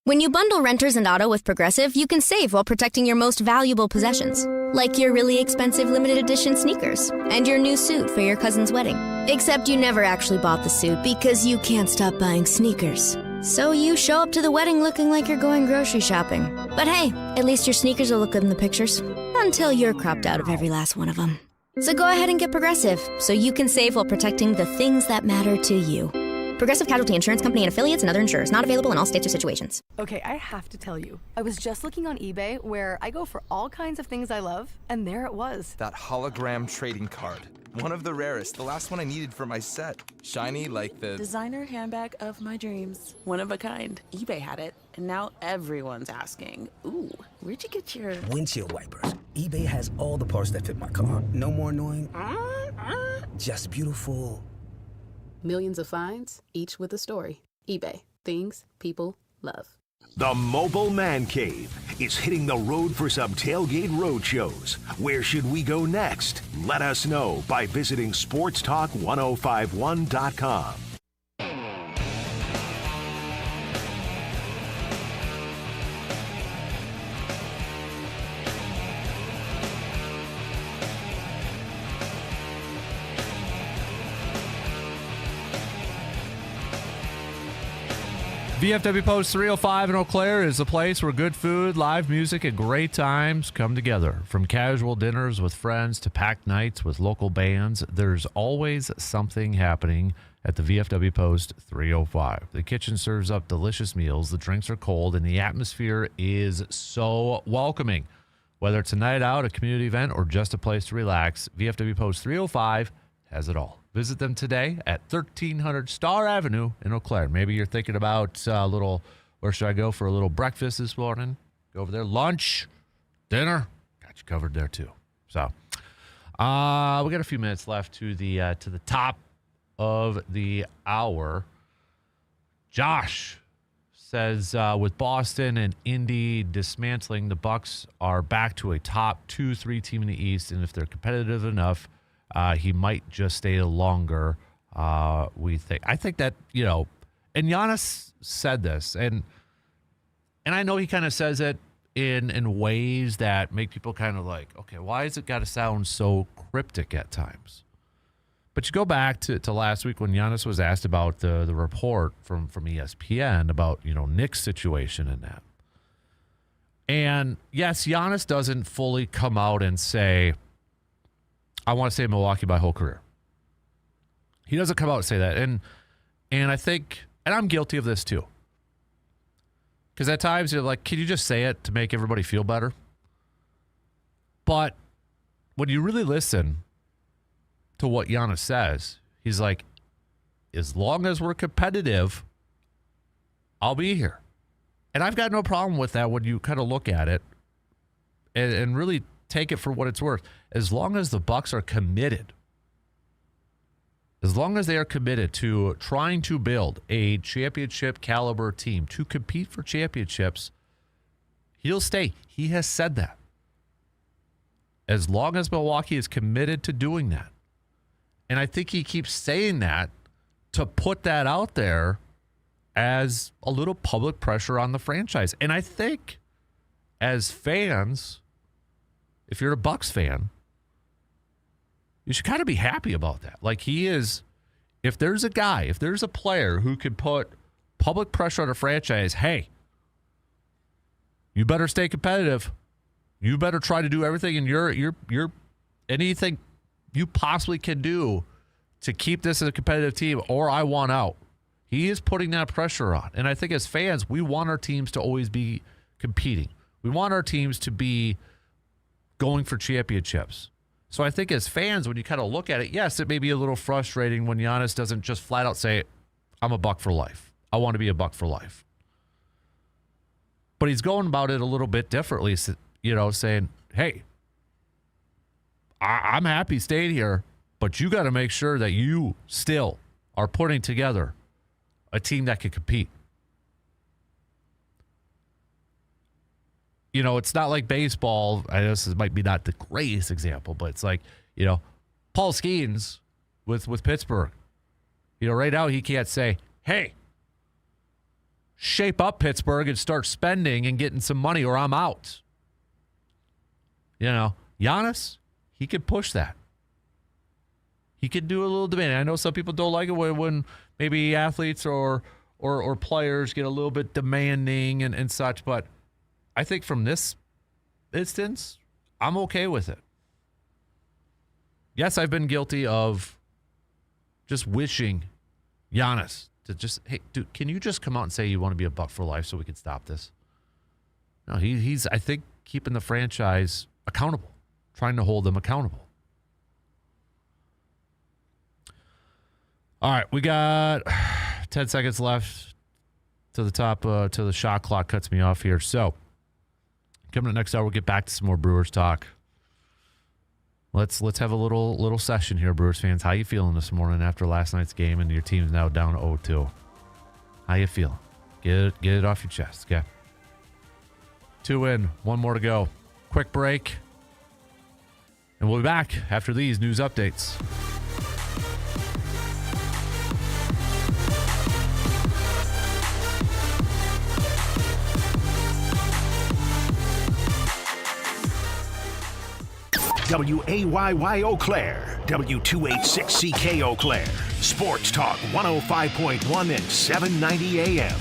[SPEAKER 11] When you bundle renters and auto with Progressive, you can save while protecting your most valuable possessions, like your really expensive limited edition sneakers and your new suit for your cousin's wedding. Except you never actually bought the suit because you can't stop buying sneakers. So you show up to the wedding looking like you're going grocery shopping. But hey, at least your sneakers will look good in the pictures, until you're cropped out of every last one of them. So go ahead and get Progressive, so you can save while protecting the things that matter to you. Progressive Casualty Insurance Company and affiliates and other insurers. Not available in all states or situations.
[SPEAKER 8] Okay, I have to tell you. I was just looking on eBay where I go for all kinds of things I love, and there it was.
[SPEAKER 9] That hologram trading card. One of the rarest. The last one I needed for my set. Shiny like the
[SPEAKER 23] designer handbag of my dreams. One of a kind. eBay had it, and now everyone's asking, ooh, where'd you get your
[SPEAKER 24] windshield wipers? eBay has all the parts that fit my car. No more annoying. Just beautiful.
[SPEAKER 25] Millions of finds, each with a story. eBay. Things people love.
[SPEAKER 5] The Mobile Man Cave is hitting the road for some tailgate road shows. Where should we go next? Let us know by visiting sportstalk1051.com.
[SPEAKER 6] VFW Post 305 in Eau Claire is the place where good food, live music, and great times come together. From casual dinners with friends to packed nights with local bands, there's always something happening at the VFW Post 305. The kitchen serves up delicious meals, the drinks are cold, and the atmosphere is so welcoming. Whether it's a night out, a community event, or just a place to relax, VFW Post 305 has it all. Visit them today at 1300 Star Avenue in Eau Claire. Maybe you're thinking about where should I go for a little breakfast this morning? Go over there. Lunch, dinner, got you covered there too. So we got a few minutes left to the top of the hour. Josh says with Boston and Indy dismantling, the Bucks are back to a top 2-3 team in the East, and if they're competitive enough, he might just stay longer. we think. I think that, and Giannis said this, and I know he kind of says it in ways that make people kind of like, okay, why has it got to sound so cryptic at times? But you go back to last week when Giannis was asked about the report from ESPN about, Nick's situation and that. And yes, Giannis doesn't fully come out and say, I want to stay in Milwaukee my whole career. He doesn't come out and say that. And I think, and I'm guilty of this too. Because at times you're like, can you just say it to make everybody feel better? But when you really listen to what Giannis says, he's like, as long as we're competitive, I'll be here. And I've got no problem with that when you kind of look at it and really take it for what it's worth. As long as the Bucks are committed, as long as they are committed to trying to build a championship caliber team to compete for championships, he'll stay. He has said that. As long as Milwaukee is committed to doing that. And I think he keeps saying that to put that out there as a little public pressure on the franchise. And I think as fans, if you're a Bucks fan, you should kind of be happy about that. Like he is, if there's a player who could put public pressure on a franchise, hey, you better stay competitive. You better try to do everything in your anything you possibly can do to keep this as a competitive team, or I want out. He is putting that pressure on. And I think as fans, we want our teams to always be competing. We want our teams to be going for championships. So I think as fans, when you kind of look at it, yes, it may be a little frustrating when Giannis doesn't just flat out say, I'm a Buck for life. I want to be a Buck for life. But he's going about it a little bit differently, saying, hey, I'm happy staying here, but you got to make sure that you still are putting together a team that can compete. It's not like baseball. I know this might be not the greatest example, but it's like, Paul Skeens with Pittsburgh. Right now he can't say, hey, shape up Pittsburgh and start spending and getting some money or I'm out. Giannis, he could push that. He could do a little demanding. I know some people don't like it when maybe athletes or players get a little bit demanding and such, but I think from this instance, I'm okay with it. Yes, I've been guilty of just wishing Giannis to just, hey, dude, can you just come out and say you want to be a Buck for life so we can stop this? No, he's, I think, keeping the franchise accountable, trying to hold them accountable. All right, we got 10 seconds left to the top, to the shot clock cuts me off here. So, coming up next hour, we'll get back to some more Brewers talk. Let's have a little session here, Brewers fans. How you feeling this morning after last night's game and your team's now down 0-2? How you feeling? Get it off your chest, okay? 2 in, 1 more to go. Quick break, and we'll be back after these news updates.
[SPEAKER 5] WAYY Eau Claire, W286CK Eau Claire, Sports Talk 105.1 and 790 AM.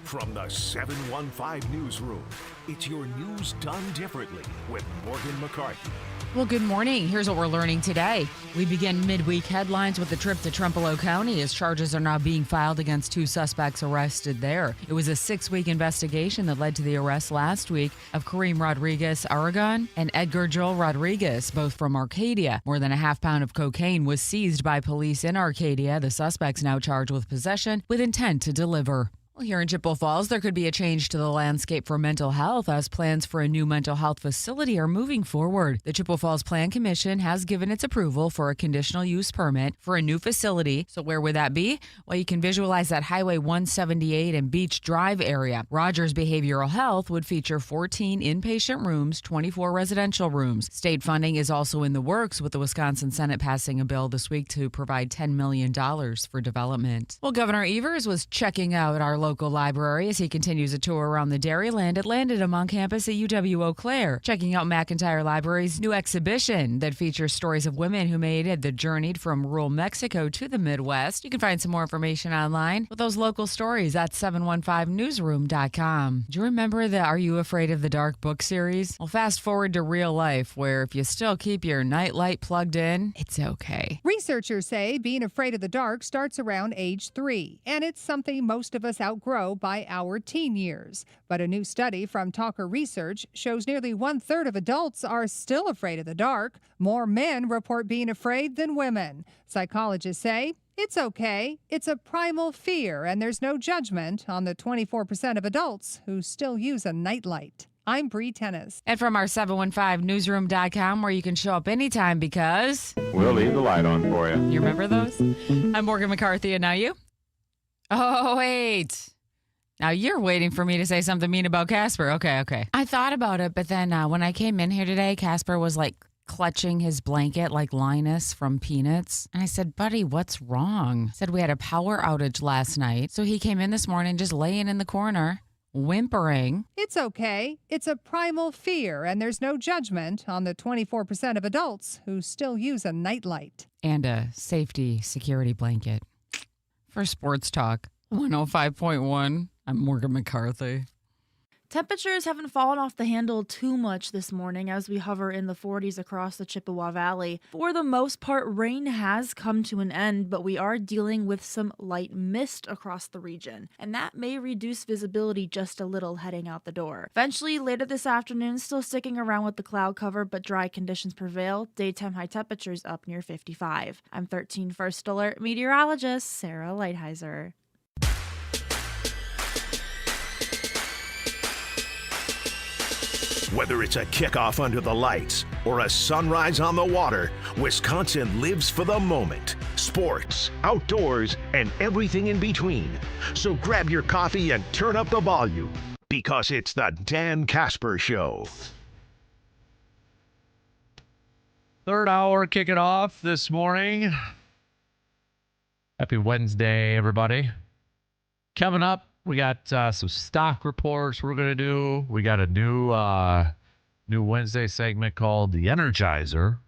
[SPEAKER 5] From the 715 Newsroom, it's your news done differently with Morgan McCarthy.
[SPEAKER 2] Well, good morning. Here's what we're learning today. We begin midweek headlines with a trip to Trempealeau County as charges are now being filed against 2 suspects arrested there. It was a 6-week investigation that led to the arrest last week of Kareem Rodriguez Aragon and Edgar Joel Rodriguez, both from Arcadia. More than a half pound of cocaine was seized by police in Arcadia. The suspects now charged with possession with intent to deliver. Well, here in Chippewa Falls, there could be a change to the landscape for mental health as plans for a new mental health facility are moving forward. The Chippewa Falls Plan Commission has given its approval for a conditional use permit for a new facility. So where would that be? Well, you can visualize that Highway 178 and Beach Drive area. Rogers Behavioral Health would feature 14 inpatient rooms, 24 residential rooms. State funding is also in the works, with the Wisconsin Senate passing a bill this week to provide $10 million for development. Well, Governor Evers was checking out our local library as he continues a tour around the Dairyland. It landed him on campus at UW Eau Claire, checking out McIntyre Library's new exhibition that features stories of women who made the journey from rural Mexico to the Midwest. You can find some more information online with those local stories at 715newsroom.com. Do you remember the Are You Afraid of the Dark book series? Well, fast forward to real life, where if you still keep your nightlight plugged in, it's okay.
[SPEAKER 1] Researchers say being afraid of the dark starts around age 3, and it's something most of us outgrow by our teen years. But a new study from Talker Research shows nearly 1/3 of adults are still afraid of the dark. More men report being afraid than women. Psychologists say it's okay. It's a primal fear, and there's no judgment on the 24% of adults who still use a nightlight. I'm Bree Tennis.
[SPEAKER 2] And from our 715newsroom.com, where you can show up anytime because
[SPEAKER 12] we'll leave the light on for you.
[SPEAKER 2] You remember those? I'm Morgan McCarthy, and now you? Oh, wait. Now you're waiting for me to say something mean about Kasper. Okay. I thought about it, but then when I came in here today, Kasper was like clutching his blanket like Linus from Peanuts. And I said, buddy, what's wrong? He said we had a power outage last night. So he came in this morning just laying in the corner, whimpering.
[SPEAKER 1] It's okay. It's a primal fear, and there's no judgment on the 24% of adults who still use a nightlight.
[SPEAKER 2] And a safety security blanket. For Sports Talk 105.1, I'm Morgan McCarthy.
[SPEAKER 4] Temperatures haven't fallen off the handle too much this morning as we hover in the 40s across the Chippewa Valley. For the most part, rain has come to an end, but we are dealing with some light mist across the region, and that may reduce visibility just a little heading out the door. Eventually, later this afternoon, still sticking around with the cloud cover, but dry conditions prevail. Daytime high temperatures up near 55. I'm 13 First Alert meteorologist Sarah Lighthizer.
[SPEAKER 5] Whether it's a kickoff under the lights or a sunrise on the water, Wisconsin lives for the moment. Sports, outdoors, and everything in between. So grab your coffee and turn up the volume, because it's the Dan Kasper Show.
[SPEAKER 6] Third hour kicking off this morning. Happy Wednesday, everybody. Coming up, we got some stock reports we're going to do. We got a new Wednesday segment called The Energizer.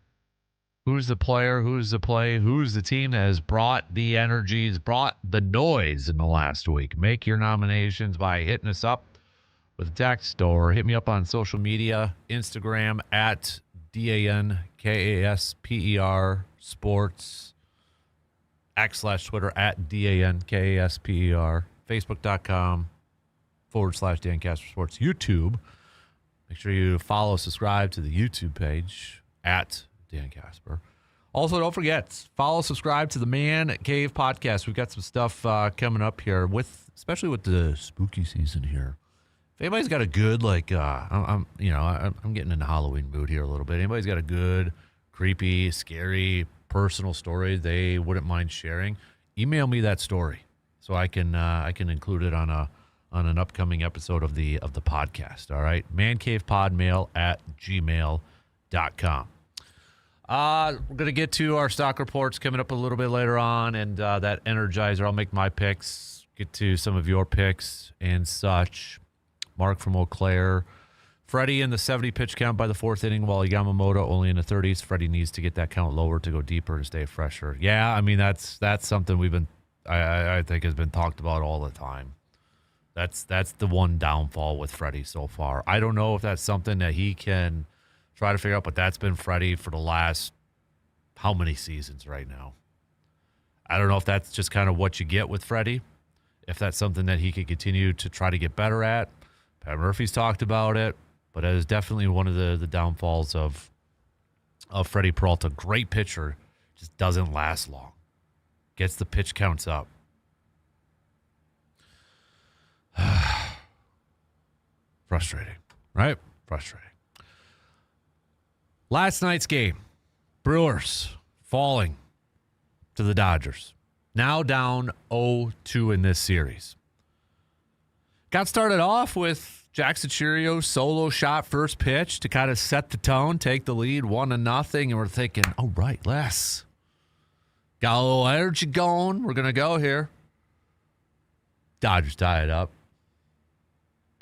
[SPEAKER 6] Who's the player, who's the play, who's the team that has brought the energies, brought the noise in the last week. Make your nominations by hitting us up with a text or hit me up on social media, Instagram at DANKASPER Sports, X/Twitter at DANKASPER. Facebook.com/Dan Kasper Sports. YouTube. Make sure you follow, subscribe to the YouTube page at Dan Kasper. Also, don't forget, follow, subscribe to the Man Cave podcast. We've got some stuff coming up here, especially with the spooky season here. If anybody's got a good, I'm getting in the Halloween mood here a little bit. Anybody's got a good, creepy, scary, personal story they wouldn't mind sharing, email me that story. So I can include it on an upcoming episode of the podcast. All right, mancavepodmail@gmail.com. We're gonna get to our stock reports coming up a little bit later on, and that Energizer. I'll make my picks. Get to some of your picks and such. Mark from Eau Claire. Freddie in the 70 pitch count by the fourth inning, while Yamamoto only in the 30s. Freddie needs to get that count lower to go deeper and stay fresher. Yeah, I mean that's something we've been. I think has been talked about all the time. That's the one downfall with Freddie so far. I don't know if that's something that he can try to figure out, but that's been Freddie for the last how many seasons right now. I don't know if that's just kind of what you get with Freddie, if that's something that he could continue to try to get better at. Pat Murphy's talked about it, but it is definitely one of the downfalls of Freddie Peralta. Great pitcher, just doesn't last long. Gets the pitch counts up. Frustrating, right? Frustrating. Last night's game, Brewers falling to the Dodgers. Now down 0-2 in this series. Got started off with Jackson Chirio's solo shot first pitch to kind of set the tone, take the lead 1-0, and we're thinking, all right, Les, got a little energy going. We're going to go here. Dodgers tie it up.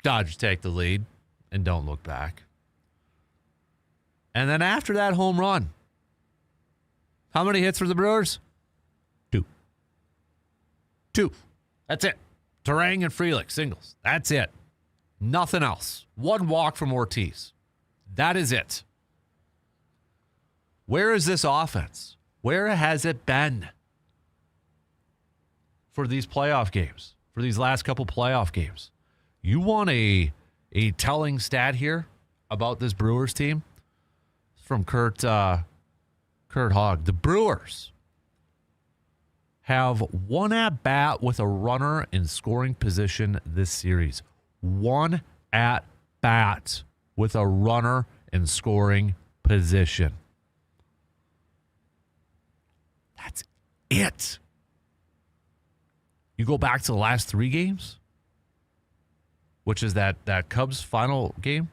[SPEAKER 6] Dodgers take the lead and don't look back. And then after that home run, how many hits for the Brewers? Two. That's it. Terang and Frelick, singles. That's it. Nothing else. One walk from Ortiz. That is it. Where is this offense? Where has it been for these playoff games? For these last couple playoff games? You want a telling stat here about this Brewers team? From Kurt Hogg. The Brewers have one at bat with a runner in scoring position this series. One at bat with a runner in scoring position. That's it. You go back to the last three games, which is that Cubs final game.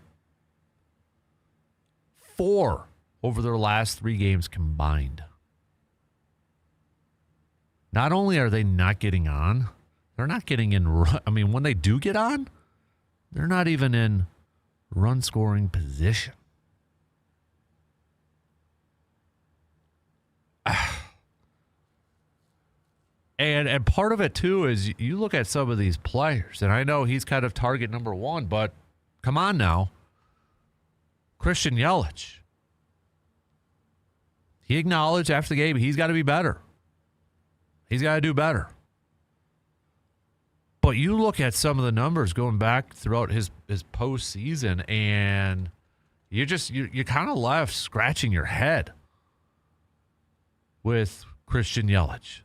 [SPEAKER 6] 4 over their last 3 games combined. Not only are they not getting on, they're not getting in. I mean, when they do get on, they're not even in run scoring position. And part of it, too, is you look at some of these players, and I know he's kind of target number 1, but come on now. Christian Yelich. He acknowledged after the game he's got to be better. He's got to do better. But you look at some of the numbers going back throughout his postseason, and you're kind of left scratching your head with Christian Yelich.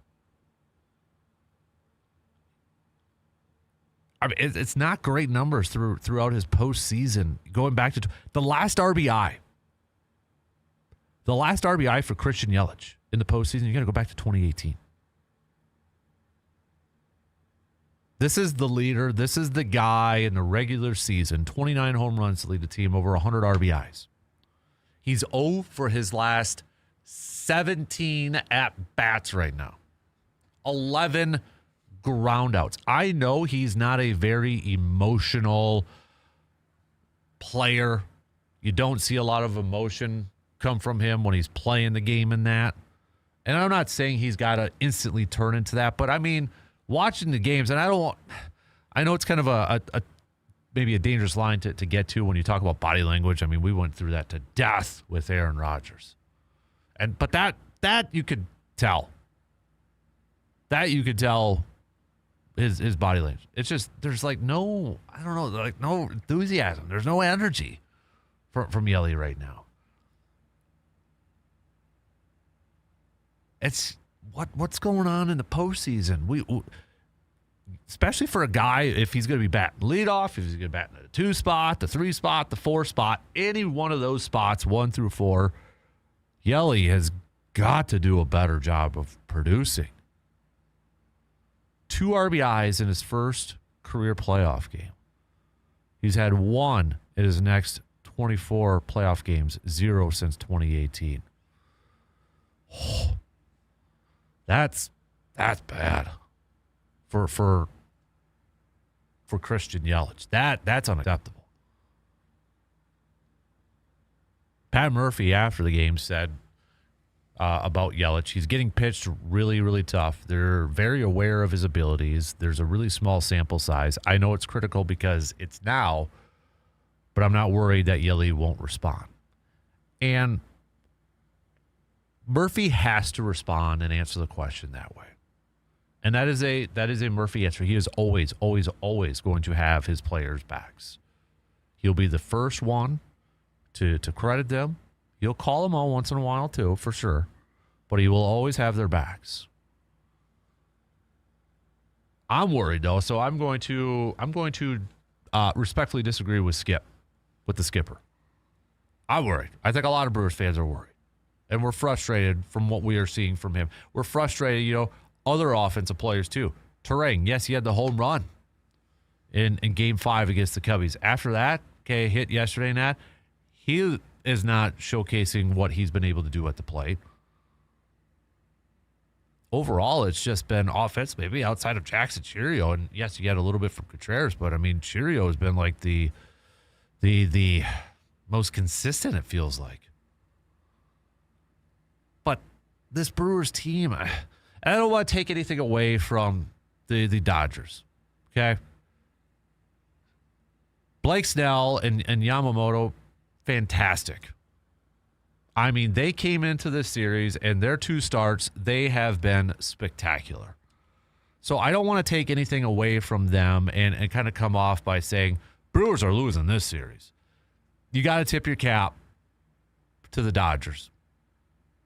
[SPEAKER 6] I mean, it's not great numbers throughout his postseason. Going back to the last RBI. The last RBI for Christian Yelich in the postseason, you got to go back to 2018. This is the leader. This is the guy in the regular season. 29 home runs to lead the team, over 100 RBIs. He's 0 for his last 17 at-bats right now. 11 groundouts. I know he's not a very emotional player. You don't see a lot of emotion come from him when he's playing the game in that. And I'm not saying he's got to instantly turn into that, but I mean, watching the games, and I know it's kind of a maybe a dangerous line to get to when you talk about body language. I mean, we went through that to death with Aaron Rodgers. But that you could tell. That you could tell his body language. It's just there's like no enthusiasm. There's no energy from Yelly right now. It's what's going on in the postseason. We especially for a guy, if he's going to be batting leadoff, if he's going to bat in the 2 spot, the 3 spot, the 4 spot, any one of those spots, 1 through 4, Yelly has got to do a better job of producing. 2 RBIs in his first career playoff game. He's had 1 in his next 24 playoff games, 0 since 2018. Oh, that's bad for Christian Yelich. That's unacceptable. Pat Murphy after the game said about Yelich, he's getting pitched really, really tough. They're very aware of his abilities. There's a really small sample size. I know it's critical because it's now, but I'm not worried that Yelich won't respond. And Murphy has to respond and answer the question that way. And that is a Murphy answer. He is always, always, always going to have his players' backs. He'll be the first one to credit them. He'll call them all once in a while too, for sure. But he will always have their backs. I'm worried though, so I'm going to respectfully disagree with the skipper. I'm worried. I think a lot of Brewers fans are worried, and we're frustrated from what we are seeing from him. We're frustrated, other offensive players too. Terang, yes, he had the home run in Game 5 against the Cubbies. After that, hit yesterday, Nat, he is not showcasing what he's been able to do at the plate. Overall, it's just been offense, maybe outside of Jackson Chourio, and yes, you get a little bit from Contreras, but I mean, Chourio has been like the most consistent, it feels like. But this Brewers team, I don't want to take anything away from the Dodgers, okay? Blake Snell and Yamamoto, fantastic. I mean, they came into this series, and their 2 starts, they have been spectacular. So I don't want to take anything away from them and kind of come off by saying, Brewers are losing this series. You got to tip your cap to the Dodgers.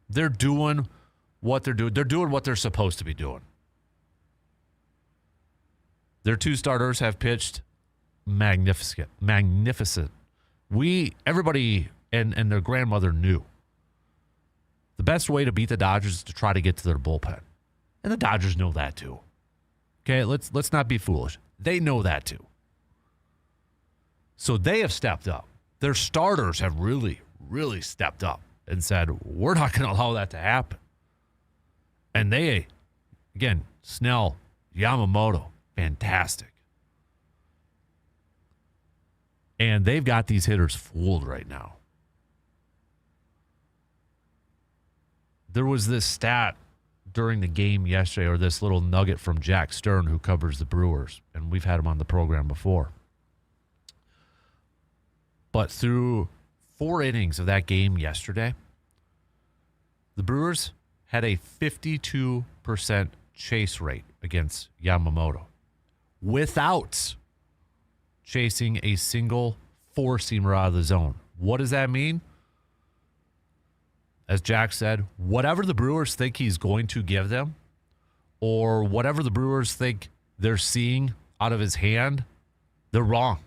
[SPEAKER 6] They're doing what they're doing. They're doing what they're supposed to be doing. Their 2 starters have pitched magnificent. Everybody and their grandmother knew the best way to beat the Dodgers is to try to get to their bullpen. And the Dodgers know that too. Okay, let's not be foolish. They know that too. So they have stepped up. Their starters have really, really stepped up and said, we're not going to allow that to happen. And they, again, Snell, Yamamoto, fantastic. And they've got these hitters fooled right now. There was this stat during the game yesterday, or this little nugget from Jack Stern, who covers the Brewers, and we've had him on the program before. But through 4 innings of that game yesterday, the Brewers had a 52% chase rate against Yamamoto without chasing a single 4-seamer out of the zone. What does that mean? As Jack said, whatever the Brewers think he's going to give them, or whatever the Brewers think they're seeing out of his hand, they're wrong.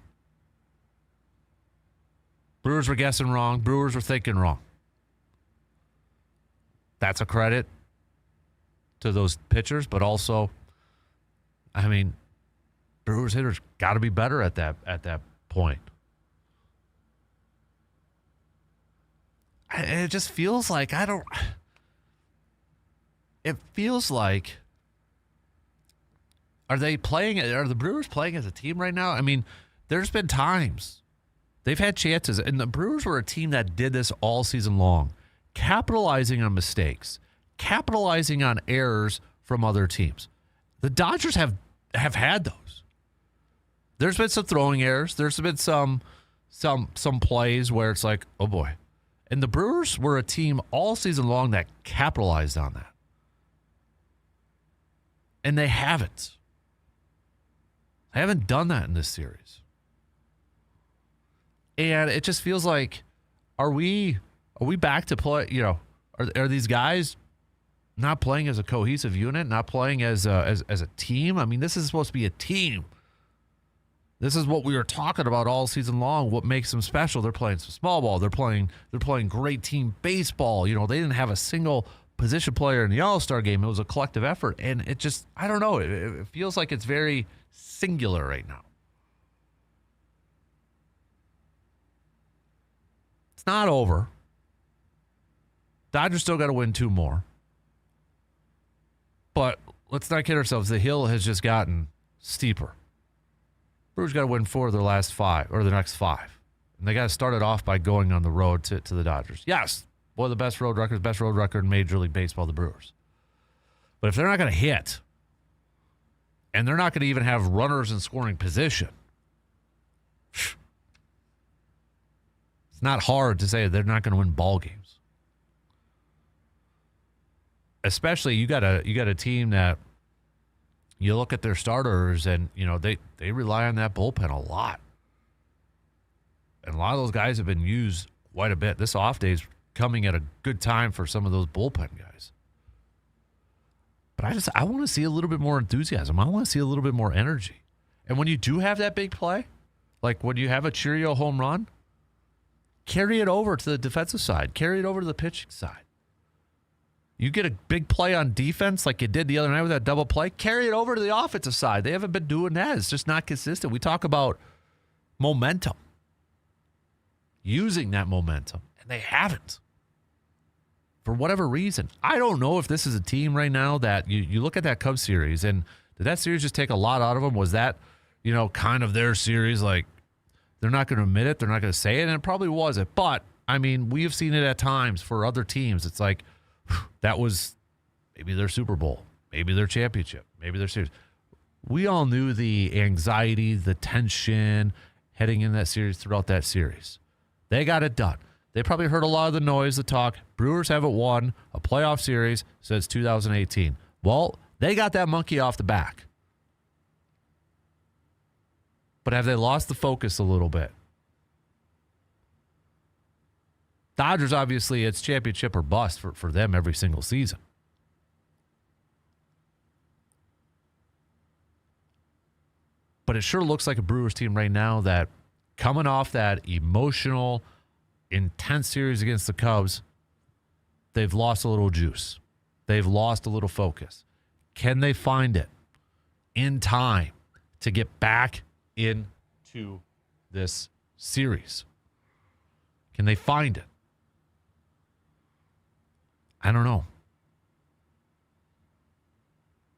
[SPEAKER 6] Brewers were guessing wrong. Brewers were thinking wrong. That's a credit to those pitchers, but also, I mean, Brewers hitters got to be better at that point. It just feels like it feels like, are the Brewers playing as a team right now? I mean, there's been times they've had chances, and the Brewers were a team that did this all season long, capitalizing on mistakes, capitalizing on errors from other teams. The Dodgers have had those. There's been some throwing errors. There's been some plays where it's like, oh boy. And the Brewers were a team all season long that capitalized on that. And they haven't. They haven't done that in this series. And it just feels like, are we back to play, are these guys not playing as a cohesive unit, not playing as a team? I mean, this is supposed to be a team. This is what we were talking about all season long. What makes them special? They're playing some small ball. They're playing great team baseball. They didn't have a single position player in the All-Star game. It was a collective effort, and it just, I don't know. It feels like it's very singular right now. It's not over. Dodgers still got to win 2 more. But let's not kid ourselves. The hill has just gotten steeper. Brewers got to win 4 of their last 5, or the next 5. And they got to start it off by going on the road to the Dodgers. Yes, one of the best road record in Major League Baseball, the Brewers. But if they're not going to hit, and they're not going to even have runners in scoring position, it's not hard to say they're not going to win ball games. Especially you got a team that, you look at their starters, and they rely on that bullpen a lot. And a lot of those guys have been used quite a bit. This off day is coming at a good time for some of those bullpen guys. But I want to see a little bit more enthusiasm. I want to see a little bit more energy. And when you do have that big play, like when you have a Cheerio home run, carry it over to the defensive side. Carry it over to the pitching side. You get a big play on defense like you did the other night with that double play, carry it over to the offensive side. They haven't been doing that. It's just not consistent. We talk about momentum, using that momentum, and they haven't. For whatever reason. I don't know if this is a team right now that you look at that Cubs series, and did that series just take a lot out of them? Was that, kind of their series? Like, they're not going to admit it. They're not going to say it, and it probably wasn't. But, I mean, we have seen it at times for other teams. It's like, that was maybe their Super Bowl, maybe their championship, maybe their series. We all knew the anxiety, the tension heading in that series throughout that series. They got it done. They probably heard a lot of the noise, the talk. Brewers haven't won a playoff series since 2018. Well, they got that monkey off the back. But have they lost the focus a little bit? Dodgers, obviously, it's championship or bust for them every single season. But it sure looks like a Brewers team right now that coming off that emotional, intense series against the Cubs, they've lost a little juice. They've lost a little focus. Can they find it in time to get back into this series? Can they find it? I don't know.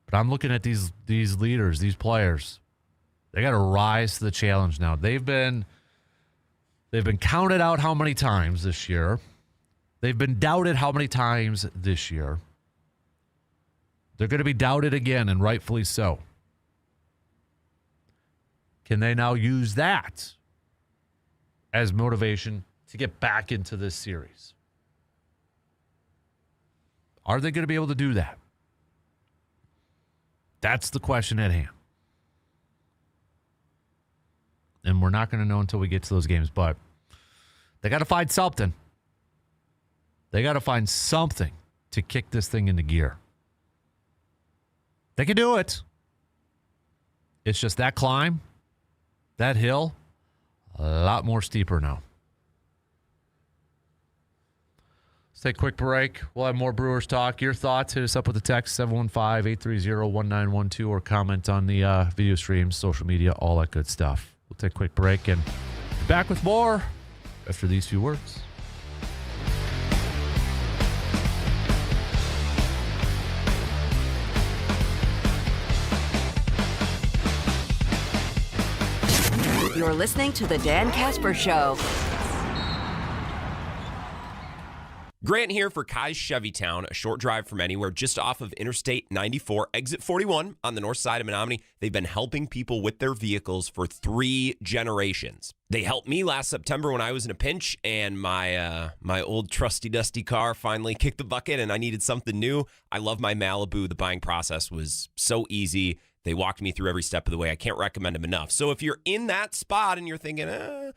[SPEAKER 6] But I'm looking at these leaders, these players. They got to rise to the challenge now. They've been counted out how many times this year? They've been doubted how many times this year? They're going to be doubted again, and rightfully so. Can they now use that as motivation to get back into this series? Are they going to be able to do that? That's the question at hand. And we're not going to know until we get to those games, but they got to find something. They got to find something to kick this thing into gear. They can do it. It's just that climb, that hill, a lot more steeper now. Let's take a quick break. We'll have more Brewers talk. Your thoughts, hit us up with a text, 715-830-1912, or comment on the video streams, social media, all that good stuff. We'll take a quick break and be back with more after these few words.
[SPEAKER 3] You're listening to The Dan Kasper Show.
[SPEAKER 13] Grant here for Kai's Chevytown, a short drive from anywhere, just off of Interstate 94, exit 41 on the north side of Menominee. They've been helping people with their vehicles for 3 generations. They helped me last September when I was in a pinch, and my old trusty dusty car finally kicked the bucket, and I needed something new. I love my Malibu. The buying process was so easy. They walked me through every step of the way. I can't recommend them enough. So if you're in that spot and you're thinking,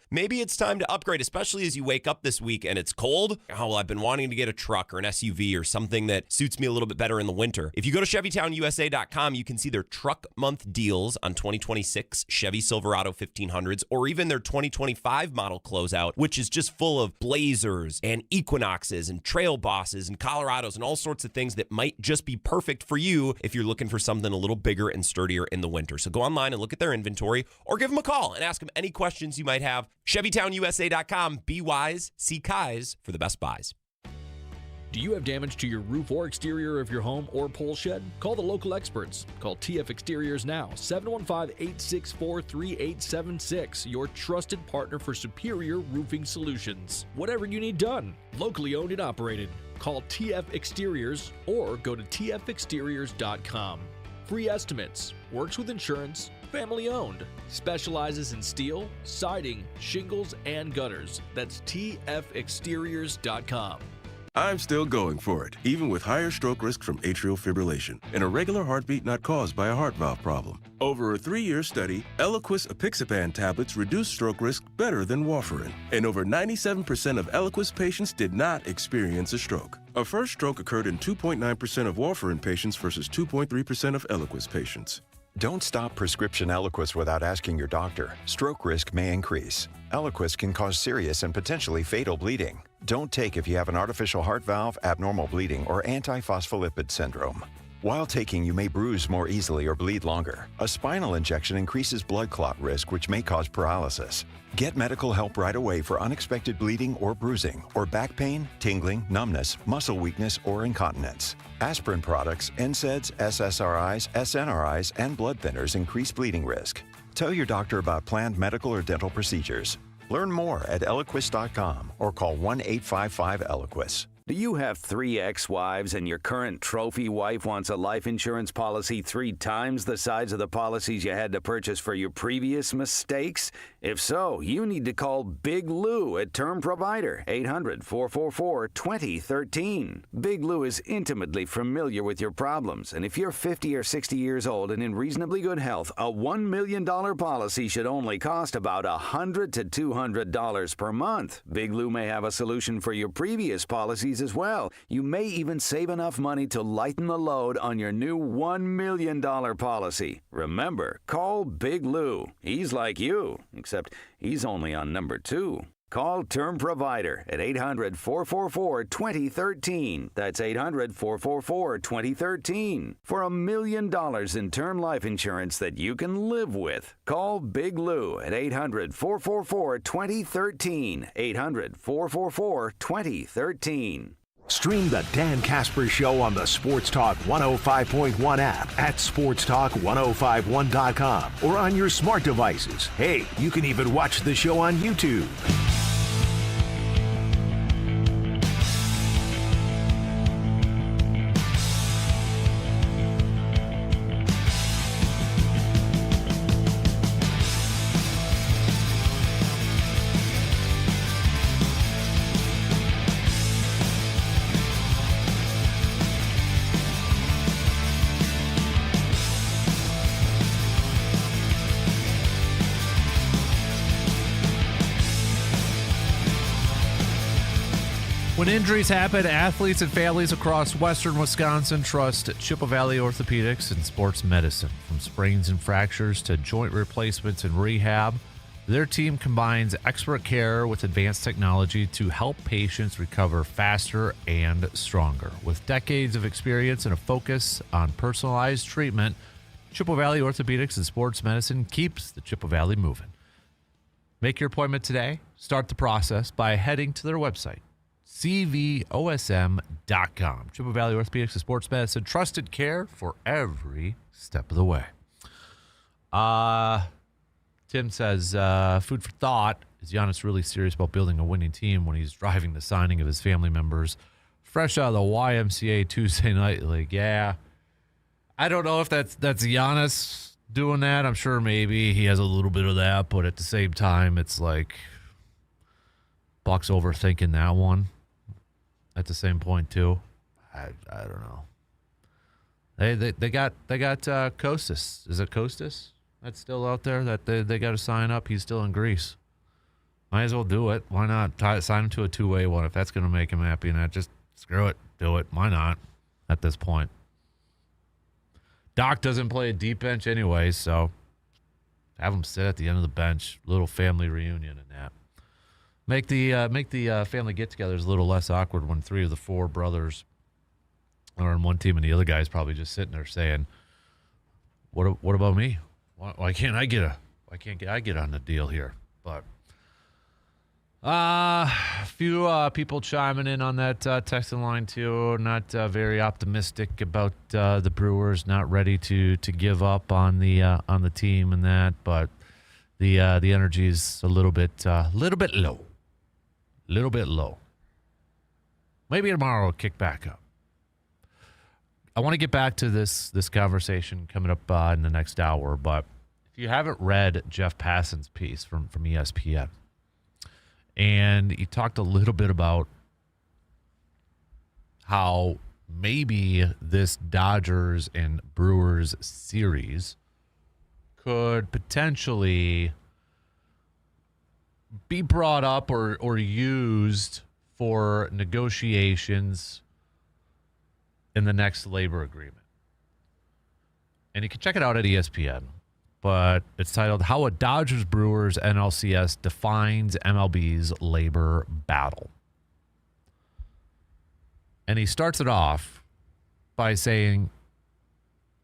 [SPEAKER 13] maybe it's time to upgrade, especially as you wake up this week and it's cold. Oh, well, I've been wanting to get a truck or an SUV or something that suits me a little bit better in the winter. If you go to ChevyTownUSA.com, you can see their truck month deals on 2026 Chevy Silverado 1500s, or even their 2025 model closeout, which is just full of Blazers and Equinoxes and Trail Bosses and Colorados and all sorts of things that might just be perfect for you if you're looking for something a little bigger and sturdier in the winter. So go online and look at their inventory, or give them a call and ask them any questions you might have. ChevyTownUSA.com. Be wise. See Kai's for the best buys.
[SPEAKER 15] Do you have damage to your roof or exterior of your home or pole shed? Call the local experts. Call TF Exteriors now, 715-864-3876, your trusted partner for superior roofing solutions. Whatever you need done, locally owned and operated. Call TF Exteriors or go to tfexteriors.com. Free estimates, works with insurance, family owned, specializes in steel, siding, shingles, and gutters. That's tfexteriors.com.
[SPEAKER 16] I'm still going for it, even with higher stroke risk from atrial fibrillation and a regular heartbeat not caused by a heart valve problem. Over a 3-year study, Eliquis apixaban tablets reduce stroke risk better than warfarin, and over 97% of Eliquis patients did not experience a stroke. A first stroke occurred in 2.9% of warfarin patients versus 2.3% of Eliquis patients.
[SPEAKER 17] Don't stop prescription Eliquis without asking your doctor. Stroke risk may increase. Eliquis can cause serious and potentially fatal bleeding. Don't take if you have an artificial heart valve, abnormal bleeding, or antiphospholipid syndrome. While taking, you may bruise more easily or bleed longer. A spinal injection increases blood clot risk, which may cause paralysis. Get medical help right away for unexpected bleeding or bruising, or back pain, tingling, numbness, muscle weakness, or incontinence. Aspirin products, NSAIDs, SSRIs, SNRIs, and blood thinners increase bleeding risk. Tell your doctor about planned medical or dental procedures. Learn more at Eliquis.com or call 1-855-ELIQUIS.
[SPEAKER 19] Do you have 3 ex-wives and your current trophy wife wants a life insurance policy 3 times the size of the policies you had to purchase for your previous mistakes? If so, you need to call Big Lou at Term Provider, 800-444-2013. Big Lou is intimately familiar with your problems, and if you're 50 or 60 years old and in reasonably good health, a $1 million policy should only cost about $100 to $200 per month. Big Lou may have a solution for your previous policies as well. You may even save enough money to lighten the load on your new $1 million policy. Remember, call Big Lou. He's like you, except he's only on number 2. Call Term Provider at 800-444-2013. That's 800-444-2013. For $1 million in term life insurance that you can live with. Call Big Lou at 800-444-2013. 800-444-2013.
[SPEAKER 5] Stream the Dan Kasper Show on the Sports Talk 105.1 app at sportstalk1051.com or on your smart devices. Hey, you can even watch the show on YouTube.
[SPEAKER 6] When injuries happen, athletes and families across western Wisconsin trust Chippewa Valley Orthopedics and Sports Medicine. From sprains and fractures to joint replacements and rehab, their team combines expert care with advanced technology to help patients recover faster and stronger. With decades of experience and a focus on personalized treatment, Chippewa Valley Orthopedics and Sports Medicine keeps the Chippewa Valley moving. Make your appointment today. Start the process by heading to their website, cvosm.com. Chippewa Valley Orthopedics and Sports Medicine, trusted care for every step of the way. Tim says, food for thought, is Giannis really serious about building a winning team when he's driving the signing of his family members fresh out of the YMCA Tuesday night league? Yeah, I don't know if that's Giannis doing that. I'm sure maybe he has a little bit of that, but at the same time, it's like Buck's overthinking that one. At the same point too, I don't know. They got Kostas. Is it Kostas that's still out there that they got to sign up? He's still in Greece. Might as well do it. Why not sign him to a 2-way one if that's going to make him happy? And that just screw it, do it. Why not? At this point, Doc doesn't play a deep bench anyway, so have him sit at the end of the bench. Little family reunion and that. Make the family get-togethers a little less awkward when 3 of the 4 brothers are on one team and the other guy's probably just sitting there saying, "What about me? Why can't I get on the deal here?" But a few people chiming in on that texting line too. Not very optimistic about the Brewers. Not ready to give up on the team and that, but the energy is a little bit low. Little bit low. Maybe tomorrow will kick back up. I want to get back to this conversation coming up in the next hour, but if you haven't read Jeff Passan's piece from ESPN, and he talked a little bit about how maybe this Dodgers and Brewers series could potentially be brought up or used for negotiations in the next labor agreement. And you can check it out at ESPN, but it's titled How a Dodgers Brewers NLCS Defines MLB's Labor Battle. And he starts it off by saying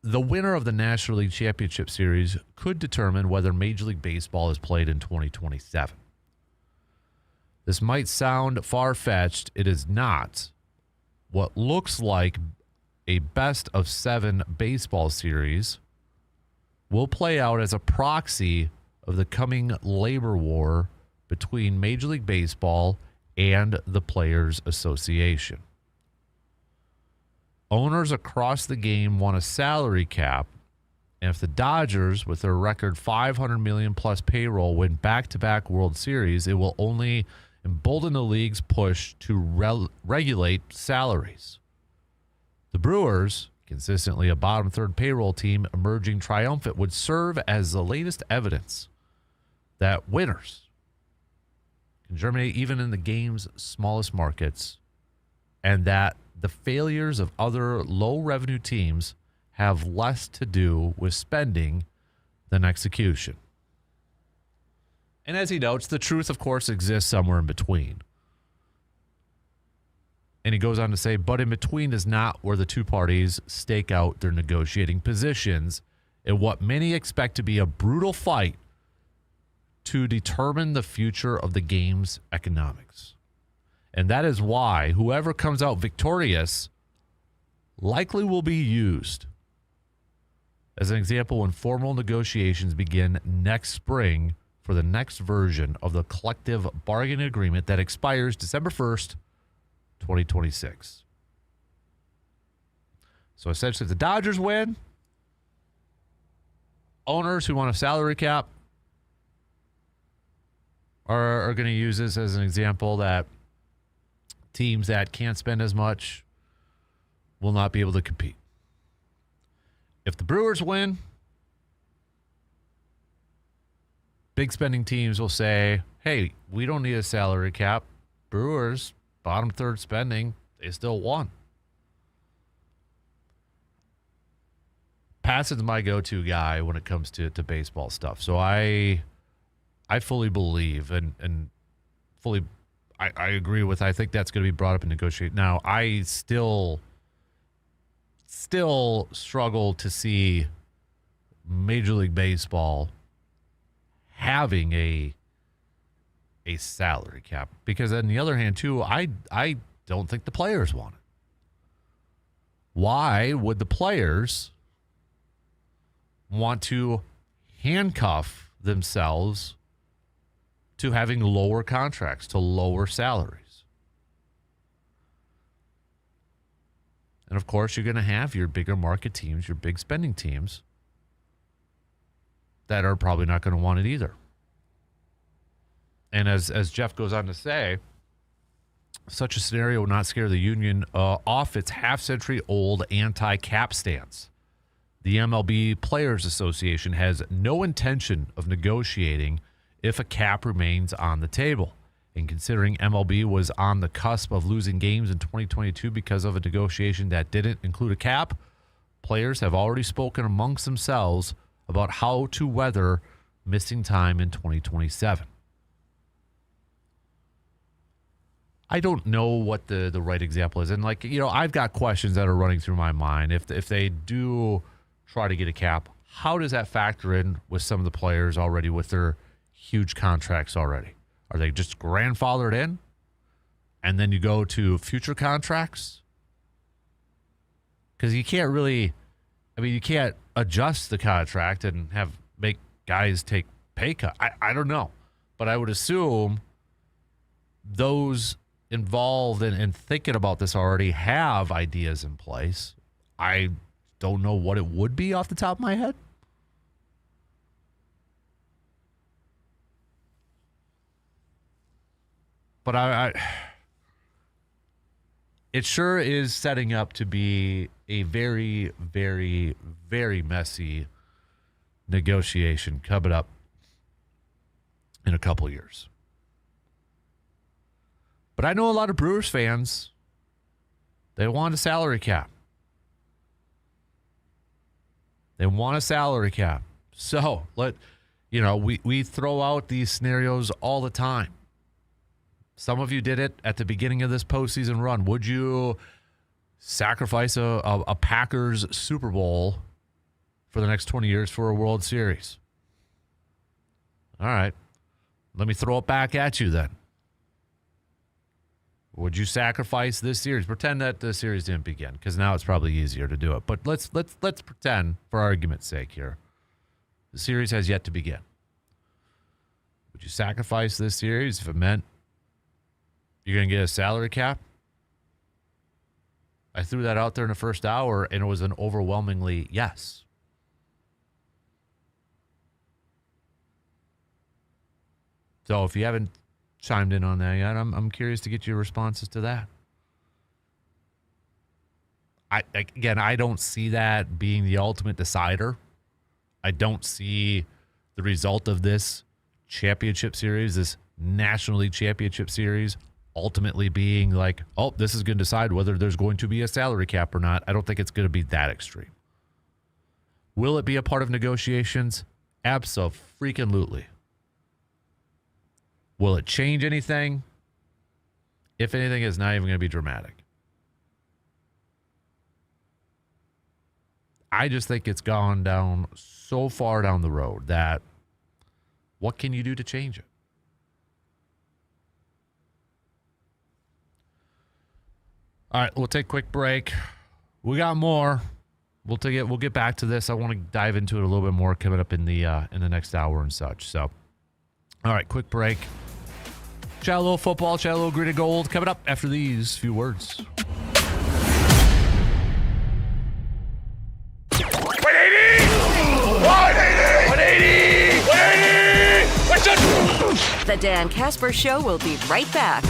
[SPEAKER 6] the winner of the National League Championship Series could determine whether Major League Baseball is played in 2027. This might sound far-fetched. It is not. What looks like a best-of-7 baseball series will play out as a proxy of the coming labor war between Major League Baseball and the Players Association. Owners across the game want a salary cap, and if the Dodgers, with their record $500 million plus payroll, win back-to-back World Series, it will only embolden the league's push to regulate salaries. The Brewers, consistently a bottom-third payroll team emerging triumphant, would serve as the latest evidence that winners can germinate even in the game's smallest markets, and that the failures of other low-revenue teams have less to do with spending than execution. And as he notes, the truth, of course, exists somewhere in between. And he goes on to say, but in between is not where the two parties stake out their negotiating positions in what many expect to be a brutal fight to determine the future of the game's economics. And that is why whoever comes out victorious likely will be used. As an example, when formal negotiations begin next spring for the next version of the collective bargaining agreement that expires December 1st, 2026. So essentially, if the Dodgers win, owners who want a salary cap are going to use this as an example that teams that can't spend as much will not be able to compete. If the Brewers win, big spending teams will say, hey, we don't need a salary cap. Brewers, bottom third spending, they still won. Passive's my go-to guy when it comes to baseball stuff. So I fully believe and fully I agree with, I think that's going to be brought up in negotiate. Now, I still struggle to see Major League Baseball having a salary cap, because on the other hand, too, I don't think the players want it. Why would the players want to handcuff themselves to having lower contracts, to lower salaries? And of course, you're going to have your bigger market teams, your big spending teams that are probably not going to want it either. And as Jeff goes on to say, such a scenario would not scare the union off its half-century-old anti-cap stance. The MLB Players Association has no intention of negotiating if a cap remains on the table. And considering MLB was on the cusp of losing games in 2022 because of a negotiation that didn't include a cap, players have already spoken amongst themselves about how to weather missing time in 2027. I don't know what the right example is. And, I've got questions that are running through my mind. If they do try to get a cap, how does that factor in with some of the players already with their huge contracts already? Are they just grandfathered in? And then you go to future contracts? Because you can't really, you can't adjust the contract and make guys take pay cut. I don't know. But I would assume those involved in thinking about this already have ideas in place. I don't know what it would be off the top of my head. But it sure is setting up to be a very, very, very messy negotiation coming up in a couple years. But I know a lot of Brewers fans, they want a salary cap. They want a salary cap. So we throw out these scenarios all the time. Some of you did it at the beginning of this postseason run. Would you sacrifice a Packers Super Bowl for the next 20 years for a World Series? All right. Let me throw it back at you then. Would you sacrifice this series? Pretend that the series didn't begin, because now it's probably easier to do it. But let's pretend, for argument's sake here, the series has yet to begin. Would you sacrifice this series if it meant you're going to get a salary cap? I threw that out there in the first hour, and it was an overwhelmingly yes. So if you haven't chimed in on that yet, I'm curious to get your responses to that. I don't see that being the ultimate decider. I don't see the result of this championship series, this National League Championship Series, ultimately being like, oh, this is going to decide whether there's going to be a salary cap or not. I don't think it's going to be that extreme. Will it be a part of negotiations? Abso-freaking-lutely. Will it change anything? If anything, it's not even going to be dramatic. I just think it's gone down so far down the road that what can you do to change it? All right, we'll take a quick break. We got more. We'll get back to this. I want to dive into it a little bit more coming up in the next hour and such. So, all right, quick break. Chat a little football, chat a little green and gold. Coming up after these few words.
[SPEAKER 3] The Dan Kasper Show will be right back.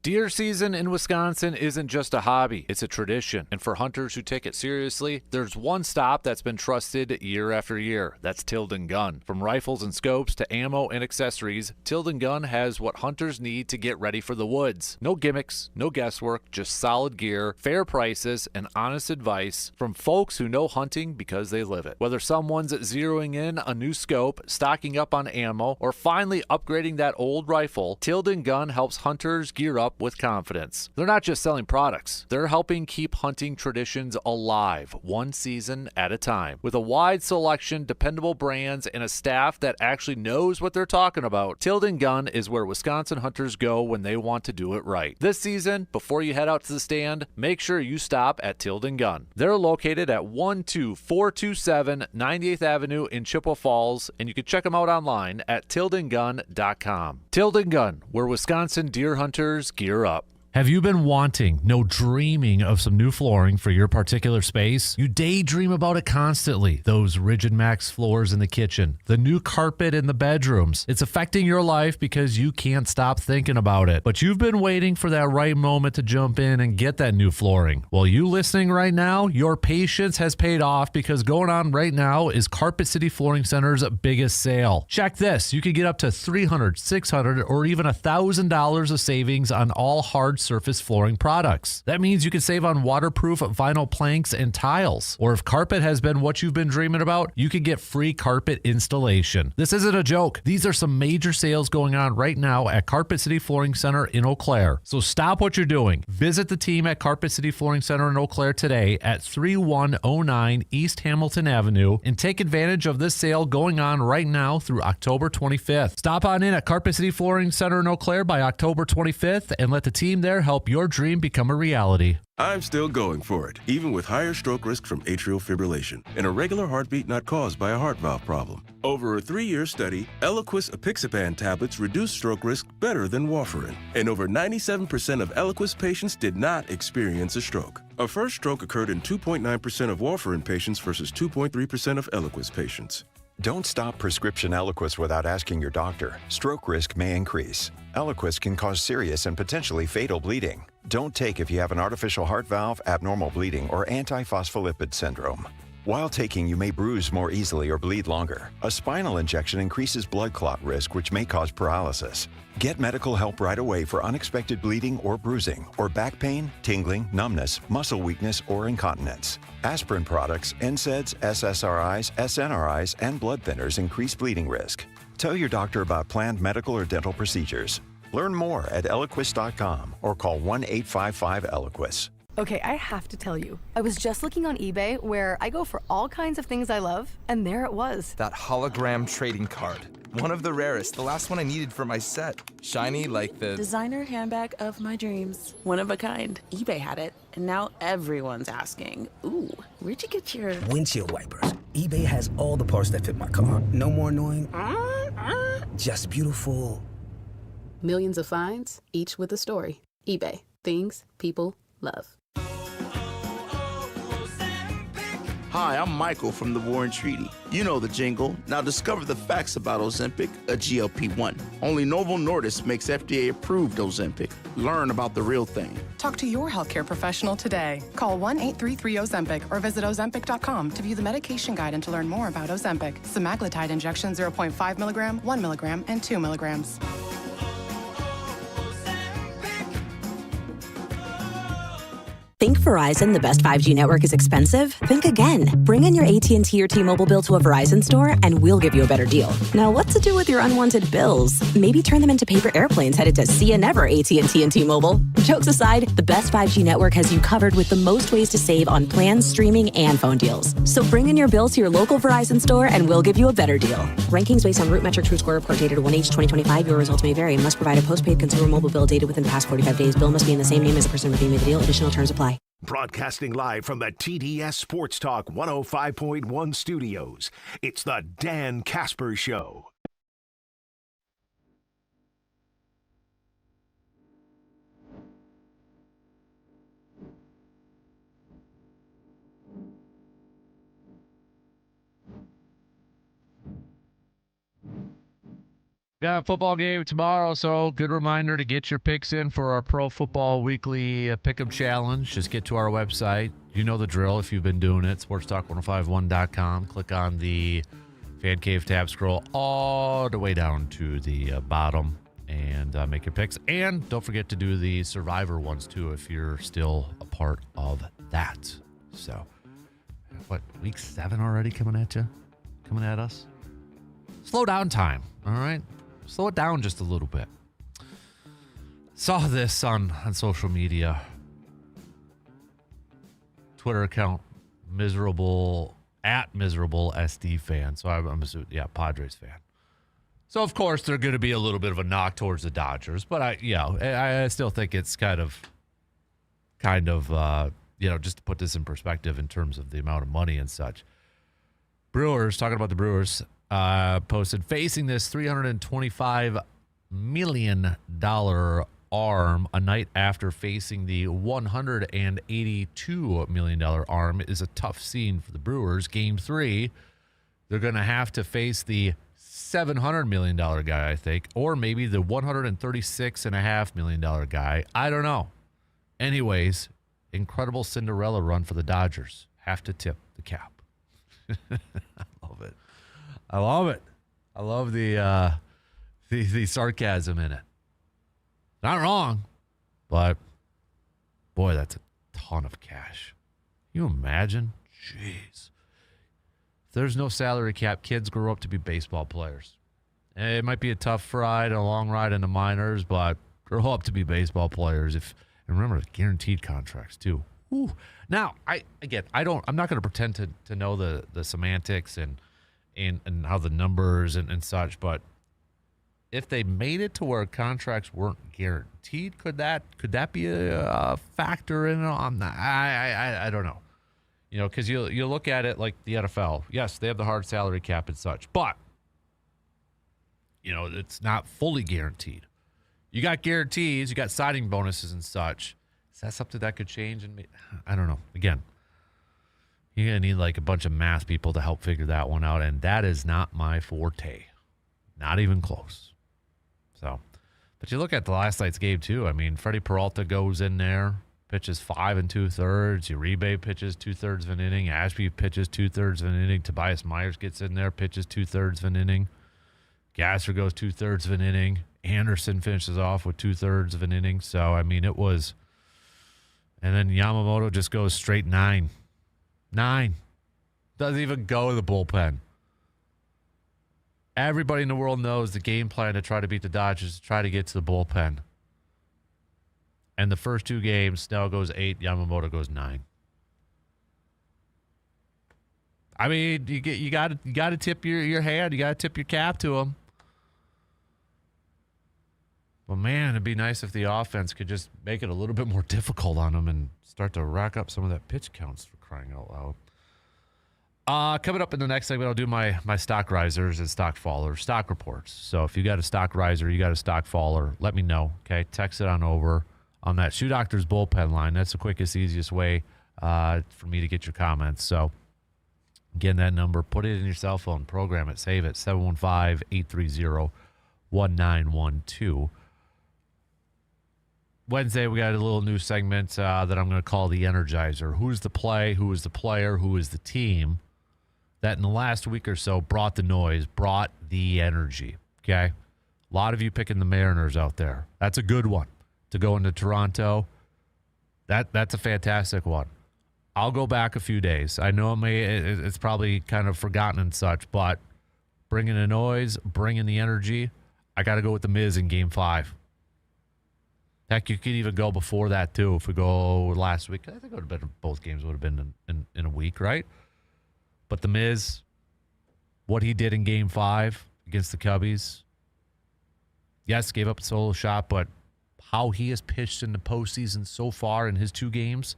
[SPEAKER 6] Deer season in Wisconsin isn't just a hobby, it's a tradition. And for hunters who take it seriously, there's one stop that's been trusted year after year. That's Tilden Gun. From rifles and scopes to ammo and accessories, Tilden Gun has what hunters need to get ready for the woods. No gimmicks, no guesswork, just solid gear, fair prices, and honest advice from folks who know hunting because they live it. Whether someone's zeroing in a new scope, stocking up on ammo, or finally upgrading that old rifle, Tilden Gun helps hunters gear up with confidence. They're not just selling products, they're helping keep hunting traditions alive, one season at a time. With a wide selection, dependable brands, and a staff that actually knows what they're talking about, Tilden Gun is where Wisconsin hunters go when they want to do it right. This season, before you head out to the stand, make sure you stop at Tilden Gun. They're located at 12427 98th Avenue in Chippewa Falls, and you can check them out online at tildengun.com. Tilden Gun, where Wisconsin deer hunters gear up. Have you been wanting, no dreaming of some new flooring for your particular space? You daydream about it constantly. Those Rigid Max floors in the kitchen, the new carpet in the bedrooms. It's affecting your life because you can't stop thinking about it. But you've been waiting for that right moment to jump in and get that new flooring. Well, you listening right now, your patience has paid off because going on right now is Carpet City Flooring Center's biggest sale. Check this. You can get up to $300, $600, or even $1,000 of savings on all hard surface flooring products. That means you can save on waterproof vinyl planks and tiles. Or if carpet has been what you've been dreaming about, you can get free carpet installation. This isn't a joke. These are some major sales going on right now at Carpet City Flooring Center in Eau Claire. So stop what you're doing. Visit the team at Carpet City Flooring Center in Eau Claire today at 3109 East Hamilton Avenue and take advantage of this sale going on right now through October 25th. Stop on in at Carpet City Flooring Center in Eau Claire by October 25th and let the team there help your dream become a reality.
[SPEAKER 16] I'm still going for it, even with higher stroke risk from atrial fibrillation, an irregular heartbeat not caused by a heart valve problem. Over a 3-year study, Eliquis apixaban tablets reduced stroke risk better than warfarin, and over 97% of Eliquis patients did not experience a stroke. A first stroke occurred in 2.9% of warfarin patients versus 2.3% of Eliquis patients.
[SPEAKER 17] Don't stop prescription Eliquis without asking your doctor. Stroke risk may increase. Eliquis can cause serious and potentially fatal bleeding. Don't take if you have an artificial heart valve, abnormal bleeding, or antiphospholipid syndrome. While taking, you may bruise more easily or bleed longer. A spinal injection increases blood clot risk, which may cause paralysis. Get medical help right away for unexpected bleeding or bruising, or back pain, tingling, numbness, muscle weakness, or incontinence. Aspirin products, NSAIDs, SSRIs, SNRIs, and blood thinners increase bleeding risk. Tell your doctor about planned medical or dental procedures. Learn more at Eliquis.com or call 1-855-ELIQUIS.
[SPEAKER 8] Okay, I have to tell you, I was just looking on eBay where I go for all kinds of things I love, and there it was.
[SPEAKER 9] That hologram trading card. One of the rarest, the last one I needed for my set. Shiny like the
[SPEAKER 23] designer handbag of my dreams. One of a kind. eBay had it, and now everyone's asking, ooh, where'd you get your
[SPEAKER 24] windshield wipers? eBay has all the parts that fit my car. No more annoying, just beautiful.
[SPEAKER 25] Millions of finds, each with a story. eBay. Things people love.
[SPEAKER 7] Hi, I'm Michael from the War and Treaty. You know the jingle. Now discover the facts about Ozempic, a GLP-1. Only Novo Nordisk makes FDA-approved Ozempic. Learn about the real thing.
[SPEAKER 14] Talk to your healthcare professional today. Call 1-833-OZEMPIC or visit Ozempic.com to view the medication guide and to learn more about Ozempic. Semaglutide injection 0.5 milligram, 1 milligram, and 2 milligrams.
[SPEAKER 10] Think Verizon, the best 5G network, is expensive? Think again. Bring in your AT&T or T-Mobile bill to a Verizon store and we'll give you a better deal. Now, what to do with your unwanted bills? Maybe turn them into paper airplanes headed to See Ya Never AT&T and T-Mobile. Jokes aside, the best 5G network has you covered with the most ways to save on plans, streaming, and phone deals. So bring in your bill to your local Verizon store and we'll give you a better deal. Rankings based on Root Metric True Score report dated 1H 2025. Your results may vary. Must provide a postpaid consumer mobile bill dated within the past 45 days. Bill must be in the same name as the person redeeming the deal. Additional terms apply.
[SPEAKER 5] Broadcasting live from the TDS Sports Talk 105.1 studios, it's the Dan Kasper Show.
[SPEAKER 6] Got a football game tomorrow, so good reminder to get your picks in for our Pro Football Weekly Pick'em Challenge. Just get to our website. You know the drill if you've been doing it. SportsTalk1051.com. Click on the Fan Cave tab, scroll all the way down to the bottom, and make your picks. And don't forget to do the Survivor ones, too, if you're still a part of that. So, what, week 7 already coming at you? Coming at us? Slow down time, all right? Slow it down just a little bit. Saw this on social media. Twitter account, miserable SD fan. So I'm assuming, Padres fan. So of course they're going to be a little bit of a knock towards the Dodgers, but I still think it's kind of, just to put this in perspective in terms of the amount of money and such. Brewers, talking about the Brewers, posted facing this $325 million arm a night after facing the $182 million arm is a tough scene for the Brewers. Game 3, they're going to have to face the $700 million guy, I think, or maybe the $136.5 million guy. I don't know. Anyways, incredible Cinderella run for the Dodgers. Have to tip the cap. I love it. I love the sarcasm in it. Not wrong, but boy, that's a ton of cash. Can you imagine? Jeez. If there's no salary cap, kids grow up to be baseball players. It might be a tough ride, a long ride in the minors, but grow up to be baseball players. And remember, guaranteed contracts too. Ooh. Now, I'm not going to pretend to know the semantics and how the numbers and such, but if they made it to where contracts weren't guaranteed, could that be a factor in on that? I don't know. Because you look at it like the NFL. Yes, they have the hard salary cap and such, but it's not fully guaranteed. You got guarantees, you got signing bonuses and such. Is that something that could change? And I don't know. Again, You're going to need like a bunch of math people to help figure that one out, and that is not my forte. Not even close. So, but you look at the last night's game, too. I mean, Freddie Peralta goes in there, pitches 5 2/3. Uribe pitches 2/3 of an inning. Ashby pitches 2/3 of an inning. Tobias Myers gets in there, pitches 2/3 of an inning. Gasser goes 2/3 of an inning. Anderson finishes off with 2/3 of an inning. So, I mean, it was. And then Yamamoto just goes straight 9. 9. Doesn't even go to the bullpen. Everybody in the world knows the game plan to try to beat the Dodgers is to try to get to the bullpen. And the first 2 games, Snell goes 8, Yamamoto goes 9. I mean, you got to tip your hand, you got to tip your cap to him. But man, it'd be nice if the offense could just make it a little bit more difficult on them and start to rack up some of that pitch counts, for crying out loud. Coming up in the next segment, I'll do my stock risers and stock fallers, stock reports. So if you got a stock riser, you got a stock faller, let me know. Okay, text it on over on that Shoe Doctor's bullpen line. That's the quickest, easiest way for me to get your comments. So again, that number, put it in your cell phone, program it, save it, 715-830-1912. Wednesday, we got a little new segment that I'm going to call the Energizer. Who's the play? Who is the player? Who is the team that in the last week or so brought the noise, brought the energy? Okay? A lot of you picking the Mariners out there. That's a good one to go into Toronto. That's a fantastic one. I'll go back a few days. I know it's probably kind of forgotten and such, but bringing the noise, bringing the energy, I got to go with the Miz in Game 5. Heck, you could even go before that, too, if we go last week. I think it would have been, both games would have been in a week, right? But the Miz, what he did in Game 5 against the Cubbies, yes, gave up a solo shot, but how he has pitched in the postseason so far in his 2 games,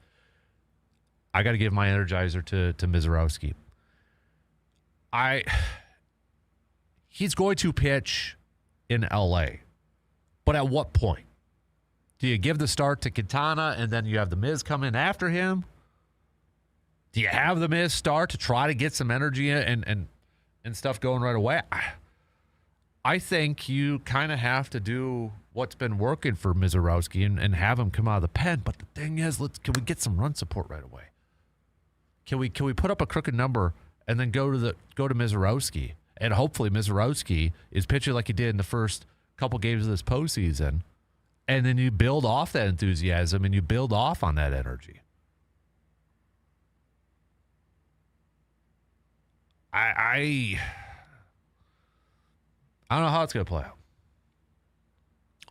[SPEAKER 6] I got to give my Energizer to Mizorowski. He's going to pitch in L.A., but at what point? Do you give the start to Quintana and then you have the Miz come in after him? Do you have the Miz start to try to get some energy and stuff going right away? I think you kind of have to do what's been working for Mizorowski and have him come out of the pen. But the thing is, can we get some run support right away? Can we put up a crooked number and then go to Mizorowski, and hopefully Mizorowski is pitching like he did in the first couple games of this postseason. And then you build off that enthusiasm and you build off on that energy. I don't know how it's going to play out.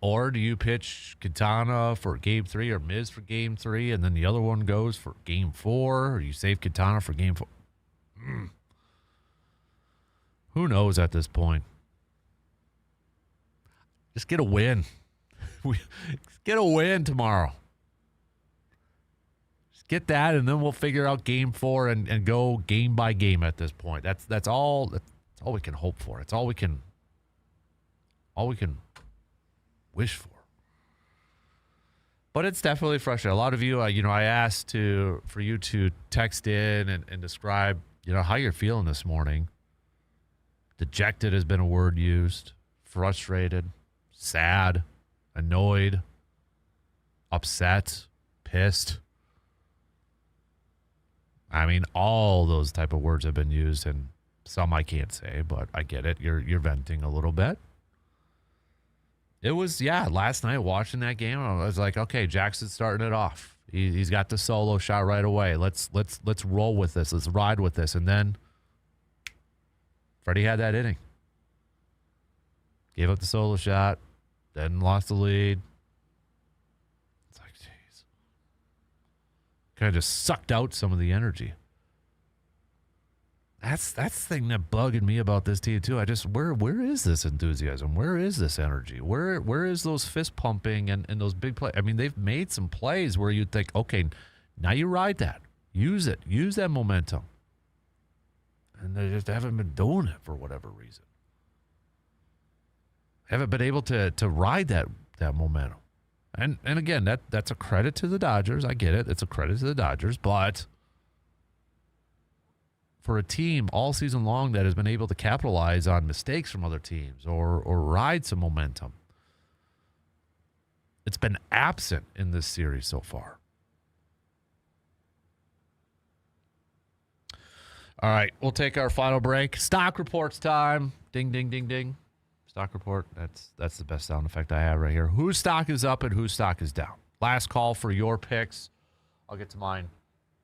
[SPEAKER 6] Or do you pitch Quintana for Game 3 or Miz for Game 3 and then the other one goes for Game 4? Or you save Quintana for Game 4? Who knows at this point? Just get a win. Get a win tomorrow. Just get that, and then we'll figure out Game 4 and go game by game at this point. That's all we can hope for. It's all we can wish for. But it's definitely frustrating. A lot of you, I asked for you to text in and describe, how you're feeling this morning. Dejected has been a word used. Frustrated, sad, annoyed, upset, pissed. I mean, all those type of words have been used, and some I can't say, but I get it. You're venting a little bit. It was, last night watching that game, I was like, okay, Jackson's starting it off. He's got the solo shot right away. Let's roll with this. Let's ride with this. And then Freddie had that inning. Gave up the solo shot. Then lost the lead. It's like, jeez. Kind of just sucked out some of the energy. That's the thing that bugging me about this team too. Where is this enthusiasm? Where is this energy? Where is those fist pumping and those big plays? I mean, they've made some plays where you'd think, okay, now you ride that. Use it. Use that momentum. And they just haven't been doing it for whatever reason. Haven't been able to ride that momentum. And again, that's a credit to the Dodgers. I get it. It's a credit to the Dodgers, but for a team all season long that has been able to capitalize on mistakes from other teams or ride some momentum. It's been absent in this series so far. All right, we'll take our final break. Stock reports time. Ding, ding, ding, ding. Stock report. That's the best sound effect I have right here. Whose stock is up and whose stock is down? Last call for your picks. I'll get to mine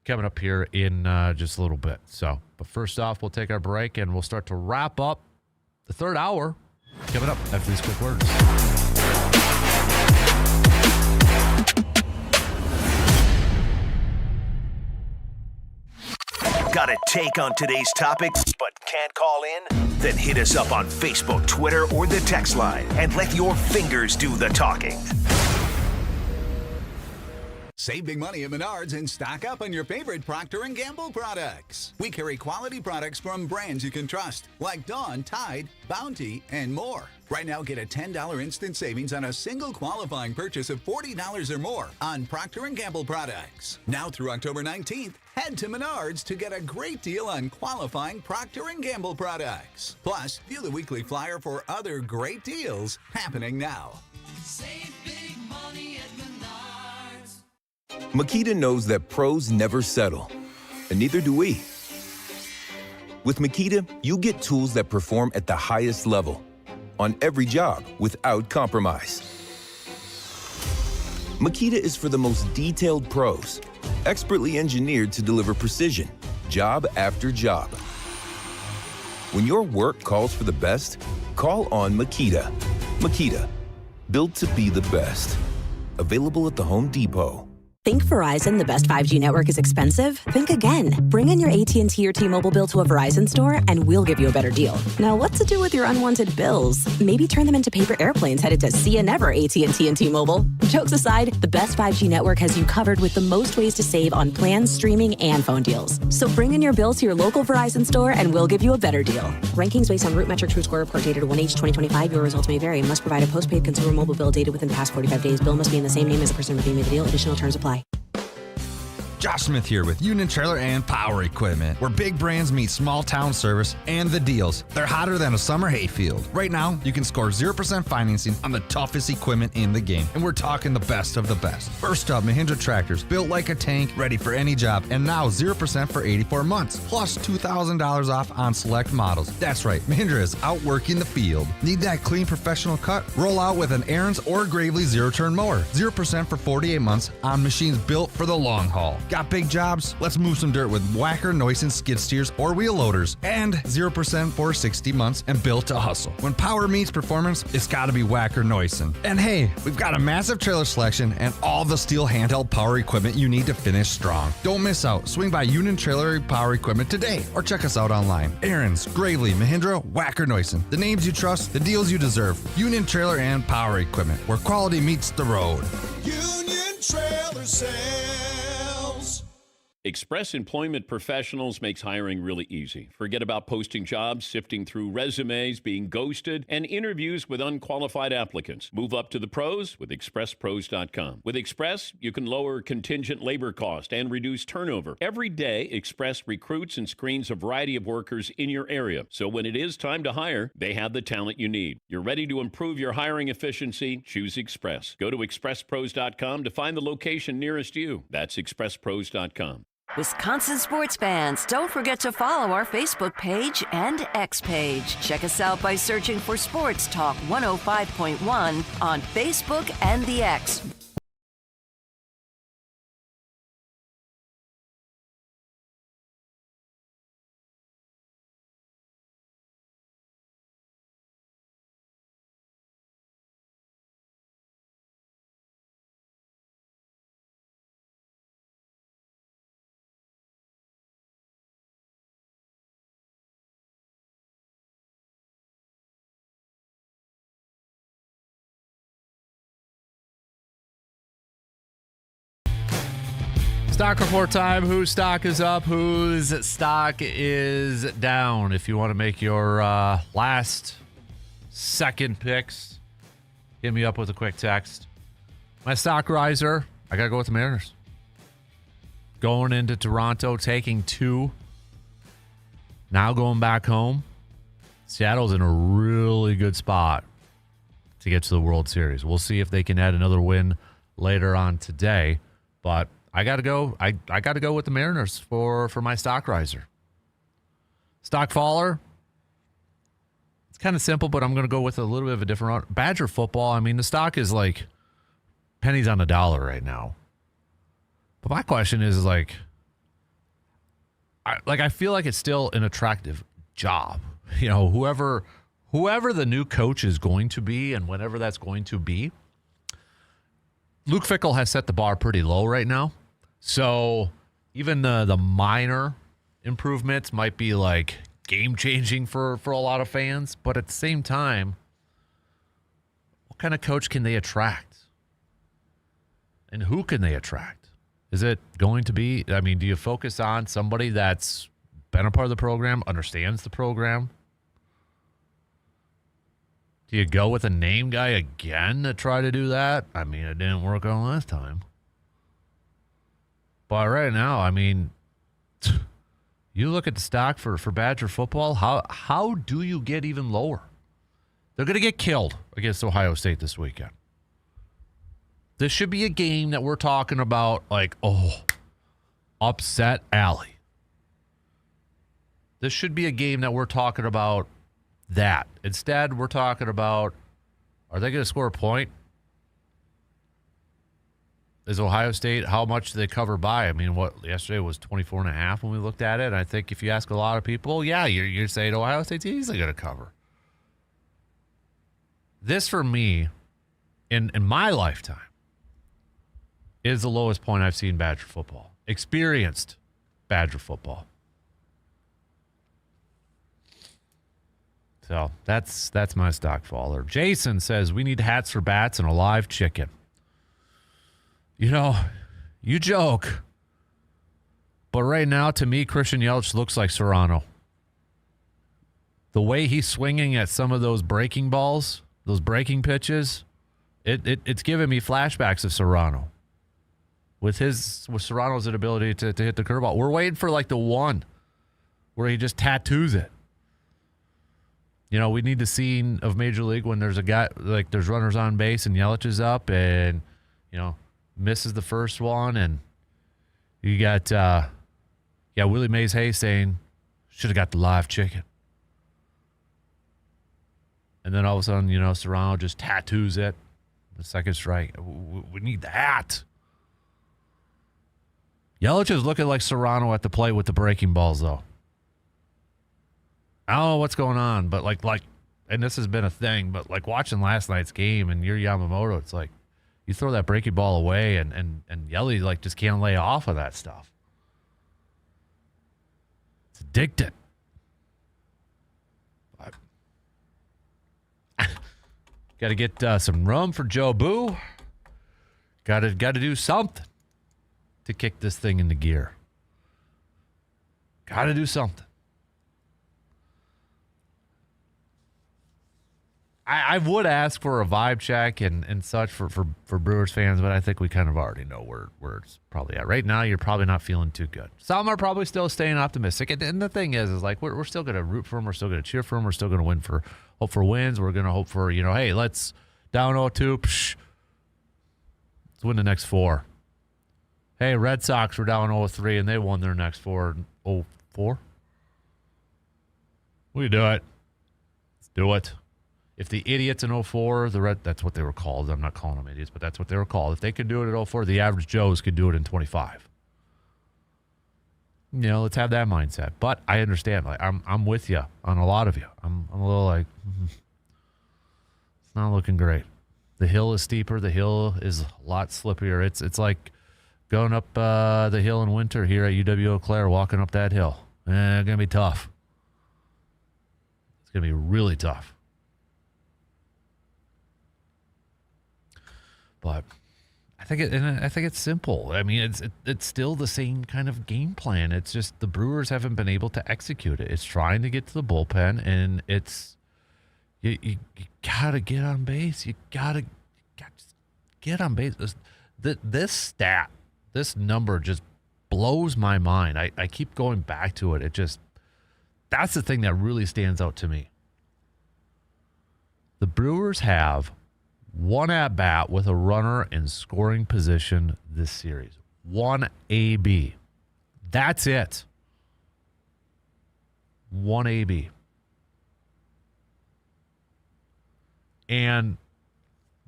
[SPEAKER 6] coming up here in just a little bit. But first off, we'll take our break and we'll start to wrap up the third hour coming up after these quick words.
[SPEAKER 5] Got a take on today's topic but can't call in? Then hit us up on Facebook, Twitter, or the text line and let your fingers do the talking.
[SPEAKER 11] Save big money at Menards and stock up on your favorite Procter & Gamble products. We carry quality products from brands you can trust, like Dawn, Tide, Bounty, and more. Right now, get a $10 instant savings on a single qualifying purchase of $40 or more on Procter & Gamble products. Now through October 19th, head to Menards to get a great deal on qualifying Procter & Gamble products. Plus, view the weekly flyer for other great deals happening now.
[SPEAKER 18] Save big money at Menards.
[SPEAKER 20] Makita knows that pros never settle, and neither do we. With Makita, you get tools that perform at the highest level on every job without compromise. Makita is for the most detailed pros, expertly engineered to deliver precision, job after job. When your work calls for the best, call on Makita. Makita, built to be the best. Available at the Home Depot.
[SPEAKER 10] Think Verizon, the best 5G network, is expensive? Think again. Bring in your AT&T or T-Mobile bill to a Verizon store and we'll give you a better deal. Now, what to do with your unwanted bills? Maybe turn them into paper airplanes headed to see you never, AT&T and T-Mobile. Jokes aside, the best 5G network has you covered with the most ways to save on plans, streaming, and phone deals. So bring in your bill to your local Verizon store and we'll give you a better deal. Rankings based on Root Metric True Score report dated 1H 2025. Your results may vary. Must provide a postpaid consumer mobile bill dated within the past 45 days. Bill must be in the same name as the person redeeming the deal. Additional terms apply.
[SPEAKER 21] Josh Smith here with Union Trailer and Power Equipment, where big brands meet small town service and the deals. They're hotter than a summer hayfield. Right now, you can score 0% financing on the toughest equipment in the game, and we're talking the best of the best. First up, Mahindra tractors, built like a tank, ready for any job, and now 0% for 84 months, plus $2,000 off on select models. That's right, Mahindra is outworking the field. Need that clean professional cut? Roll out with an Aaron's or Gravely zero-turn mower. 0% for 48 months on machines built for the long haul. Got big jobs? Let's move some dirt with Whacker, Neuson skid steers or wheel loaders. And 0% for 60 months and built to hustle. When power meets performance, it's gotta be Whacker Neuson. And hey, we've got a massive trailer selection and all the steel handheld power equipment you need to finish strong. Don't miss out. Swing by Union Trailer Power Equipment today or check us out online. Aaron's, Gravely, Mahindra, Whacker Neuson. The names you trust, the deals you deserve. Union Trailer and Power Equipment, where quality meets the road.
[SPEAKER 18] Union Trailer Sales.
[SPEAKER 22] Express Employment Professionals makes hiring really easy. Forget about posting jobs, sifting through resumes, being ghosted, and interviews with unqualified applicants. Move up to the pros with ExpressPros.com. With Express, you can lower contingent labor cost and reduce turnover. Every day, Express recruits and screens a variety of workers in your area. So when it is time to hire, they have the talent you need. You're ready to improve your hiring efficiency? Choose Express. Go to ExpressPros.com to find the location nearest you. That's ExpressPros.com.
[SPEAKER 3] Wisconsin sports fans, don't forget to follow our Facebook page and X page. Check us out by searching for Sports Talk 105.1 on Facebook and the X.
[SPEAKER 6] Stock report time. Whose stock is up? Whose stock is down? If you want to make your last second picks, hit me up with a quick text. My stock riser, I got to go with the Mariners. Going into Toronto, taking 2. Now going back home, Seattle's in a really good spot to get to the World Series. We'll see if they can add another win later on today. But I got to go. I got to go with the Mariners for my stock riser. Stock faller. It's kind of simple, but I'm going to go with a little bit of a different route. Badger football. I mean, the stock is like pennies on the dollar right now. But my question is like, I feel like it's still an attractive job. You know, whoever the new coach is going to be and whenever that's going to be, Luke Fickell has set the bar pretty low right now. So even the minor improvements might be like game-changing for a lot of fans. But at the same time, what kind of coach can they attract? And who can they attract? Is it going to be, I mean, do you focus on somebody that's been a part of the program, understands the program? Do you go with a name guy again to try to do that? I mean, it didn't work out last time. But right now, I mean, you look at the stock for Badger football, how do you get even lower? They're going to get killed against Ohio State this weekend. This should be a game that we're talking about like, oh, upset alley. This should be a game that we're talking about that. Instead, we're talking about, are they going to score a point? Is Ohio State, how much do they cover by? I mean, what, yesterday was 24.5 when we looked at it. And I think if you ask a lot of people, yeah, you're saying Ohio State's easily going to cover. This, for me, in my lifetime, is the lowest point I've seen Badger football. Experienced Badger football. So that's my stock faller. Jason says we need hats for bats and a live chicken. You know, you joke, but right now to me, Christian Yelich looks like Serrano. The way he's swinging at some of those breaking balls, those breaking pitches, it's giving me flashbacks of Serrano. With Serrano's ability to hit the curveball. We're waiting for like the one where he just tattoos it. You know, we need the scene of Major League when there's a guy, like there's runners on base and Yelich is up and, you know, misses the first one. And you got, Willie Mays Hayes saying, should have got the live chicken. And then all of a sudden, you know, Serrano just tattoos it. The second strike. We need the hat. Yelich is looking like Serrano at the plate with the breaking balls, though. I don't know what's going on, but like, and this has been a thing, but like watching last night's game and you're Yamamoto, it's like you throw that breaking ball away and Yelly like just can't lay off of that stuff. It's addicted. Got to get some rum for Joe Boo. Got to do something to kick this thing into gear. Got to do something. I would ask for a vibe check and such for Brewers fans, but I think we kind of already know where it's probably at. Right now, you're probably not feeling too good. Some are probably still staying optimistic. And the thing is like, we're still going to root for them. We're still going to cheer for them. We're still going to hope for wins. We're going to hope for, you know, hey, let's down 0-2. Let's win the next 4. Hey, Red Sox were down 0-3, and they won their next 4 0-4. We do it. Let's do it. If the idiots in 04, that's what they were called. I'm not calling them idiots, but that's what they were called. If they could do it at 04, the average Joes could do it in 25. You know, let's have that mindset. But I understand. Like I'm with you on a lot of you. I'm a little like, it's not looking great. The hill is steeper. The hill is a lot slippier. It's like going up the hill in winter here at UW-Eau Claire, walking up that hill. It's going to be tough. It's going to be really tough. But I think it's simple. I mean, it's still the same kind of game plan. It's just the Brewers haven't been able to execute it. It's trying to get to the bullpen, and it's you gotta get on base. You gotta get on base. This stat, this number just blows my mind. I keep going back to it. It just That's the thing that really stands out to me. The Brewers have one at-bat with a runner in scoring position this series. One AB. That's it. One AB. And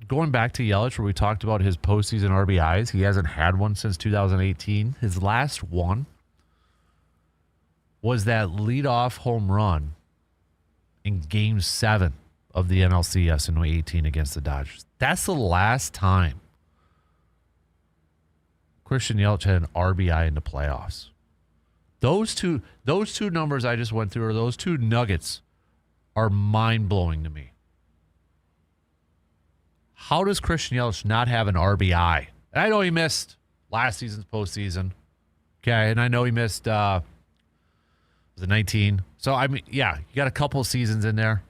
[SPEAKER 6] going back to Yelich, where we talked about his postseason RBIs, he hasn't had one since 2018. His last one was that leadoff home run in Game 7 of the NLCS in 2018 against the Dodgers. That's the last time Christian Yelich had an RBI in the playoffs. Those two numbers I just went through, or those two nuggets, are mind-blowing to me. How does Christian Yelich not have an RBI? And I know he missed last season's postseason. Okay, and I know he missed was it 19? So I mean, yeah, you got a couple of seasons in there.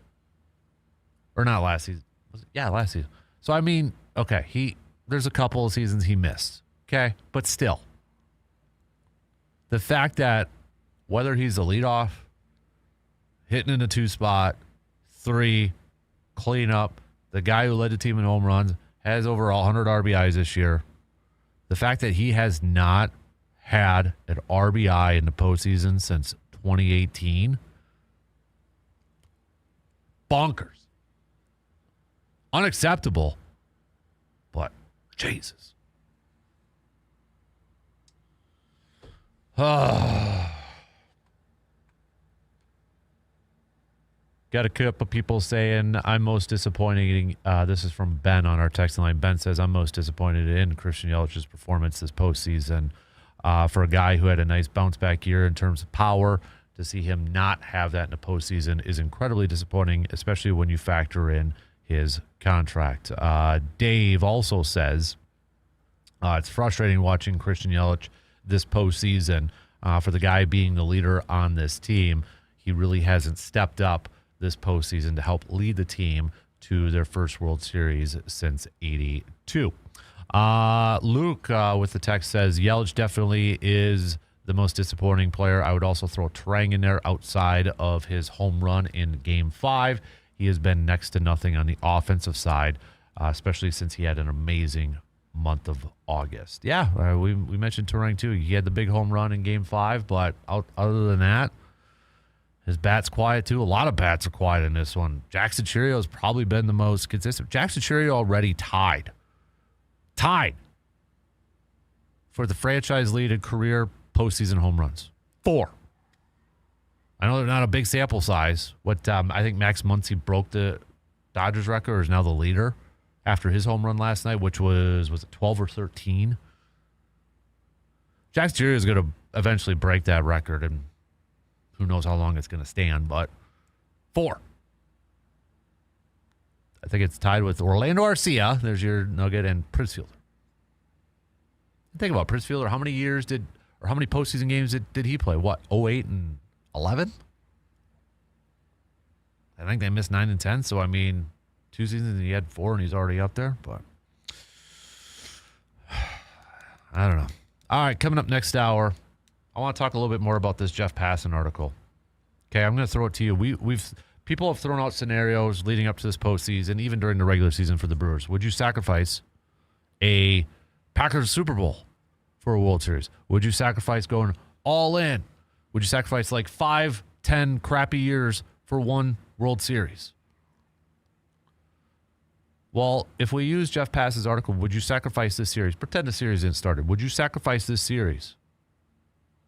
[SPEAKER 6] Or not last season. Yeah, last season. So I mean, okay, there's a couple of seasons he missed. Okay, but still. The fact that whether he's a leadoff, hitting in a 2 spot, 3, cleanup, the guy who led the team in home runs, has over 100 RBIs this year. The fact that he has not had an RBI in the postseason since 2018, bonkers. Unacceptable, but Jesus. Got a couple of people saying, I'm most disappointed. This is from Ben on our text line. Ben says, I'm most disappointed in Christian Yelich's performance this postseason. For a guy who had a nice bounce-back year in terms of power, to see him not have that in the postseason is incredibly disappointing, especially when you factor in his contract. Dave also says, it's frustrating watching Christian Yelich this postseason. For the guy being the leader on this team, he really hasn't stepped up this postseason to help lead the team to their first World Series since '82. Luke with the text says, Yelich definitely is the most disappointing player. I would also throw Trang in there outside of his home run in Game 5. He has been next to nothing on the offensive side, especially since he had an amazing month of August. Yeah, we mentioned Trang too. He had the big home run in Game 5, but other than that, his bat's quiet too. A lot of bats are quiet in this one. Jackson Chourio has probably been the most consistent. Jackson Chourio already tied for the franchise lead in career postseason home runs. 4. I know they're not a big sample size. I think Max Muncy broke the Dodgers record, or is now the leader after his home run last night, which was it 12 or 13? Jackson Chourio is going to eventually break that record, and who knows how long it's going to stand, but 4. I think it's tied with Orlando Arcia. There's your nugget, and Prince Fielder. Think about Prince Fielder. How many postseason games did he play? 08 and 11? I think they missed 9 and 10. So, I mean, 2 seasons and he had 4 and he's already up there. But I don't know. All right, coming up next hour, I want to talk a little bit more about this Jeff Passan article. Okay, I'm going to throw it to you. People have thrown out scenarios leading up to this postseason, even during the regular season for the Brewers. Would you sacrifice a Packers Super Bowl for a World Series? Would you sacrifice going all in? Would you sacrifice like 5-10 crappy years for one World Series? Well, if we use Jeff Passan's article, would you sacrifice this series? Pretend the series didn't start. Would you sacrifice this series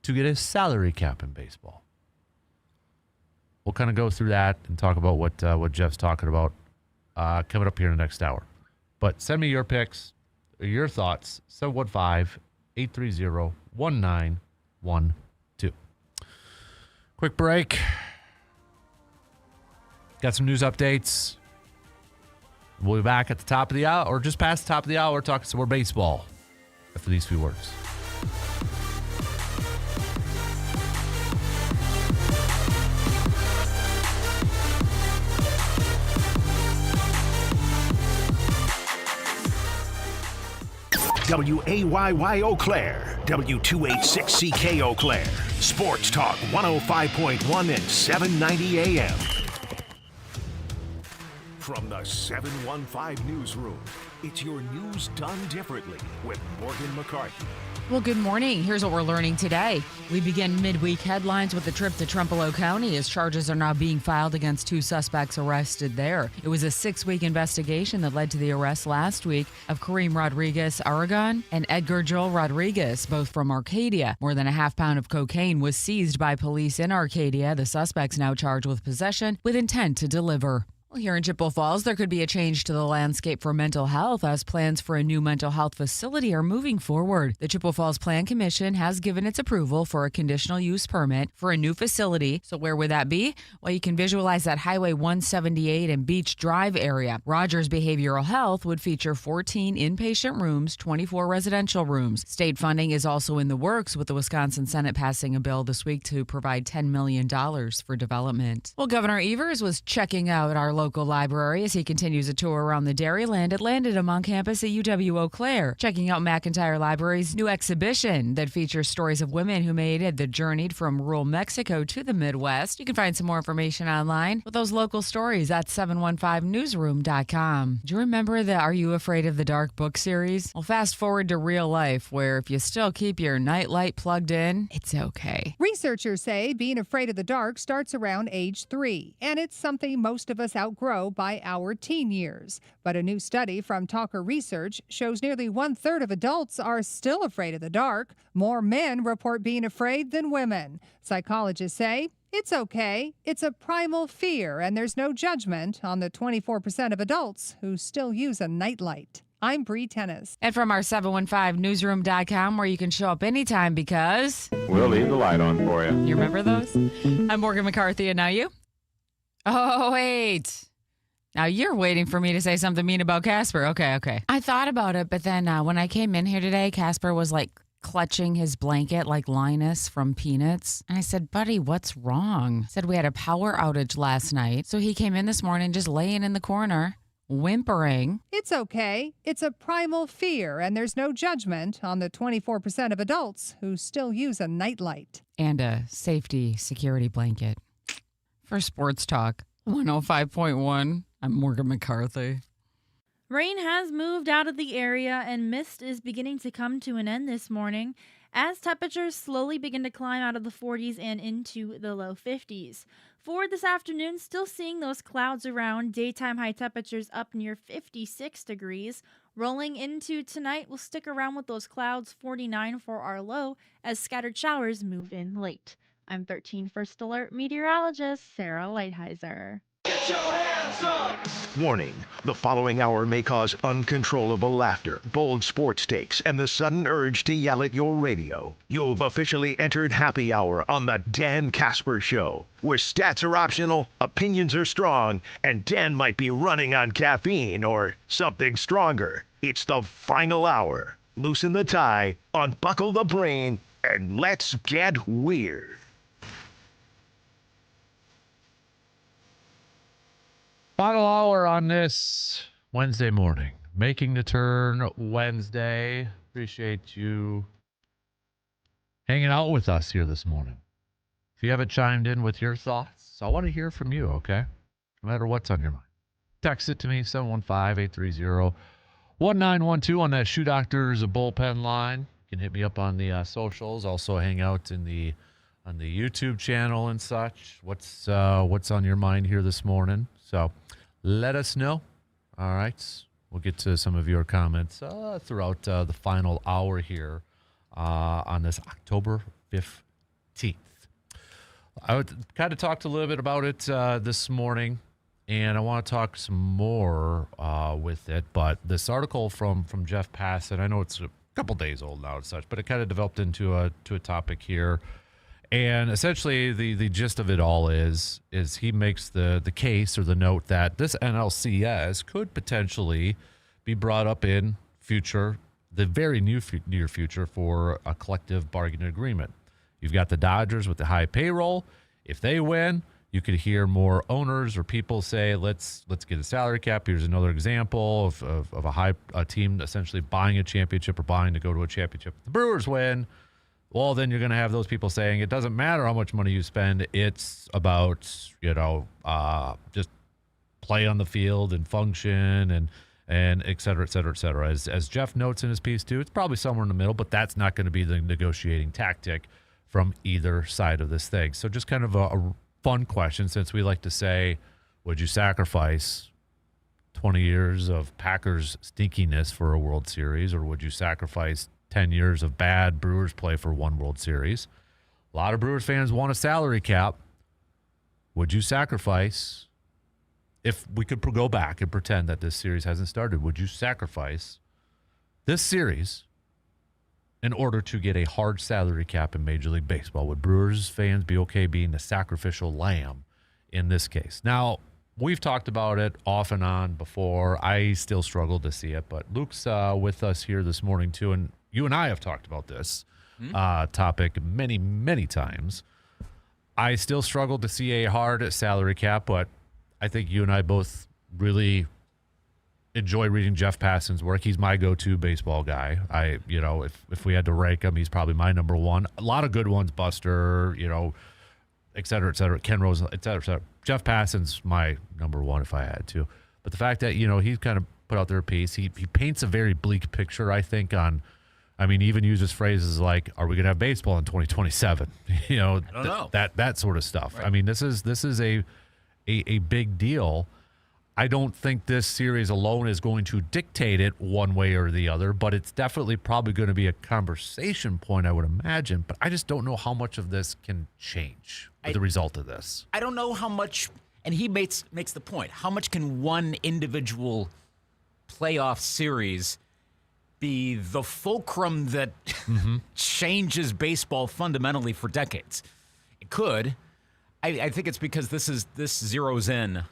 [SPEAKER 6] to get a salary cap in baseball? We'll kind of go through that and talk about what Jeff's talking about coming up here in the next hour. But send me your picks, your thoughts, 715-830-1912. Quick break. Got some news updates. We'll be back at the top of the hour, or just past the top of the hour, talking some more baseball after these few words.
[SPEAKER 5] WAYY Eau Claire, W286CK Eau Claire. Sports Talk 105.1 and 790 AM. From the 715 Newsroom, it's your news done differently with Morgan McCarthy.
[SPEAKER 1] Well, good morning. Here's what we're learning today. We begin midweek headlines with a trip to Trempealeau County as charges are now being filed against two suspects arrested there. It was a 6-week investigation that led to the arrest last week of Kareem Rodriguez Aragon and Edgar Joel Rodriguez, both from Arcadia. More than a half pound of cocaine was seized by police in Arcadia. The suspects now charged with possession with intent to deliver. Well, here in Chippewa Falls, there could be a change to the landscape for mental health as plans for a new mental health facility are moving forward. The Chippewa Falls Plan Commission has given its approval for a conditional use permit for a new facility. So where would that be? Well, you can visualize that Highway 178 and Beach Drive area. Rogers Behavioral Health would feature 14 inpatient rooms, 24 residential rooms. State funding is also in the works, with the Wisconsin Senate passing a bill this week to provide $10 million for development. Well, Governor Evers was checking out our local library as he continues a tour around the Dairyland. It landed him on campus at UW Eau Claire, checking out McIntyre Library's new exhibition that features stories of women who made the journey from rural Mexico to the Midwest. You can find some more information online with those local stories at 715newsroom.com. Do you remember the Are You Afraid of the Dark book series? Well, fast forward to real life, where if you still keep your nightlight plugged in, it's okay.
[SPEAKER 2] Researchers say being afraid of the dark starts around age 3, and it's something most of us outgrow by our teen years. But a new study from Talker Research shows nearly 1/3 of adults are still afraid of the dark. More men report being afraid than women. Psychologists say it's okay. It's a primal fear, and there's no judgment on the 24% of adults who still use a nightlight. I'm Bree Tennis.
[SPEAKER 1] And from our 715newsroom.com, where you can show up anytime because
[SPEAKER 4] we'll leave the light on for you.
[SPEAKER 1] You remember those? I'm Morgan McCarthy, and now you? Oh, wait. Now you're waiting for me to say something mean about Kasper. Okay. I thought about it, but then when I came in here today, Kasper was like clutching his blanket like Linus from Peanuts. And I said, buddy, what's wrong? He said we had a power outage last night. So he came in this morning just laying in the corner, whimpering.
[SPEAKER 2] It's okay. It's a primal fear, and there's no judgment on the 24% of adults who still use a nightlight.
[SPEAKER 1] And a safety security blanket. For Sports Talk 105.1, I'm Morgan McCarthy.
[SPEAKER 12] Rain has moved out of the area and mist is beginning to come to an end this morning as temperatures slowly begin to climb out of the 40s and into the low 50s. For this afternoon, still seeing those clouds around, daytime high temperatures up near 56 degrees. Rolling into tonight, we'll stick around with those clouds, 49 for our low, as scattered showers move in late. I'm 13 First Alert meteorologist Sarah Lighthizer.
[SPEAKER 18] Get your hands up!
[SPEAKER 5] Warning, the following hour may cause uncontrollable laughter, bold sports takes, and the sudden urge to yell at your radio. You've officially entered happy hour on the Dan Kasper Show, where stats are optional, opinions are strong, and Dan might be running on caffeine or something stronger. It's the final hour. Loosen the tie, unbuckle the brain, and let's get weird.
[SPEAKER 6] Final hour on this Wednesday morning. Making the Turn Wednesday. Appreciate you hanging out with us here this morning. If you haven't chimed in with your thoughts, I want to hear from you, okay? No matter what's on your mind. Text it to me, 715-830-1912 on that Shoe Doctors bullpen line. You can hit me up on the socials. Also hang out on the YouTube channel and such. What's on your mind here this morning? So let us know. All right. We'll get to some of your comments throughout the final hour here on this October 15th. I would kind of talked a little bit about it this morning, and I want to talk some more with it. But this article from Jeff Passett, I know it's a couple days old now and such, but it kind of developed into a topic here. And essentially, the gist of it all is he makes the case or the note that this NLCS could potentially be brought up in the very near future for a collective bargaining agreement. You've got the Dodgers with the high payroll. If they win, you could hear more owners or people say, let's get a salary cap. Here's another example of a team essentially buying a championship or buying to go to a championship. If the Brewers win, Well, then you're going to have those people saying it doesn't matter how much money you spend. It's about, just play on the field and function and et cetera, et cetera, et cetera. As Jeff notes in his piece, too, it's probably somewhere in the middle, but that's not going to be the negotiating tactic from either side of this thing. So just kind of a fun question, since we like to say, would you sacrifice 20 years of Packers stinkiness for a World Series, or would you sacrifice 10 years of bad Brewers play for one World Series? A lot of Brewers fans want a salary cap. Would you sacrifice, if we could go back and pretend that this series hasn't started, would you sacrifice this series in order to get a hard salary cap in Major League Baseball? Would Brewers fans be okay being the sacrificial lamb in this case? Now, we've talked about it off and on before. I still struggle to see it, but Luke's with us here this morning too, and you and I have talked about this topic many, many times. I still struggle to see a hard salary cap, but I think you and I both really enjoy reading Jeff Passan's work. He's my go-to baseball guy. If we had to rank him, he's probably my number one. A lot of good ones, Buster, et cetera, Ken Rose, et cetera. Jeff Passan's my number one if I had to. But the fact that, he's kind of put out there a piece, he paints a very bleak picture, I think, he even uses phrases like, are we going to have baseball in 2027? I don't know. That sort of stuff. Right. This is a big deal. I don't think this series alone is going to dictate it one way or the other, but it's definitely probably going to be a conversation point, I would imagine. But I just don't know how much of this can change with the result of this.
[SPEAKER 13] I don't know how much, and he makes the point, how much can one individual playoff series be the fulcrum that changes baseball fundamentally for decades? It could. I think it's because this zeroes in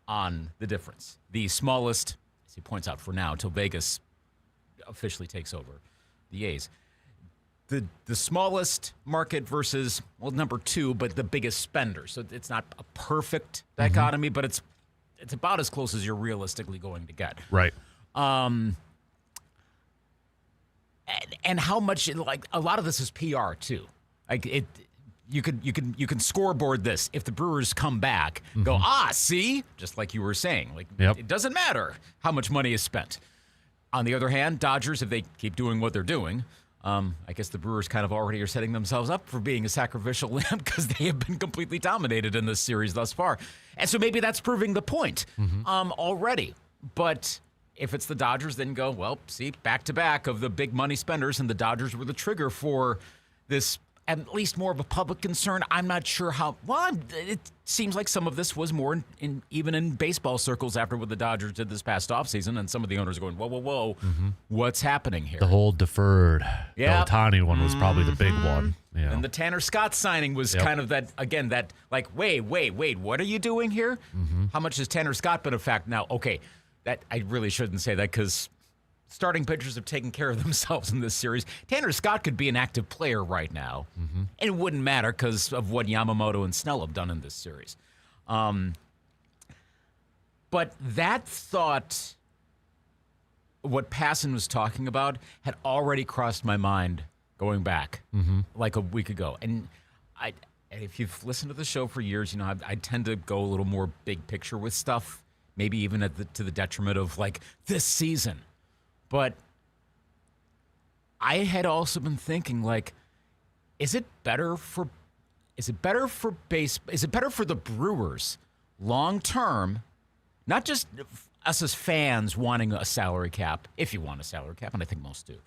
[SPEAKER 13] on the difference. The smallest, as he points out for now, until Vegas officially takes over the A's. The smallest market versus, number two, but the biggest spender. So it's not a perfect dichotomy, but it's about as close as you're realistically going to get.
[SPEAKER 6] Right.
[SPEAKER 13] And how much, a lot of this is PR too. You can scoreboard this. If the Brewers come back, go, see? Just like you were saying. It doesn't matter how much money is spent. On the other hand, Dodgers, if they keep doing what they're doing, I guess the Brewers kind of already are setting themselves up for being a sacrificial lamb because they have been completely dominated in this series thus far. And so maybe that's proving the point already. But if it's the Dodgers, then go, back-to-back of the big money spenders, and the Dodgers were the trigger for this, at least more of a public concern. I'm not sure how. Well, it seems like some of this was more even in baseball circles after what the Dodgers did this past offseason, and some of the owners are going, whoa, what's happening here?
[SPEAKER 6] The whole deferred Ohtani one was probably the big one. Yeah.
[SPEAKER 13] And the Tanner Scott signing was kind of that, again, that wait, what are you doing here? How much has Tanner Scott been a fact now? Okay, that I really shouldn't say that because starting pitchers have taken care of themselves in this series. Tanner Scott could be an active player right now, and it wouldn't matter because of what Yamamoto and Snell have done in this series. But that thought, what Passan was talking about, had already crossed my mind going back like a week ago. And if you've listened to the show for years, I tend to go a little more big picture with stuff, maybe even to the detriment of this season. But I had also been thinking, is it better for the Brewers long term, not just us as fans wanting a salary cap, if you want a salary cap, and I think most do,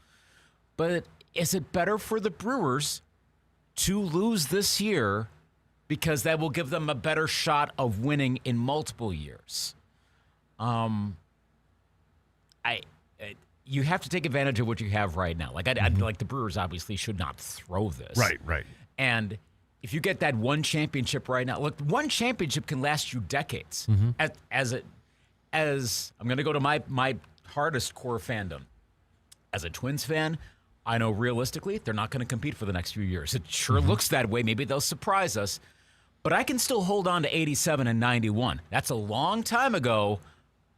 [SPEAKER 13] but is it better for the Brewers to lose this year because that will give them a better shot of winning in multiple years? You have to take advantage of what you have right now. The Brewers obviously should not throw this.
[SPEAKER 6] Right.
[SPEAKER 13] And if you get that one championship right now, look, one championship can last you decades. As I'm going to go to my hardest core fandom. As a Twins fan, I know realistically they're not going to compete for the next few years. It sure looks that way. Maybe they'll surprise us. But I can still hold on to 87 and 91. That's a long time ago.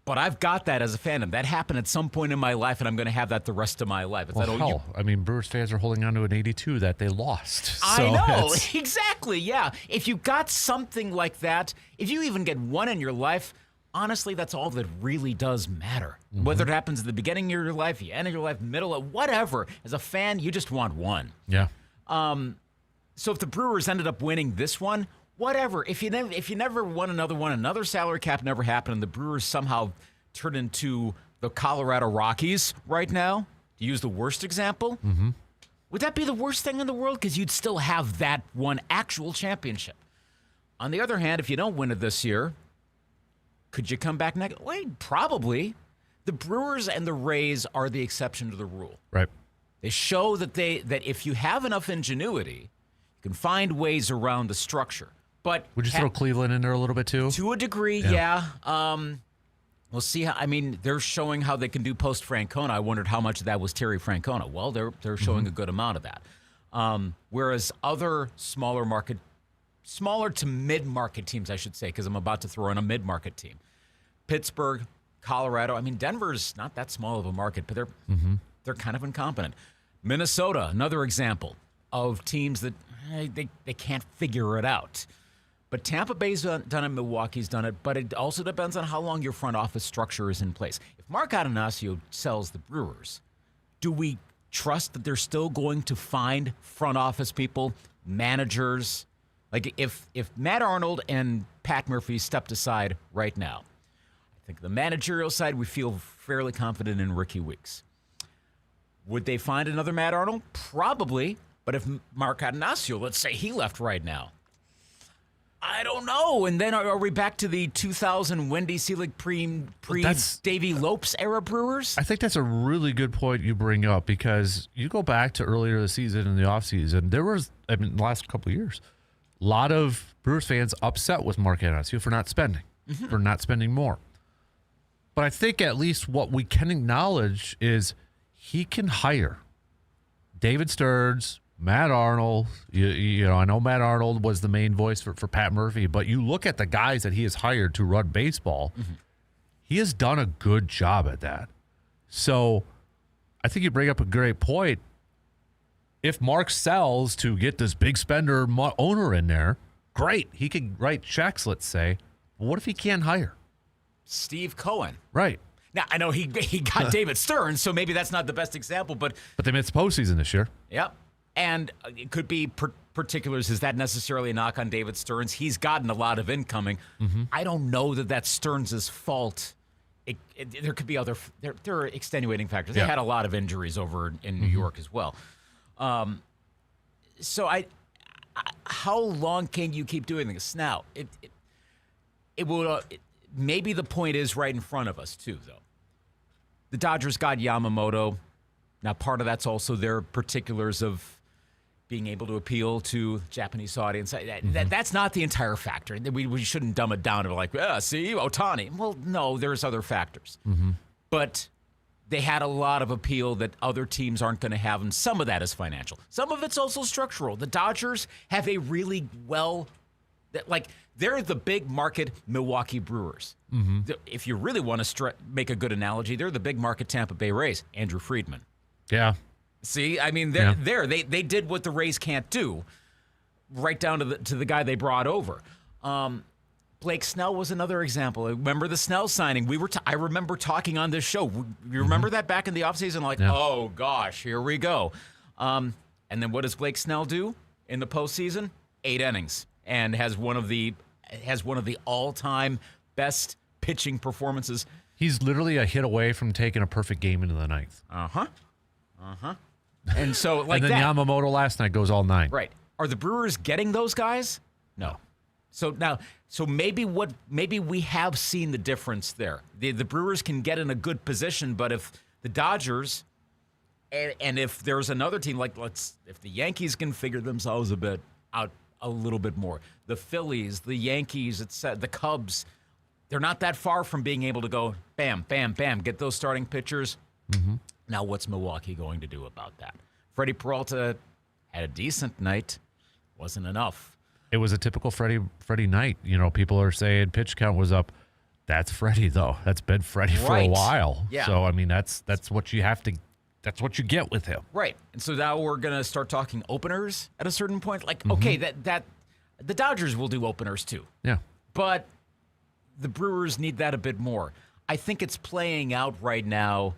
[SPEAKER 13] But I've got that as a fandom. That happened at some point in my life, and I'm going to have that the rest of my life.
[SPEAKER 6] I mean, Brewers fans are holding on to an 82 that they lost.
[SPEAKER 13] I know. Exactly, yeah. If you got something like that, if you even get one in your life, honestly, that's all that really does matter.
[SPEAKER 6] Mm-hmm.
[SPEAKER 13] Whether it happens at the beginning of your life, the end of your life, middle, whatever. As a fan, you just want one.
[SPEAKER 6] Yeah.
[SPEAKER 13] So if the Brewers ended up winning this one, whatever. If you never won another one, another salary cap never happened, and the Brewers somehow turned into the Colorado Rockies right now, to use the worst example, would that be the worst thing in the world? Because you'd still have that one actual championship. On the other hand, if you don't win it this year, could you come back next? Wait, probably. The Brewers and the Rays are the exception to the rule.
[SPEAKER 6] Right.
[SPEAKER 13] They show that if you have enough ingenuity, you can find ways around the structure. But
[SPEAKER 6] would you throw Cleveland in there a little bit too?
[SPEAKER 13] To a degree, yeah. We'll see how. I mean, they're showing how they can do post Francona. I wondered how much of that was Terry Francona. Well, they're showing a good amount of that. Whereas other smaller to mid-market teams, I should say, because I'm about to throw in a mid-market team. Pittsburgh, Colorado. I mean, Denver's not that small of a market, but they're kind of incompetent. Minnesota, another example of teams that they can't figure it out. But Tampa Bay's done it, Milwaukee's done it, but it also depends on how long your front office structure is in place. If Mark Atanasio sells the Brewers, do we trust that they're still going to find front office people, managers? Like if Matt Arnold and Pat Murphy stepped aside right now, I think the managerial side, we feel fairly confident in Ricky Weeks. Would they find another Matt Arnold? Probably. But if Mark Atanasio, let's say he left right now, I don't know. And then are we back to the 2000 Wendy Selig pre-Davey Lopes era Brewers?
[SPEAKER 6] I think that's a really good point you bring up, because you go back to earlier this season in the offseason, there was, the last couple of years, a lot of Brewers fans upset with Mark Atanasio for not spending more. But I think at least what we can acknowledge is he can hire David Stearns, Matt Arnold. You know, I know Matt Arnold was the main voice for Pat Murphy, but you look at the guys that he has hired to run baseball, he has done a good job at that. So I think you bring up a great point. If Mark sells to get this big spender owner in there, great. He could write checks, let's say. But what if he can't hire?
[SPEAKER 13] Steve Cohen.
[SPEAKER 6] Right.
[SPEAKER 13] Now, I know he got David Stearns, so maybe that's not the best example, but
[SPEAKER 6] they missed the postseason this year.
[SPEAKER 13] Yep. And it could be particulars. Is that necessarily a knock on David Stearns? He's gotten a lot of incoming. I don't know that that's Stearns' fault. There could be other. There are extenuating factors. They had a lot of injuries over in New York as well. So how long can you keep doing this? Now, it will. Maybe the point is right in front of us too, though. The Dodgers got Yamamoto. Now, part of that's also their particulars of being able to appeal to Japanese audience. That's not the entire factor. We shouldn't dumb it down to like, see, Ohtani. Well, no, there's other factors. But they had a lot of appeal that other teams aren't going to have, and some of that is financial. Some of it's also structural. The Dodgers have a really they're the big market Milwaukee Brewers. If you really want to make a good analogy, they're the big market Tampa Bay Rays. Andrew Friedman.
[SPEAKER 6] Yeah.
[SPEAKER 13] See, I mean, they did what the Rays can't do, right down to the guy they brought over. Blake Snell was another example. Remember the Snell signing? I remember talking on this show. You remember that back in the offseason? Oh gosh, here we go. And then what does Blake Snell do in the postseason? 8 innings, and has one of the all-time best pitching performances.
[SPEAKER 6] He's literally a hit away from taking a perfect game into the ninth.
[SPEAKER 13] And so,
[SPEAKER 6] and then Yamamoto last night goes all 9.
[SPEAKER 13] Right. Are the Brewers getting those guys? No. So maybe we have seen the difference there. The Brewers can get in a good position, but if the Dodgers and if there's another team if the Yankees can figure themselves out a little bit more, the Phillies, the Yankees, the Cubs, they're not that far from being able to go bam, bam, bam, get those starting pitchers. Now, what's Milwaukee going to do about that? Freddie Peralta had a decent night. Wasn't enough.
[SPEAKER 6] It was a typical Freddie night. You know, people are saying pitch count was up. That's Freddie, though. That's been Freddie for a while.
[SPEAKER 13] Yeah.
[SPEAKER 6] So, I mean, that's what you have to – that's what you get with him.
[SPEAKER 13] Right. And so now we're going to start talking openers at a certain point. Like, okay, that the Dodgers will do openers too.
[SPEAKER 6] Yeah.
[SPEAKER 13] But the Brewers need that a bit more. I think it's playing out right now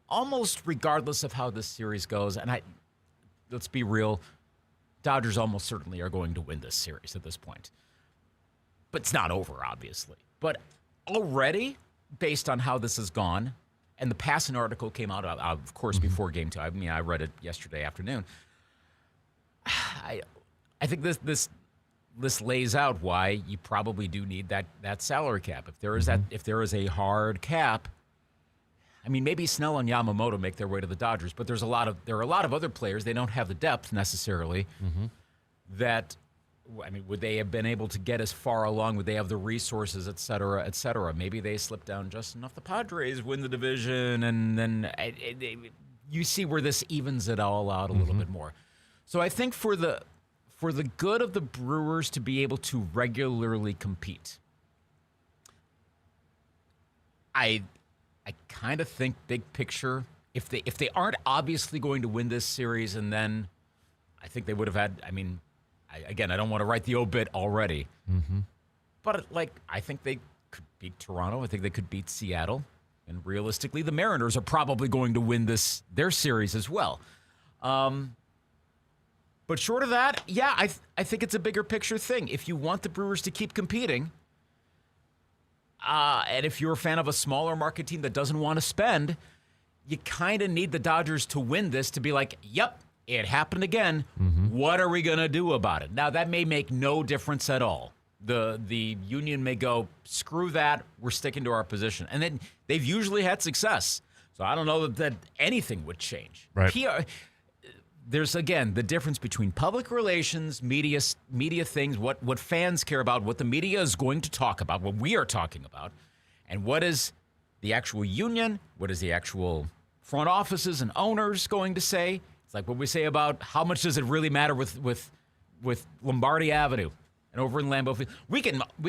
[SPEAKER 13] almost regardless of how this series goes. And let's be real, Dodgers almost certainly are going to win this series at this point. But it's not over, obviously. But already, based on how this has gone, and the Passan article came out, of course, before Game 2. I mean, I read it yesterday afternoon. I think this lays out why you probably do need that salary cap. If there is a hard cap, I mean, maybe Snell and Yamamoto make their way to the Dodgers, but there are a lot of other players. They don't have the depth necessarily that. I mean, would they have been able to get as far along? Would they have the resources, et cetera, et cetera? Maybe they slip down just enough. The Padres win the division, and then you see where this evens it all out a little bit more. So I think for the good of the Brewers to be able to regularly compete, I kind of think big picture, if they aren't obviously going to win this series, and then I think they would have had, I mean, I don't want to write the obit already, but I think they could beat Toronto. I think they could beat Seattle, and realistically, the Mariners are probably going to win their series as well. But short of that, yeah, I think it's a bigger picture thing. If you want the Brewers to keep competing, and if you're a fan of a smaller market team that doesn't want to spend, you kind of need the Dodgers to win this to be like, yep, it happened again. What are we going to do about it? Now, that may make no difference at all. The union may go, screw that, we're sticking to our position. And then they've usually had success. So I don't know that anything would change.
[SPEAKER 6] Right.
[SPEAKER 13] PR, there's, again, the difference between public relations, media things, what fans care about, what the media is going to talk about, what we are talking about, and what is the actual union, what is the actual front offices and owners going to say. It's like what we say about how much does it really matter with Lombardi Avenue and over in Lambeau Field. We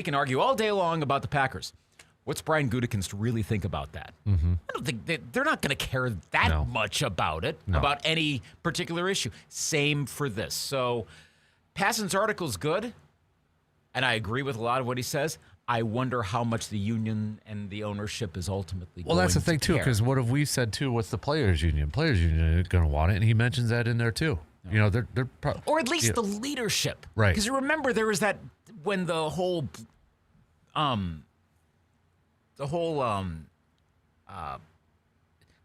[SPEAKER 13] can argue all day long about the Packers. What's Brian Gutekunst really think about that? I don't think they're not going to care that much about it, about any particular issue. Same for this. So Passan's article is good, and I agree with a lot of what he says. I wonder how much the union and the ownership is ultimately going to care. Well,
[SPEAKER 6] that's the thing, too, because what have we said, too? What's the players' union? Players' union is going to want it, and he mentions that in there, too. No. You know, they're probably...
[SPEAKER 13] Or at least the leadership.
[SPEAKER 6] Right.
[SPEAKER 13] Because you remember there was that, when the whole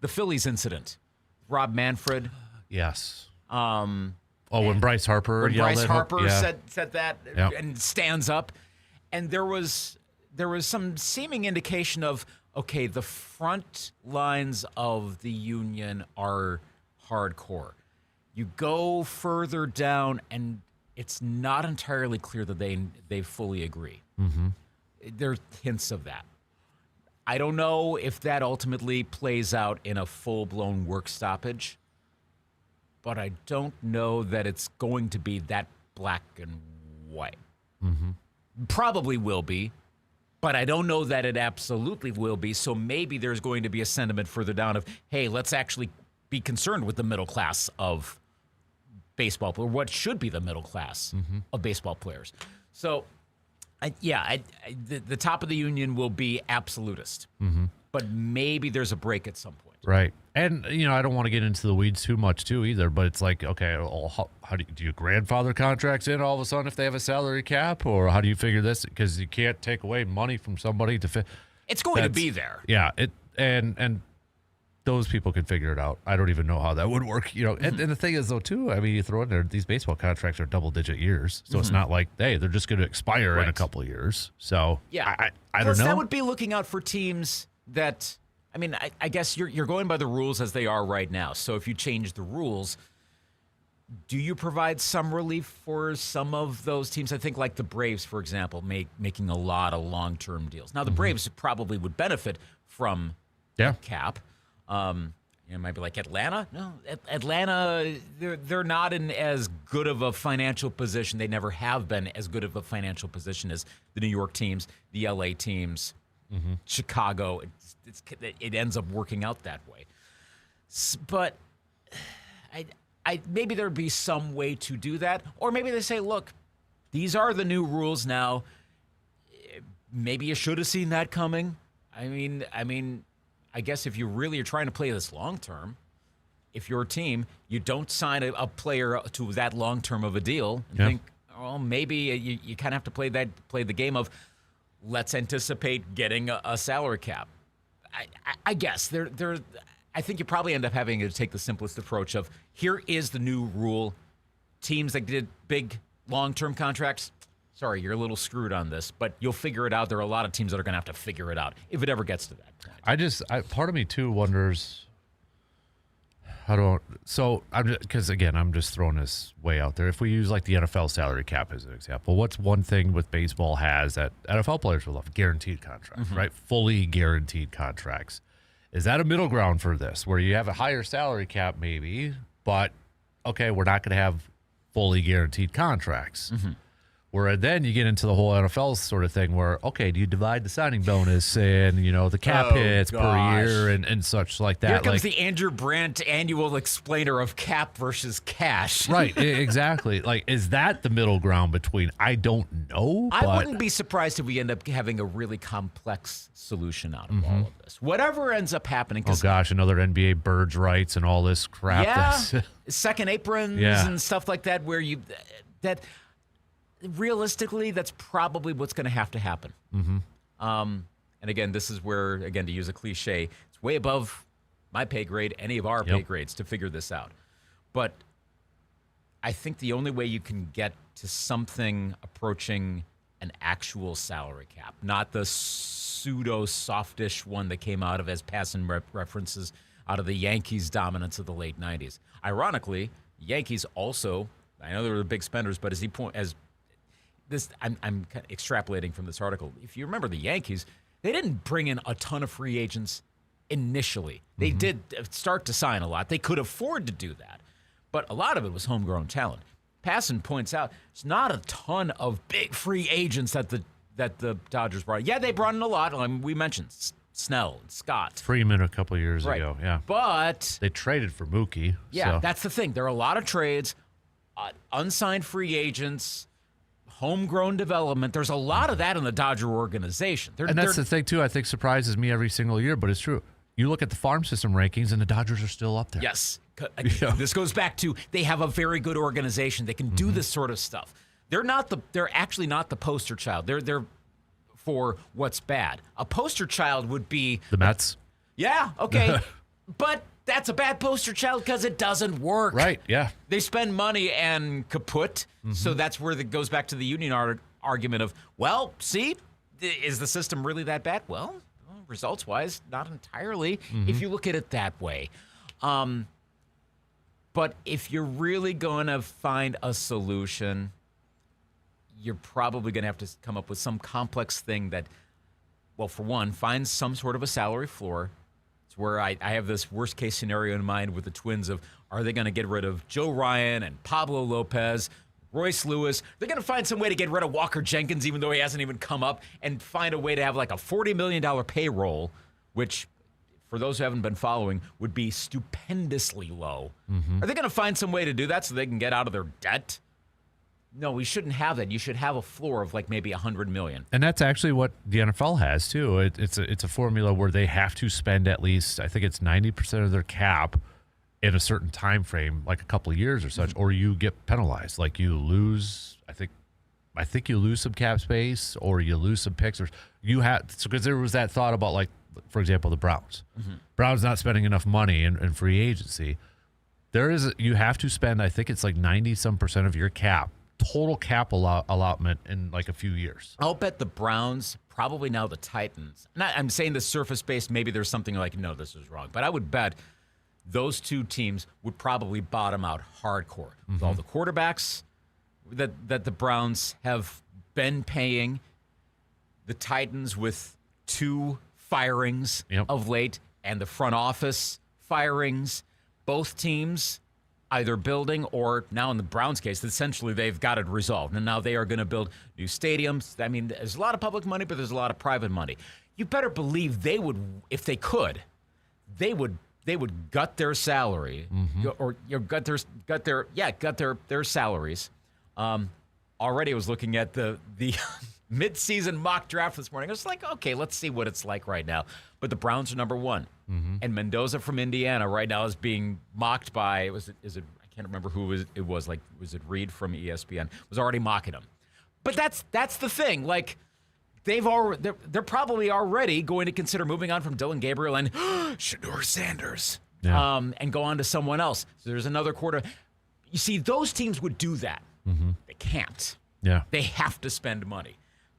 [SPEAKER 13] the Phillies incident, Rob Manfred.
[SPEAKER 6] Yes. When Bryce Harper yelled at him.
[SPEAKER 13] said that and stands up. And there was some seeming indication of, okay, the front lines of the union are hardcore. You go further down, and it's not entirely clear that they fully agree. There are hints of that. I don't know if that ultimately plays out in a full-blown work stoppage, but I don't know that it's going to be that black and white. Probably will be, but I don't know that it absolutely will be. So maybe there's going to be a sentiment further down of, hey, let's actually be concerned with the middle class of baseball, or what should be the middle class of baseball players. So, the top of the union will be absolutist, but maybe there's a break at some point.
[SPEAKER 6] Right. And, I don't want to get into the weeds too much, too, either. But it's like, okay, well, how do you grandfather contracts in all of a sudden if they have a salary cap? Or how do you figure this? Because you can't take away money from somebody to fit.
[SPEAKER 13] It's going to be there.
[SPEAKER 6] Yeah. And those people can figure it out. I don't even know how that would work. And the thing is, though, too, I mean, you throw in there, these baseball contracts are double-digit years. So it's not like, hey, they're just going to expire in a couple of years. So, I don't know.
[SPEAKER 13] That would be looking out for teams that... I mean, I guess you're going by the rules as they are right now. So if you change the rules, do you provide some relief for some of those teams? I think like the Braves, for example, making a lot of long-term deals. Now, the Braves probably would benefit from cap. Maybe like Atlanta. No, Atlanta, they're not in as good of a financial position. They never have been as good of a financial position as the New York teams, the LA teams, Chicago. It ends up working out that way. But I maybe there'd be some way to do that. Or maybe they say, look, these are the new rules now. Maybe you should have seen that coming. I mean, I guess if you really are trying to play this long term, if you're a team, you don't sign a player to that long term of a deal and think, well, maybe you kind of have to play the game of let's anticipate getting a salary cap. I guess I think you probably end up having to take the simplest approach of here is the new rule. Teams that did big long-term contracts, sorry, you're a little screwed on this, but you'll figure it out. There are a lot of teams that are going to have to figure it out if it ever gets to that point.
[SPEAKER 6] Part of me too wonders because again, I'm just throwing this way out there. If we use like the NFL salary cap as an example, what's one thing with baseball has that NFL players will love? Guaranteed contracts, right? Fully guaranteed contracts. Is that a middle ground for this where you have a higher salary cap maybe, but okay, we're not going to have fully guaranteed contracts? Where then you get into the whole NFL sort of thing where, okay, do you divide the signing bonus and, the cap hits per year and such like that?
[SPEAKER 13] Here comes the Andrew Brandt annual explainer of cap versus cash.
[SPEAKER 6] Right, exactly. Like, is that the middle ground between? I don't know.
[SPEAKER 13] I wouldn't be surprised if we end up having a really complex solution out of all of this. Whatever ends up happening.
[SPEAKER 6] Oh, gosh, another NBA Birds rights and all this crap.
[SPEAKER 13] Yeah, second aprons and stuff like that where realistically, that's probably what's going to happen. And again, this is where, again, to use a cliche, it's way above my pay grade, any of our pay grades to figure this out. But I think the only way you can get to something approaching an actual salary cap, not the pseudo softish one that came out of as passing references out of the Yankees' dominance of the late 90s. Ironically, Yankees also, I know they were the big spenders, but I'm kind of extrapolating from this article. If you remember the Yankees, they didn't bring in a ton of free agents initially. They did start to sign a lot. They could afford to do that. But a lot of it was homegrown talent. Passan points out it's not a ton of big free agents that the Dodgers brought in. Yeah, they brought in a lot. We mentioned Snell and Scott.
[SPEAKER 6] Freeman a couple of years ago, yeah.
[SPEAKER 13] But
[SPEAKER 6] they traded for Mookie.
[SPEAKER 13] Yeah, that's the thing. There are a lot of trades, unsigned free agents, homegrown development. There's a lot of that in the Dodger organization.
[SPEAKER 6] That's the thing, too, I think surprises me every single year, but it's true. You look at the farm system rankings, and the Dodgers are still up there.
[SPEAKER 13] Yes. This goes back to they have a very good organization. They can do this sort of stuff. They're actually not the poster child. They're for what's bad. A poster child would be
[SPEAKER 6] the Mets.
[SPEAKER 13] Yeah, okay. But that's a bad poster child because it doesn't work.
[SPEAKER 6] Right, yeah.
[SPEAKER 13] They spend money and kaput. So that's where it goes back to the union argument of, well, see, is the system really that bad? Well, results-wise, not entirely, if you look at it that way. But if you're really going to find a solution, you're probably going to have to come up with some complex thing that, well, for one, finds some sort of a salary floor. It's where I have this worst-case scenario in mind with the Twins of, are they going to get rid of Joe Ryan and Pablo Lopez, Royce Lewis? They're going to find some way to get rid of Walker Jenkins, even though he hasn't even come up, and find a way to have like a $40 million payroll, which, for those who haven't been following, would be stupendously low. Are they going to find some way to do that so they can get out of their debt? No, we shouldn't have that. You should have a floor of like maybe $100 million.
[SPEAKER 6] And that's actually what the NFL has, too. It's a formula where they have to spend at least, I think it's 90% of their cap in a certain time frame, like a couple of years or such, or you get penalized. Like you lose, I think you lose some cap space, or you lose some picks, or you have, because there was that thought about, like, for example, the Browns. Browns not spending enough money in free agency. You have to spend, I think it's like 90% of your cap, total cap allotment in like a few years.
[SPEAKER 13] I'll bet the Browns, probably now the Titans. I'm saying the surface-based, maybe there's something like, no, this is wrong. But I would bet those two teams would probably bottom out hardcore. With all the quarterbacks that the Browns have been paying, the Titans with 2 firings of late, and the front office firings, both teams either building or, now in the Browns case, essentially they've got it resolved. And now they are going to build new stadiums. I mean, there's a lot of public money, but there's a lot of private money. you better believe they would, if they could, they would gut their salary or gut their salaries. Already I was looking at the mid-season mock draft this morning. I was like, okay, let's see what it's like right now. But the Browns are number 1. And Mendoza from Indiana right now is being mocked by, I can't remember who it was. Like, was it Reed from ESPN? Was already mocking him. But that's the thing. Like, they're probably already going to consider moving on from Dylan Gabriel and Shedeur Sanders and go on to someone else. So there's another quarter. You see, those teams would do that. They can't.
[SPEAKER 6] Yeah.
[SPEAKER 13] They have to spend money.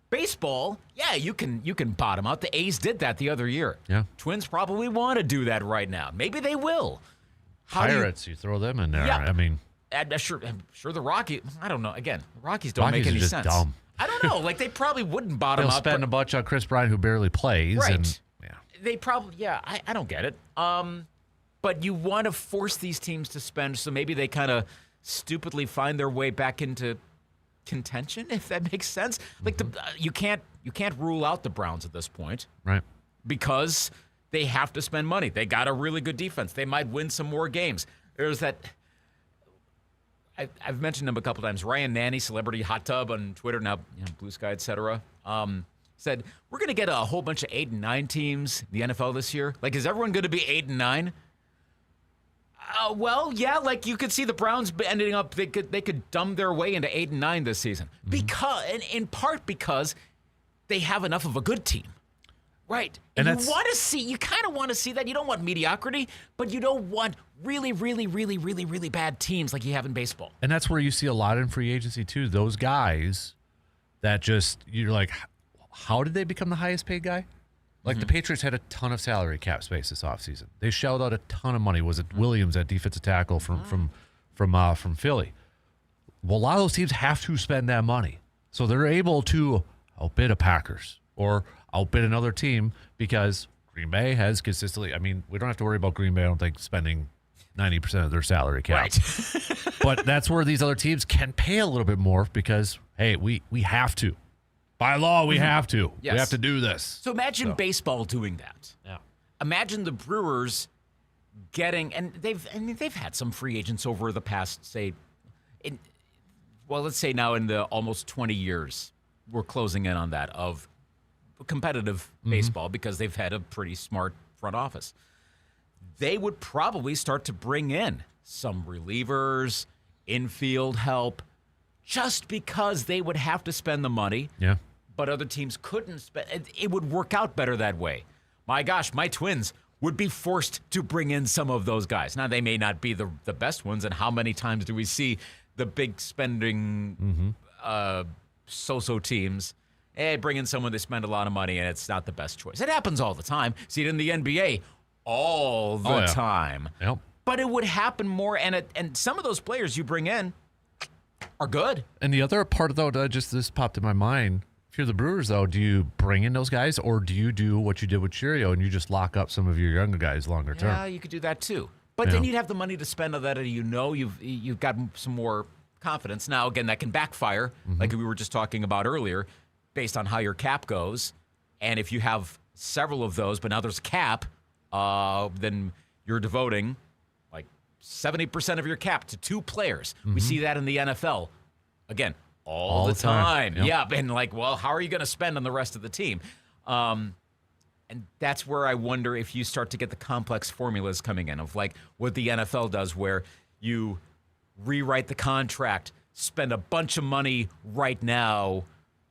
[SPEAKER 13] Baseball, yeah, you can bottom out. The A's did that the other year.
[SPEAKER 6] Yeah.
[SPEAKER 13] Twins probably want to do that right now. Maybe they will.
[SPEAKER 6] Pirates, you throw them in there.
[SPEAKER 13] Yeah.
[SPEAKER 6] I mean,
[SPEAKER 13] I'm sure the Rockies, I don't know. Again, the Rockies don't make any
[SPEAKER 6] are just
[SPEAKER 13] sense.
[SPEAKER 6] Dumb.
[SPEAKER 13] I don't know. Like, they probably wouldn't bottom
[SPEAKER 6] They'll
[SPEAKER 13] out.
[SPEAKER 6] spend a bunch on Chris Bryant, who barely plays.
[SPEAKER 13] Right.
[SPEAKER 6] And,
[SPEAKER 13] They probably, I don't get it. But you want to force these teams to spend, so maybe they kind of stupidly find their way back into contention, if that makes sense. Like, you can't rule out the Browns at this point.
[SPEAKER 6] Right.
[SPEAKER 13] Because they have to spend money. They got a really good defense. They might win some more games. There's that, I've mentioned him a couple times, Ryan Nanny, Celebrity Hot Tub on Twitter, now Blue Sky, etc., said, we're going to get a whole bunch of 8 and 9 teams in the NFL this year. Like, is everyone going to be 8 and 9? Well, yeah, like, you could see the Browns ending up, they could dumb their way into 8 and 9 this season. Because, in part because they have enough of a good team. Right. And you kind of want to see that. You don't want mediocrity, but you don't want really, really, really, really, really bad teams like you have in baseball.
[SPEAKER 6] And that's where you see a lot in free agency, too. Those guys that just, you're like, how did they become the highest paid guy? Like, the Patriots had a ton of salary cap space this offseason. They shelled out a ton of money. Was it Williams at defensive tackle from Philly? Well, a lot of those teams have to spend that money. So they're able to outbid a Packers or outbid another team because Green Bay has consistently, I mean, we don't have to worry about Green Bay, I don't think, spending 90% of their salary cap.
[SPEAKER 13] Right.
[SPEAKER 6] But that's where these other teams can pay a little bit more because, hey, we have to. By law, we have to.
[SPEAKER 13] Yes.
[SPEAKER 6] We have to do this.
[SPEAKER 13] So imagine baseball doing that.
[SPEAKER 6] Yeah.
[SPEAKER 13] Imagine the Brewers getting, and they've had some free agents over the past, let's say now in the almost 20 years, we're closing in on that, of competitive baseball because they've had a pretty smart front office. They would probably start to bring in some relievers, infield help, just because they would have to spend the money.
[SPEAKER 6] Yeah.
[SPEAKER 13] But other teams couldn't spend. It would work out better that way. My gosh, my Twins would be forced to bring in some of those guys. Now, they may not be the best ones, and how many times do we see the big spending so-so teams bring in someone they spend a lot of money, and it's not the best choice. It happens all the time. See it in the NBA all the time.
[SPEAKER 6] Yep.
[SPEAKER 13] But it would happen more, and some of those players you bring in are good.
[SPEAKER 6] And the other part, though, that this popped in my mind, if you're the Brewers, though, do you bring in those guys, or do you do what you did with Cheerio and you just lock up some of your younger guys longer term?
[SPEAKER 13] Yeah, you could do that too. But then you'd have the money to spend on that, and you've got some more confidence. Now, again, that can backfire, like we were just talking about earlier, based on how your cap goes. And if you have several of those, but now there's a cap, then you're devoting like 70% of your cap to 2 players. We see that in the NFL. Again, all the time.
[SPEAKER 6] Yep.
[SPEAKER 13] Yeah, and like, well, how are you going to spend on the rest of the team? And that's where I wonder if you start to get the complex formulas coming in of like what the NFL does, where you rewrite the contract, spend a bunch of money right now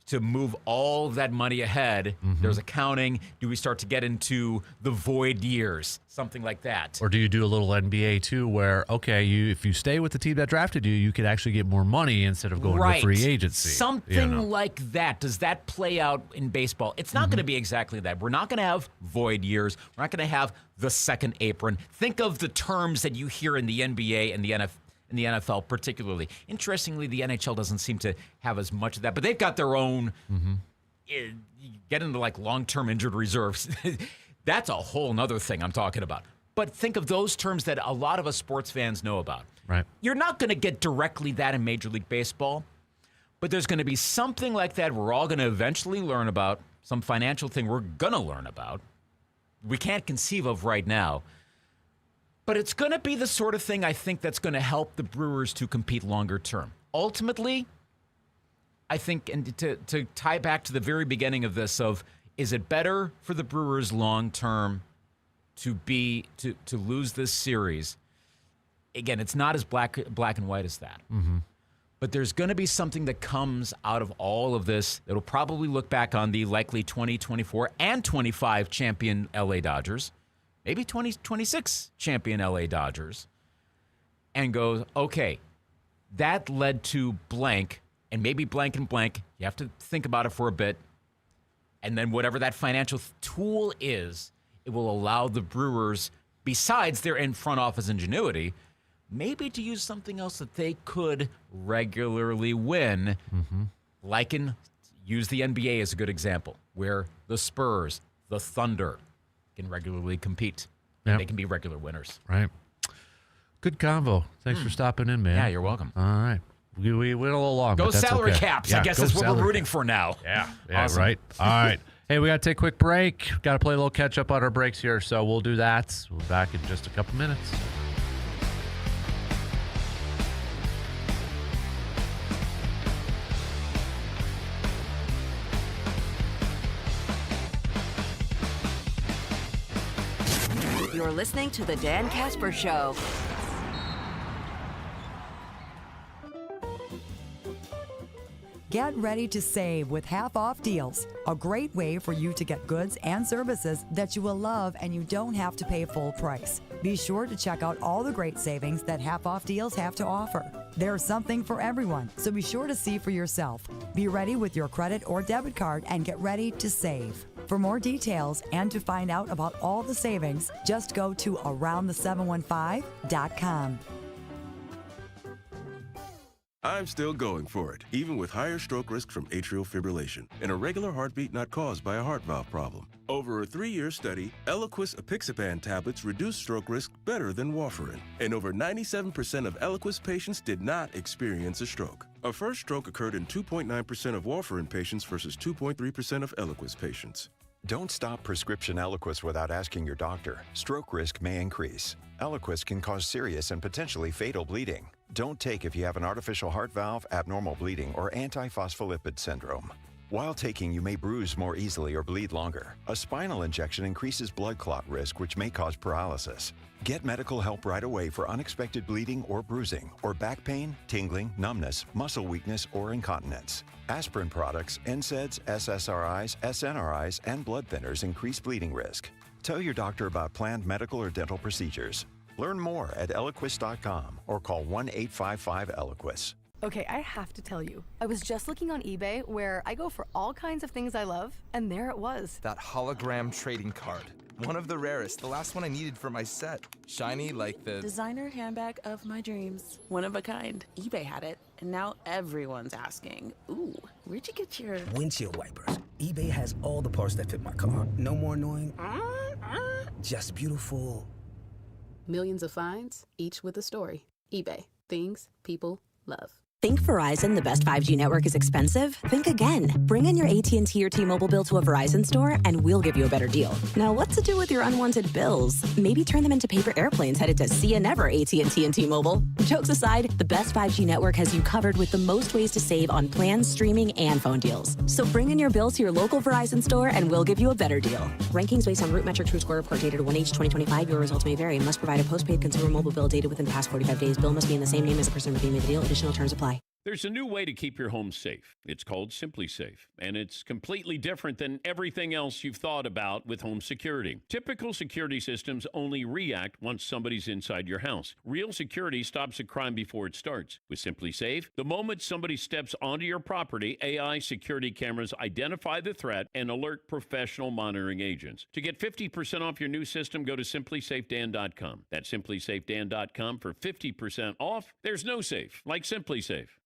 [SPEAKER 13] to move all that money ahead. There's accounting. Do we start to get into the void years? Something like that.
[SPEAKER 6] Or do you do a little NBA too, where, okay, if you stay with the team that drafted you, you could actually get more money instead of going to free agency.
[SPEAKER 13] Something like that. Does that play out in baseball? It's not going to be exactly that. We're not going to have void years. We're not going to have the second apron. Think of the terms that you hear in the NBA and the NFL. In the NFL particularly. Interestingly, the NHL doesn't seem to have as much of that, but they've got their own, get into like long-term injured reserves. That's a whole nother thing I'm talking about. But think of those terms that a lot of us sports fans know about.
[SPEAKER 6] Right.
[SPEAKER 13] You're not going to get directly that in Major League Baseball, but there's going to be something like that we're all going to eventually learn about some financial thing we're going to learn about. We can't conceive of right now. But it's going to be the sort of thing I think that's going to help the Brewers to compete longer term. Ultimately, I think, and to tie back to the very beginning of this, is it better for the Brewers long term to lose this series? Again, it's not as black and white as that.
[SPEAKER 6] Mm-hmm.
[SPEAKER 13] But there's going to be something that comes out of all of this that'll probably look back on the likely 2024 and 25 champion LA Dodgers, maybe 2026 champion LA Dodgers, and go, okay, that led to blank, and maybe blank and blank. You have to think about it for a bit. And then whatever that financial tool is, it will allow the Brewers, besides their in front office ingenuity, maybe to use something else that they could regularly win.
[SPEAKER 6] Mm-hmm.
[SPEAKER 13] Use the NBA as a good example, where the Spurs, the Thunder can regularly compete.
[SPEAKER 6] Yep.
[SPEAKER 13] They can be regular winners.
[SPEAKER 6] Right. Good convo. Thanks for stopping in, man.
[SPEAKER 13] Yeah, you're welcome.
[SPEAKER 6] All right. We went a little long.
[SPEAKER 13] Go
[SPEAKER 6] but that's
[SPEAKER 13] salary
[SPEAKER 6] okay.
[SPEAKER 13] caps.
[SPEAKER 6] Yeah,
[SPEAKER 13] I guess
[SPEAKER 6] go
[SPEAKER 13] that's what
[SPEAKER 6] salary
[SPEAKER 13] we're rooting
[SPEAKER 6] caps.
[SPEAKER 13] for now.
[SPEAKER 6] Yeah,
[SPEAKER 13] Awesome.
[SPEAKER 6] right. All right. Hey, we got to take a quick break. Got to play a little catch up on our breaks here, so we'll do that. We'll be back in just a couple minutes.
[SPEAKER 3] You're listening to The Dan Kasper Show.
[SPEAKER 8] Get ready to save with half-off deals. A great way for you to get goods and services that you will love and you don't have to pay full price. Be sure to check out all the great savings that half-off deals have to offer. There's something for everyone, so be sure to see for yourself. Be ready with your credit or debit card and get ready to save. For more details and to find out about all the savings, just go to aroundthe715.com.
[SPEAKER 15] I'm still going for it, even with higher stroke risk from atrial fibrillation, and a regular heartbeat not caused by a heart valve problem. Over a 3-year study, Eliquis apixaban tablets reduced stroke risk better than warfarin, and over 97% of Eliquis patients did not experience a stroke. A first stroke occurred in 2.9% of warfarin patients versus 2.3% of Eliquis patients.
[SPEAKER 16] Don't stop prescription Eliquis without asking your doctor. Stroke risk may increase. Eliquis can cause serious and potentially fatal bleeding. Don't take if you have an artificial heart valve, abnormal bleeding, or antiphospholipid syndrome. While taking, you may bruise more easily or bleed longer. A spinal injection increases blood clot risk, which may cause paralysis. Get medical help right away for unexpected bleeding or bruising, or back pain, tingling, numbness, muscle weakness, or incontinence. Aspirin products, NSAIDs, SSRIs, SNRIs, and blood thinners increase bleeding risk. Tell your doctor about planned medical or dental procedures. Learn more at Eliquis.com or call 1-855-ELIQUIS.
[SPEAKER 17] Okay, I have to tell you, I was just looking on eBay where I go for all kinds of things I love, and there it was.
[SPEAKER 9] That hologram trading card. One of the rarest, the last one I needed for my set. Shiny like the
[SPEAKER 23] designer handbag of my dreams. One of a kind. eBay had it, and now everyone's asking, ooh, where'd you get your
[SPEAKER 24] windshield wipers? eBay has all the parts that fit my car. No more annoying, just beautiful.
[SPEAKER 25] Millions of finds, each with a story. eBay. Things people love.
[SPEAKER 10] Think Verizon, the best 5G network, is expensive? Think again. Bring in your AT&T or T-Mobile bill to a Verizon store and we'll give you a better deal. Now, what to do with your unwanted bills? Maybe turn them into paper airplanes headed to see you never, AT&T and T-Mobile. Jokes aside, the best 5G network has you covered with the most ways to save on plans, streaming, and phone deals. So bring in your bill to your local Verizon store and we'll give you a better deal. Rankings based on Root Metric True Score report dated 1H 2025. Your results may vary and must provide a postpaid consumer mobile bill dated within the past 45 days. Bill must be in the same name as the person redeeming the deal. Additional terms apply.
[SPEAKER 22] There's a new way to keep your home safe. It's called Simply Safe, and it's completely different than everything else you've thought about with home security. Typical security systems only react once somebody's inside your house. Real security stops a crime before it starts. With Simply Safe, the moment somebody steps onto your property, AI security cameras identify the threat and alert professional monitoring agents. To get 50% off your new system, go to simplysafedan.com. That's simplysafedan.com for 50% off. There's no safe like Simply Safe.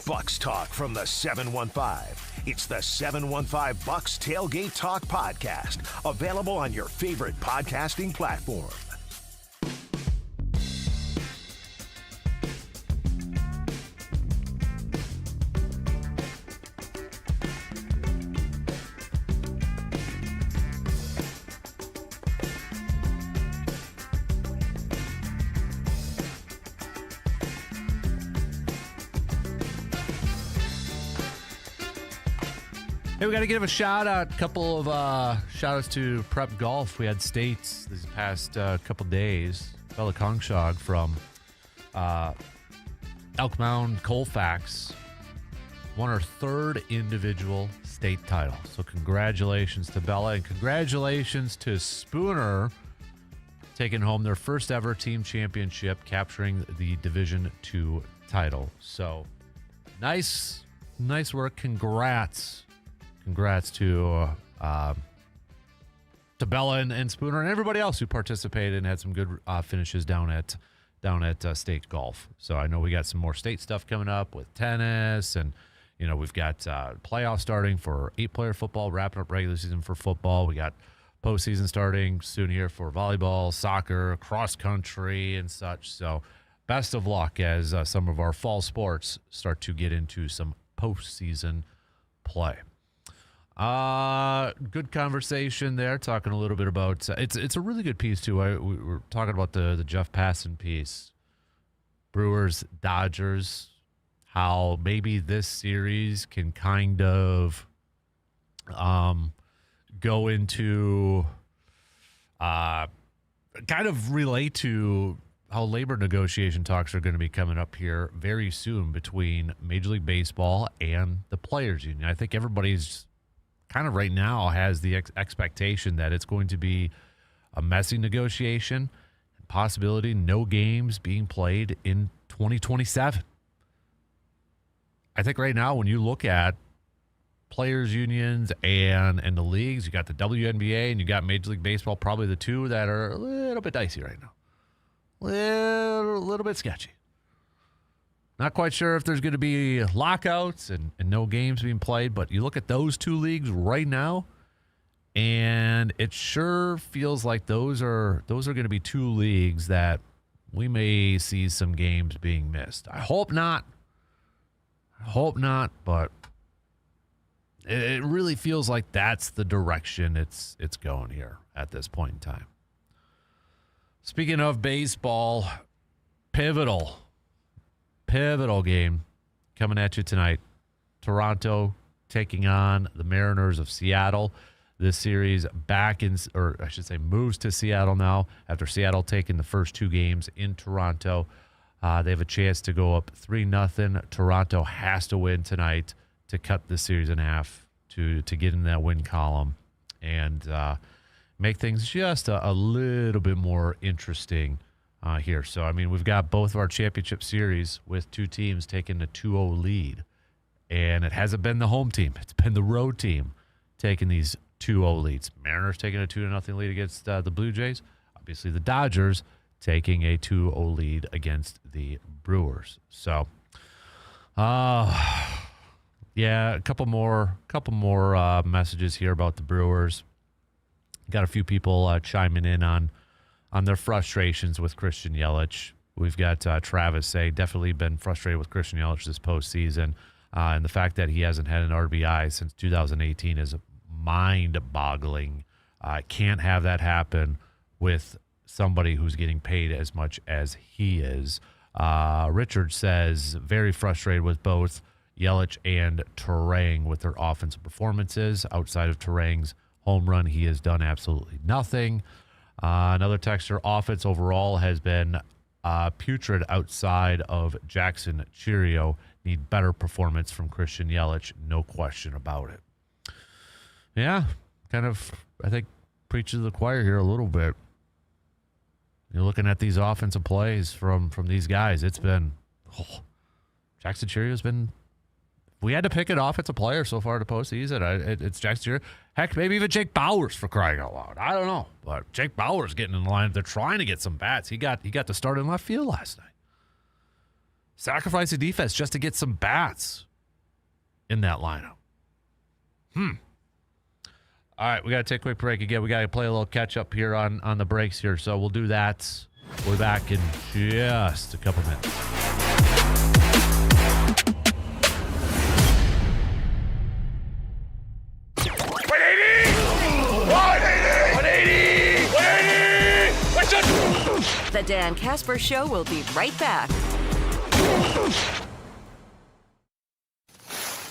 [SPEAKER 5] Bucks Talk from the 715. It's the 715 Bucks Tailgate Talk Podcast. Available on your favorite podcasting platform.
[SPEAKER 6] Hey, we got to give a shout out. A couple of shout outs to Prep Golf. We had states this past couple days. Bella Kongshog from Elk Mound Colfax won her third individual state title. So congratulations to Bella, and congratulations to Spooner taking home their first ever team championship, capturing the Division II title. So nice work. Congrats to Bella and Spooner and everybody else who participated and had some good finishes down at state golf. So I know we got some more state stuff coming up with tennis, and we've got playoffs starting for 8-player football, wrapping up regular season for football. We got postseason starting soon here for volleyball, soccer, cross country, and such. So best of luck as some of our fall sports start to get into some postseason play. Good conversation there, talking a little bit about it's a really good piece too. We were talking about the Jeff Passan piece, Brewers, Dodgers, how maybe this series can kind of go into kind of relate to how labor negotiation talks are going to be coming up here very soon between Major League Baseball and the Players Union. I think everybody's kind of right now has the expectation that it's going to be a messy negotiation, possibility no games being played in 2027. I think right now when you look at players unions and the leagues, you got the WNBA and you got Major League Baseball, probably the two that are a little bit dicey right now. Little bit sketchy. Not quite sure if there's going to be lockouts and no games being played, but you look at those two leagues right now, and it sure feels like those are going to be two leagues that we may see some games being missed. I hope not, but it really feels like that's the direction it's going here at this point in time. Speaking of baseball, pivotal game coming at you tonight. Toronto taking on the Mariners of Seattle. This series moves to Seattle now after Seattle taking the first two games in Toronto. They have a chance to go up 3-0. Toronto has to win tonight to cut the series in half to get in that win column and make things just a little bit more interesting here. So, I mean, we've got both of our championship series with two teams taking a 2-0 lead. And it hasn't been the home team. It's been the road team taking these 2-0 leads. Mariners taking a 2-0 lead against the Blue Jays. Obviously, the Dodgers taking a 2-0 lead against the Brewers. So, a couple more messages here about the Brewers. Got a few people chiming in on their frustrations with Christian Yelich. We've got Travis say, definitely been frustrated with Christian Yelich this postseason. And the fact that he hasn't had an RBI since 2018 is mind-boggling. Can't have that happen with somebody who's getting paid as much as he is. Richard says, very frustrated with both Yelich and Turang with their offensive performances. Outside of Turang's home run, he has done absolutely nothing. Another texter, offense overall has been putrid outside of Jackson Chirio. Need better performance from Christian Yelich, no question about it. Yeah, kind of, I think, preaches to the choir here a little bit. You're looking at these offensive plays from these guys. It's been, Jackson Chirio's been, we had to pick an offensive player so far to postseason. It's Jackson Chirio. Heck, maybe even Jake Bauers, for crying out loud. I don't know, but Jake Bauers getting in the line. They're trying to get some bats. He got to start in left field last night. Sacrifice the defense just to get some bats in that lineup. All right, we got to take a quick break again. We got to play a little catch-up here on the breaks here, so we'll do that. We'll be back in just a couple minutes.
[SPEAKER 3] The Dan Kasper Show will be right back.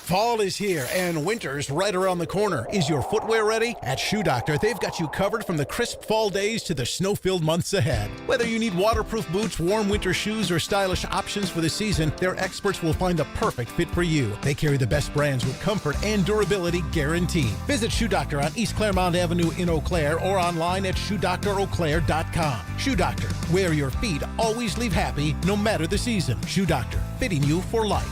[SPEAKER 7] Fall is here and winter's right around the corner. Is your footwear ready? At Shoe Doctor, they've got you covered from the crisp fall days to the snow-filled months ahead. Whether you need waterproof boots, warm winter shoes, or stylish options for the season, their experts will find the perfect fit for you. They carry the best brands with comfort and durability guaranteed. Visit Shoe Doctor on East Claremont Avenue in Eau Claire or online at ShoeDoctorEauClaire.com. Shoe Doctor, where your feet always leave happy no matter the season. Shoe Doctor, fitting you for life.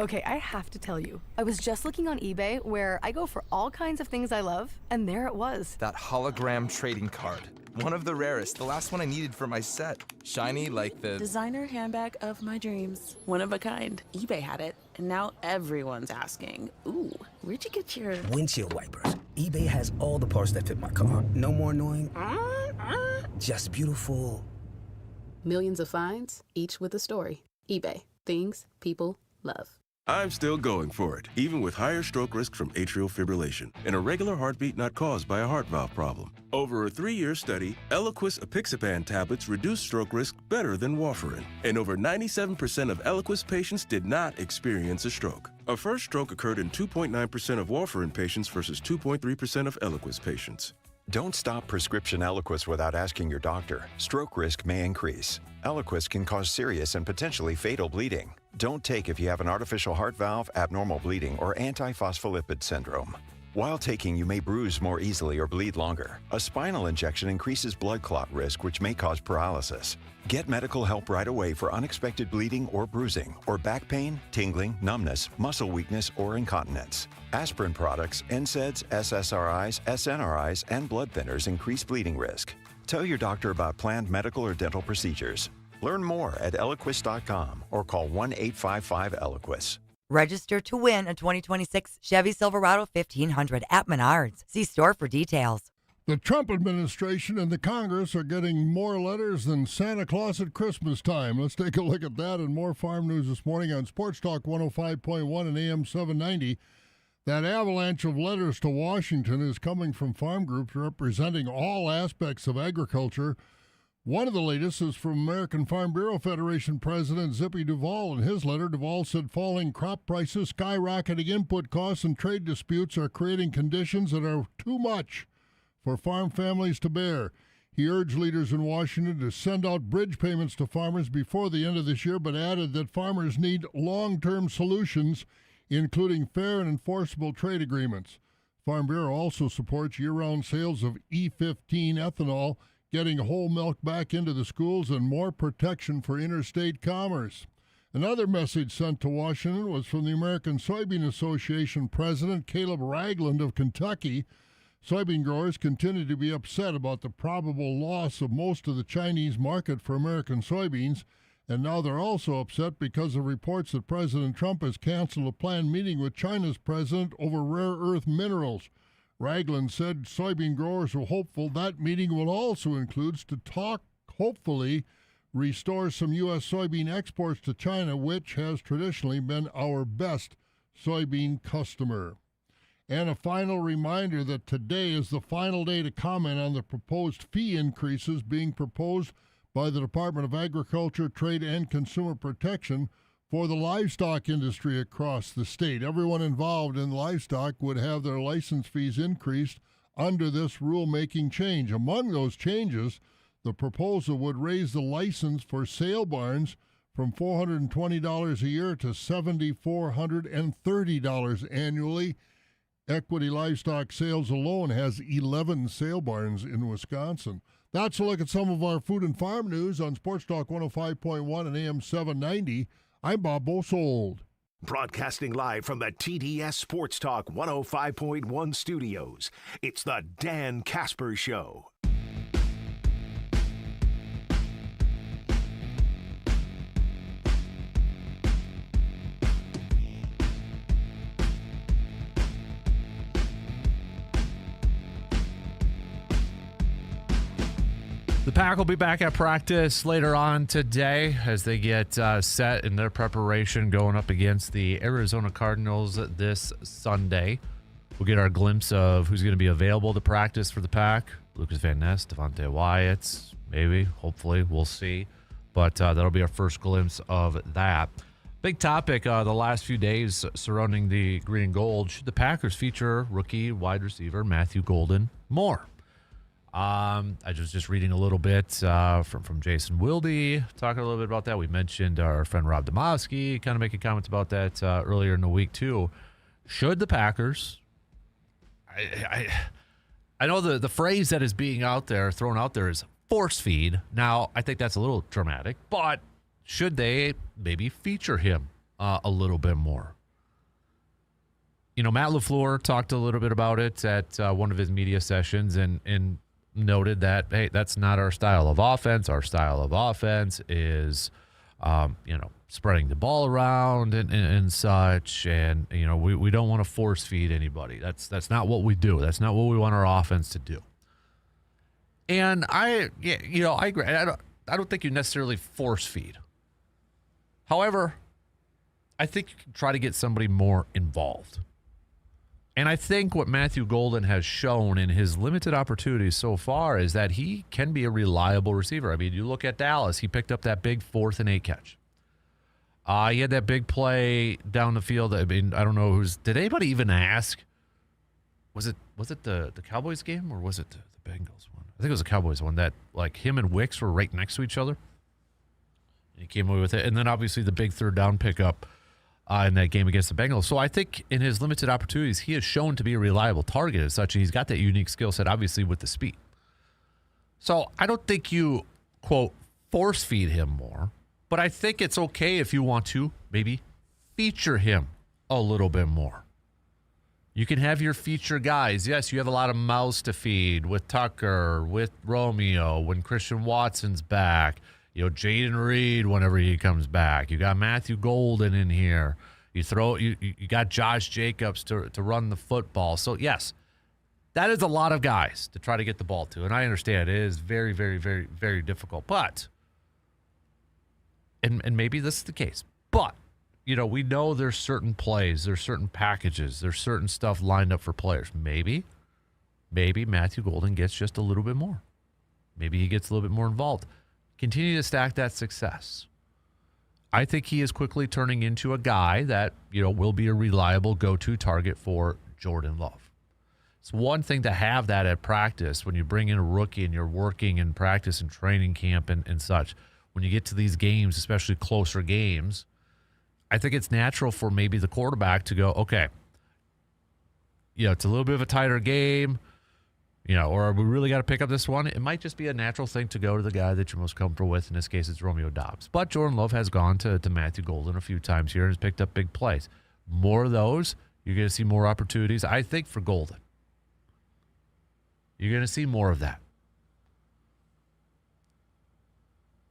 [SPEAKER 17] Okay, I have to tell you, I was just looking on eBay where I go for all kinds of things I love, and there it was.
[SPEAKER 9] That hologram trading card. One of the rarest, the last one I needed for my set. Shiny like the
[SPEAKER 23] designer handbag of my dreams. One of a kind. eBay had it, and now everyone's asking, ooh, where'd you get your
[SPEAKER 24] windshield wipers? eBay has all the parts that fit my car. No more annoying, just beautiful.
[SPEAKER 25] Millions of finds, each with a story. eBay. Things people love.
[SPEAKER 15] I'm still going for it, even with higher stroke risk from atrial fibrillation, an irregular heartbeat not caused by a heart valve problem. Over a 3-year study, Eliquis apixaban tablets reduced stroke risk better than warfarin, and over 97% of Eliquis patients did not experience a stroke. A first stroke occurred in 2.9% of warfarin patients versus 2.3% of Eliquis patients.
[SPEAKER 16] Don't stop prescription Eliquis without asking your doctor. Stroke risk may increase. Eliquis can cause serious and potentially fatal bleeding. Don't take if you have an artificial heart valve, abnormal bleeding, or antiphospholipid syndrome. While taking, you may bruise more easily or bleed longer. A spinal injection increases blood clot risk, which may cause paralysis. Get medical help right away for unexpected bleeding or bruising, or back pain, tingling, numbness, muscle weakness, or incontinence. Aspirin products, NSAIDs, SSRIs, SNRIs, and blood thinners increase bleeding risk. Tell your doctor about planned medical or dental procedures. Learn more at Eliquis.com or call 1-855-ELIQUIS.
[SPEAKER 11] Register to win a 2026 Chevy Silverado 1500 at Menards. See store for details.
[SPEAKER 14] The Trump administration and the Congress are getting more letters than Santa Claus at Christmas time. Let's take a look at that and more farm news this morning on Sports Talk 105.1 and AM 790. That avalanche of letters to Washington is coming from farm groups representing all aspects of agriculture. One of the latest is from American Farm Bureau Federation President Zippy Duvall. In his letter, Duvall said falling crop prices, skyrocketing input costs, and trade disputes are creating conditions that are too much for farm families to bear. He urged leaders in Washington to send out bridge payments to farmers before the end of this year, but added that farmers need long-term solutions, including fair and enforceable trade agreements. Farm Bureau also supports year-round sales of E15 ethanol, getting whole milk back into the schools, and more protection for interstate commerce. Another message sent to Washington was from the American Soybean Association President Caleb Ragland of Kentucky. Soybean growers continue to be upset about the probable loss of most of the Chinese market for American soybeans, and now they're also upset because of reports that President Trump has canceled a planned meeting with China's president over rare earth minerals. Ragland said soybean growers are hopeful that meeting will also include to talk, hopefully, restore some U.S. soybean exports to China, which has traditionally been our best soybean customer. And a final reminder that today is the final day to comment on the proposed fee increases being proposed by the Department of Agriculture, Trade, and Consumer Protection for the livestock industry across the state. Everyone involved in livestock would have their license fees increased under this rulemaking change. Among those changes, the proposal would raise the license for sale barns from $420 a year to $7,430 annually. Equity Livestock Sales alone has 11 sale barns in Wisconsin. That's a look at some of our food and farm news on Sports Talk 105.1 and AM 790. I'm Bob Bosold.
[SPEAKER 5] Broadcasting live from the TDS Sports Talk 105.1 studios, it's the Dan Kasper Show.
[SPEAKER 6] The Pack will be back at practice later on today as they get set in their preparation going up against the Arizona Cardinals this Sunday. We'll get our glimpse of who's going to be available to practice for the Pack. Lucas Van Ness, Devontae Wyatt, maybe, hopefully, we'll see. But that'll be our first glimpse of that. Big topic the last few days surrounding the green and gold. Should the Packers feature rookie wide receiver Matthew Golden more? I was just reading a little bit from Jason Wilde, talking a little bit about that. We mentioned our friend Rob Domowski kind of making comments about that earlier in the week too. Should the Packers? I know the phrase that is being thrown out there is force feed. Now, I think that's a little dramatic, but should they maybe feature him a little bit more? You know, Matt LaFleur talked a little bit about it at one of his media sessions and noted that, hey, that's not our style of offense. Our style of offense is, spreading the ball around and such. And, we don't want to force feed anybody. That's not what we do. That's not what we want our offense to do. And I agree. I don't think you necessarily force feed. However, I think you can try to get somebody more involved. And I think what Matthew Golden has shown in his limited opportunities so far is that he can be a reliable receiver. I mean, you look at Dallas, he picked up that big 4th and 8 catch. He had that big play down the field. I mean, I don't know did anybody even ask? Was it the Cowboys game or was it the Bengals one? I think it was the Cowboys one that like him and Wicks were right next to each other. And he came away with it. And then obviously the big 3rd down pickup in that game against the Bengals. So I think in his limited opportunities, he has shown to be a reliable target as such. And he's got that unique skill set, obviously, with the speed. So I don't think you, quote, force feed him more. But I think it's okay if you want to maybe feature him a little bit more. You can have your feature guys. Yes, you have a lot of mouths to feed with Tucker, with Romeo, when Christian Watson's back. Jaden Reed whenever he comes back. You got Matthew Golden in here. You got Josh Jacobs to run the football. So yes, that is a lot of guys to try to get the ball to. And I understand it is very, very, very, very difficult. But and maybe this is the case. But we know there's certain plays, there's certain packages, there's certain stuff lined up for players. Maybe Matthew Golden gets just a little bit more. Maybe he gets a little bit more involved. Continue to stack that success. I think he is quickly turning into a guy that, will be a reliable go-to target for Jordan Love. It's one thing to have that at practice when you bring in a rookie and you're working in practice and training camp and such. When you get to these games, especially closer games, I think it's natural for maybe the quarterback to go, okay, it's a little bit of a tighter game. Or we really got to pick up this one. It might just be a natural thing to go to the guy that you're most comfortable with. In this case, it's Romeo Doubs. But Jordan Love has gone to Matthew Golden a few times here and has picked up big plays. More of those, you're going to see more opportunities, I think, for Golden. You're going to see more of that.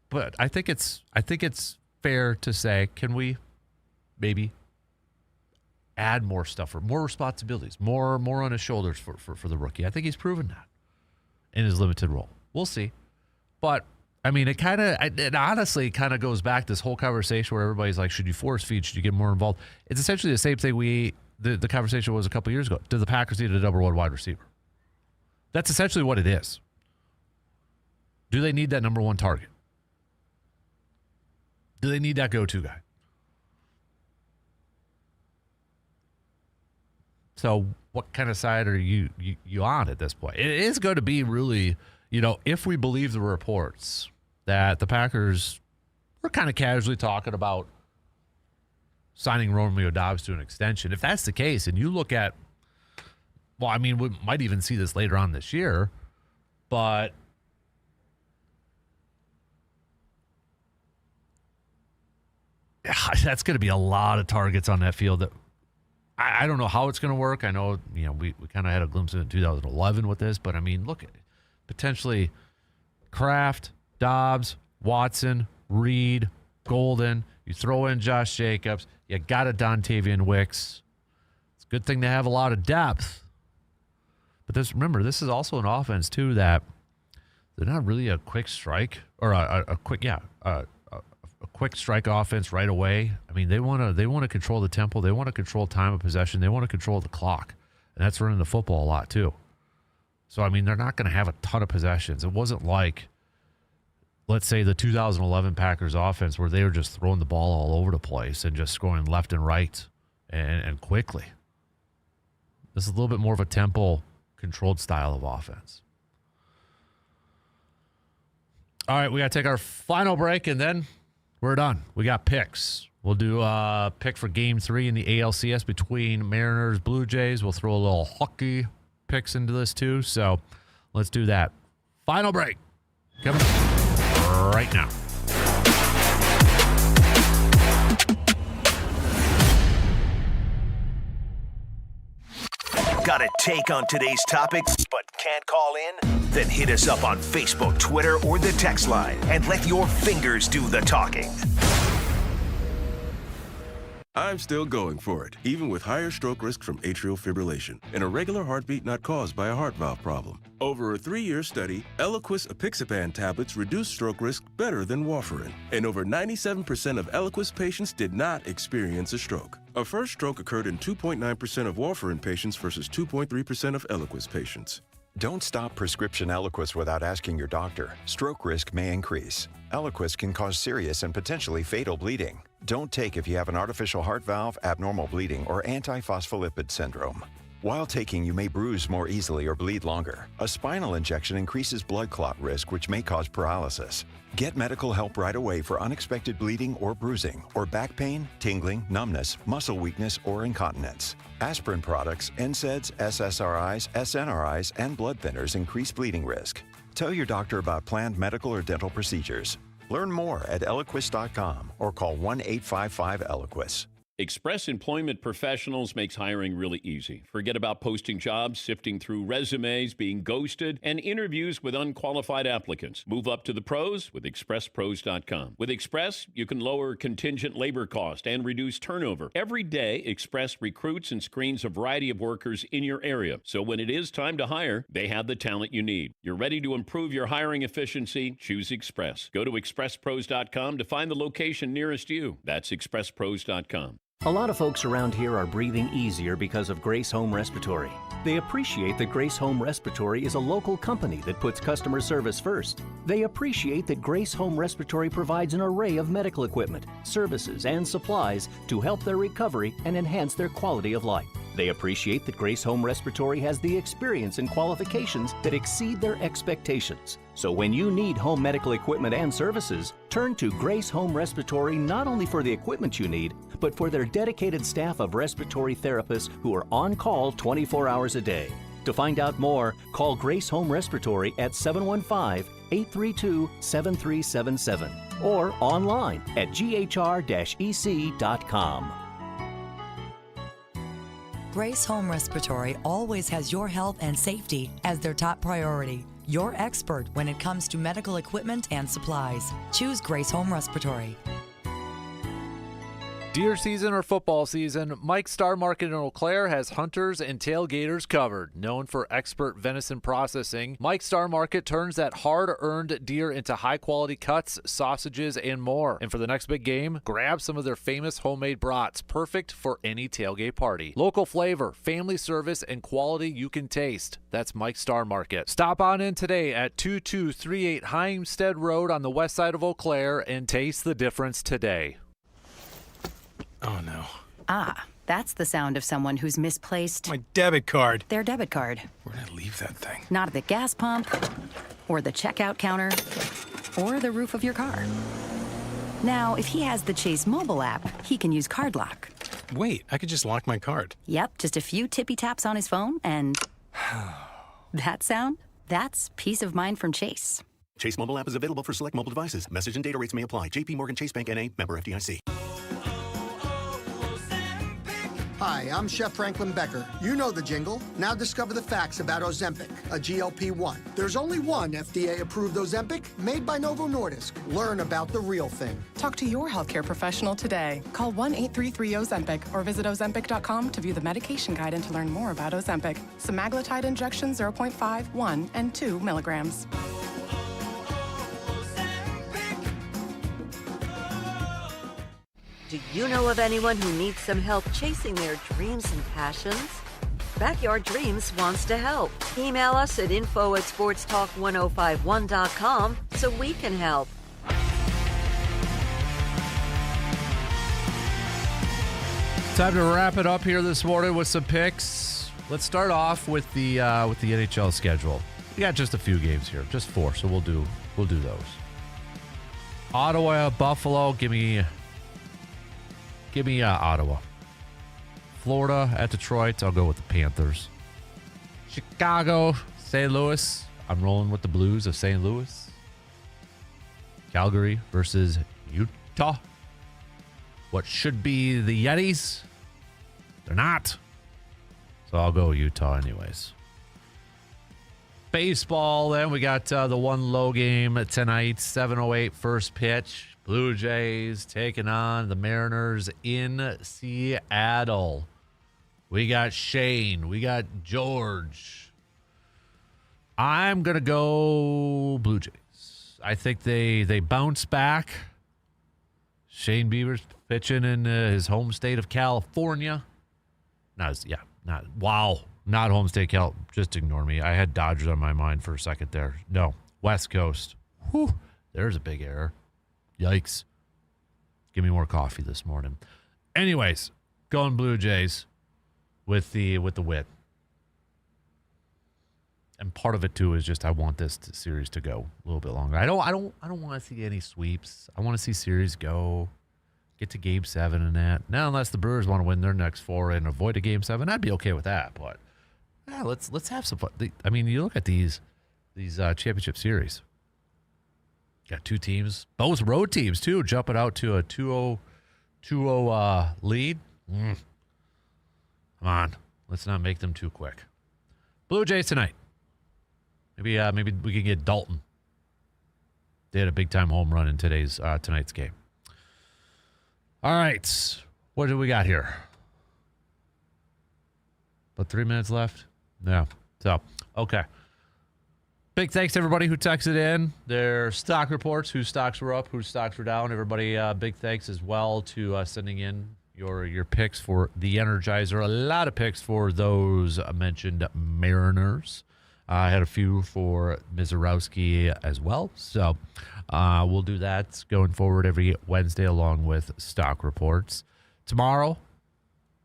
[SPEAKER 6] But I think it's fair to say, can we maybe add more stuff or more responsibilities, more on his shoulders for the rookie? I think he's proven that in his limited role. We'll see. But, I mean, it honestly kind of goes back this whole conversation where everybody's like, should you force feed? Should you get more involved? It's essentially the same thing the conversation was a couple years ago. Do the Packers need a number 1 wide receiver? That's essentially what it is. Do they need that number 1 target? Do they need that go-to guy? So what kind of side are you on at this point? It is going to be really, if we believe the reports that the Packers were kind of casually talking about signing Romeo Doubs to an extension. If that's the case, and you look at, we might even see this later on this year, but that's going to be a lot of targets on that field that I don't know how it's going to work. I know, we kind of had a glimpse of it in 2011 with this, but look at it. Potentially Kraft, Doubs, Watson, Reed, Golden. You throw in Josh Jacobs. You got a Dontavian Wicks. It's a good thing to have a lot of depth. But remember, this is also an offense too that they're not really a quick strike or a quick strike offense right away. They want to control the tempo. They want to control time of possession. They want to control the clock, and that's running the football a lot too. So they're not going to have a ton of possessions. It wasn't like let's say, the 2011 Packers offense where they were just throwing the ball all over the place and just scoring left and right and quickly. This is a little bit more of a tempo-controlled style of offense. All right, we got to take our final break, and then we're done. We got picks. We'll do a pick for Game 3 in the ALCS between Mariners, Blue Jays. We'll throw a little hockey picks into this, too. So let's do that. Final break. Coming right now.
[SPEAKER 5] Got a take on today's topic but can't call in? Then hit us up on Facebook, Twitter, or the text line and let your fingers do the talking.
[SPEAKER 15] I'm still going for it, even with higher stroke risk from atrial fibrillation, an irregular heartbeat not caused by a heart valve problem. Over a 3-year study, Eliquis apixaban tablets reduced stroke risk better than warfarin, and over 97% of Eliquis patients did not experience a stroke. A first stroke occurred in 2.9% of warfarin patients versus 2.3% of Eliquis patients.
[SPEAKER 16] Don't stop prescription Eliquis without asking your doctor. Stroke risk may increase. Eliquis can cause serious and potentially fatal bleeding. Don't take if you have an artificial heart valve, abnormal bleeding, or antiphospholipid syndrome. While taking, you may bruise more easily or bleed longer. A spinal injection increases blood clot risk, which may cause paralysis. Get medical help right away for unexpected bleeding or bruising, or back pain, tingling, numbness, muscle weakness, or incontinence. Aspirin products, NSAIDs, SSRIs, SNRIs, and blood thinners increase bleeding risk. Tell your doctor about planned medical or dental procedures. Learn more at Eliquis.com or call 1-855-ELIQUIS.
[SPEAKER 22] Express Employment Professionals makes hiring really easy. Forget about posting jobs, sifting through resumes, being ghosted, and interviews with unqualified applicants. Move up to the pros with ExpressPros.com. With Express, you can lower contingent labor cost and reduce turnover. Every day, Express recruits and screens a variety of workers in your area. So when it is time to hire, they have the talent you need. You're ready to improve your hiring efficiency? Choose Express. Go to ExpressPros.com to find the location nearest you. That's ExpressPros.com.
[SPEAKER 2] A lot of folks around here are breathing easier because of Grace Home Respiratory. They appreciate that Grace Home Respiratory is a local company that puts customer service first. They appreciate that Grace Home Respiratory provides an array of medical equipment, services, and supplies to help their recovery and enhance their quality of life. They appreciate that Grace Home Respiratory has the experience and qualifications that exceed their expectations. So when you need home medical equipment and services, turn to Grace Home Respiratory not only for the equipment you need, but for their dedicated staff of respiratory therapists who are on call 24 hours a day. To find out more, call Grace Home Respiratory at 715-832-7377 or online at ghr-ec.com.
[SPEAKER 8] Grace Home Respiratory always has your health and safety as their top priority. Your expert when it comes to medical equipment and supplies. Choose Grace Home Respiratory.
[SPEAKER 6] Deer season or football season, Mike's Star Market in Eau Claire has hunters and tailgaters covered. Known for expert venison processing, Mike's Star Market turns that hard-earned deer into high-quality cuts, sausages, and more. And for the next big game, grab some of their famous homemade brats, perfect for any tailgate party. Local flavor, family service, and quality you can taste. That's Mike's Star Market. Stop on in today at 2238 Hymstead Road on the west side of Eau Claire and taste the difference today.
[SPEAKER 4] Oh, no.
[SPEAKER 19] Ah, that's the sound of someone who's misplaced
[SPEAKER 4] my debit card.
[SPEAKER 19] Their debit card.
[SPEAKER 4] Where did I leave that thing?
[SPEAKER 19] Not at the gas pump, or the checkout counter, or the roof of your car. Now, if he has the Chase mobile app, he can use Card Lock.
[SPEAKER 4] Wait, I could just lock my card.
[SPEAKER 19] Yep, just a few tippy taps on his phone, and that sound? That's peace of mind from Chase.
[SPEAKER 20] Chase mobile app is available for select mobile devices. Message and data rates may apply. J.P. Morgan Chase Bank N.A. Member FDIC.
[SPEAKER 21] Hi, I'm Chef Franklin Becker. You know the jingle. Now discover the facts about Ozempic, a GLP-1. There's only one FDA-approved Ozempic made by Novo Nordisk. Learn about the real thing.
[SPEAKER 26] Talk to your healthcare professional today. Call 1-833-OZEMPIC or visit Ozempic.com to view the medication guide and to learn more about Ozempic. Semaglutide injection 0.5, 1, and 2 milligrams.
[SPEAKER 3] Do you know of anyone who needs some help chasing their dreams and passions? Backyard Dreams wants to help. Email us at info@sportstalk1051.com so we can help.
[SPEAKER 6] Time to wrap it up here this morning with some picks. Let's start off with the NHL schedule. We got just a few games here, just 4, so we'll do those. Ottawa, Buffalo. Give me Ottawa. Florida at Detroit. I'll go with the Panthers. Chicago, St. Louis. I'm rolling with the Blues of St. Louis. Calgary versus Utah. What should be the Yetis? They're not. So I'll go Utah anyways. Baseball, then we got the one low game tonight, 7:08 first pitch. Blue Jays taking on the Mariners in Seattle. We got Shane. We got George. I'm going to go Blue Jays. I think they bounce back. Shane Bieber's pitching in his home state of California. Not home state Cal. Just ignore me. I had Dodgers on my mind for a second there. No, West Coast. Whew, there's a big error. Yikes. Give me more coffee this morning. Anyways, going Blue Jays with the wit. And part of it too is just I want this series to go a little bit longer. I don't want to see any sweeps. I want to see series go. Get to Game 7 and that. Now, unless the Brewers want to win their next 4 and avoid a Game 7, I'd be okay with that. But yeah, let's have some fun. I mean, you look at these championship series. Got 2 teams, both road teams too, jumping out to a 2-0 lead. Come on, let's not make them too quick. Blue Jays tonight. Maybe we can get Dalton. They had a big time home run in tonight's game. All right, what do we got here? About 3 minutes left? Yeah. So, okay. Big thanks to everybody who texted in their stock reports, whose stocks were up, whose stocks were down. Everybody, big thanks as well to sending in your picks for the Energizer. A lot of picks for those mentioned Mariners. I had a few for Mizorowski as well. So we'll do that going forward every Wednesday along with stock reports. Tomorrow,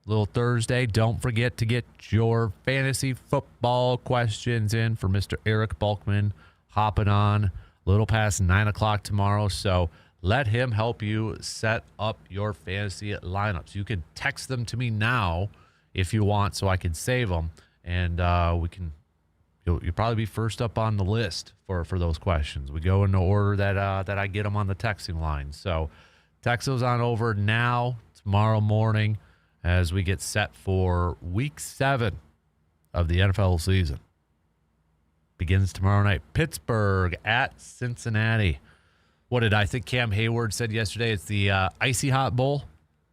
[SPEAKER 6] little Thursday, don't forget to get your fantasy football questions in for Mr. Eric Bulkman hopping on a little past 9 o'clock tomorrow. So let him help you set up your fantasy lineups. You can text them to me now if you want so I can save them. And you'll probably be first up on the list for those questions. We go in the order that I get them on the texting line. So text those on over now, tomorrow morning, as we get set for Week 7 of the NFL season. Begins tomorrow night. Pittsburgh at Cincinnati. What did I think Cam Hayward said yesterday? It's the icy hot bowl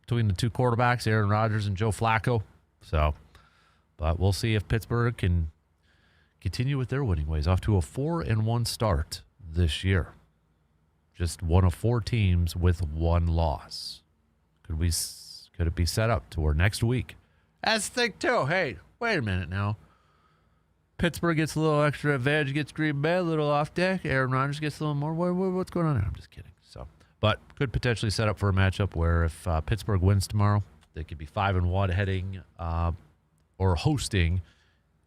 [SPEAKER 6] between the 2 quarterbacks, Aaron Rodgers and Joe Flacco. So, but we'll see if Pittsburgh can continue with their winning ways. Off to a 4-1 start this year. Just one of 4 teams with 1 loss. Could it be set up to where next week? That's the thing too. Hey, wait a minute now. Pittsburgh gets a little extra advantage, gets Green Bay a little off deck. Aaron Rodgers gets a little more. What's going on there? I'm just kidding. So, but could potentially set up for a matchup where if Pittsburgh wins tomorrow, they could be 5-1 heading or hosting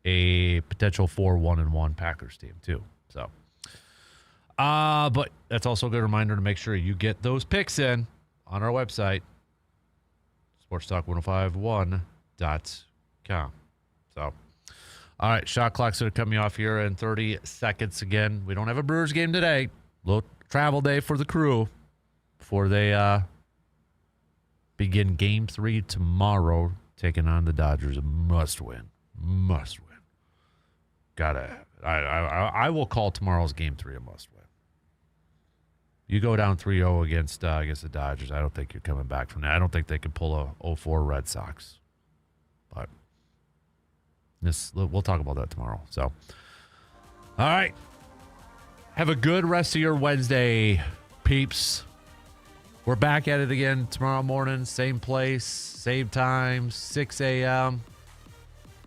[SPEAKER 6] a potential 4-1-1 Packers team too. So, but that's also a good reminder to make sure you get those picks in on our website, sportstalk1051.com. So, all right, shot clock's going to cut me off here in 30 seconds again. We don't have a Brewers game today. Little travel day for the crew before they begin Game 3 tomorrow, taking on the Dodgers. A must win. Must win. I will call tomorrow's Game 3 a must win. You go down 3-0 against the Dodgers, I don't think you're coming back from that. I don't think they can pull a 0-4 Red Sox. But we'll talk about that tomorrow. So, all right. Have a good rest of your Wednesday, peeps. We're back at it again tomorrow morning. Same place, same time, 6 a.m.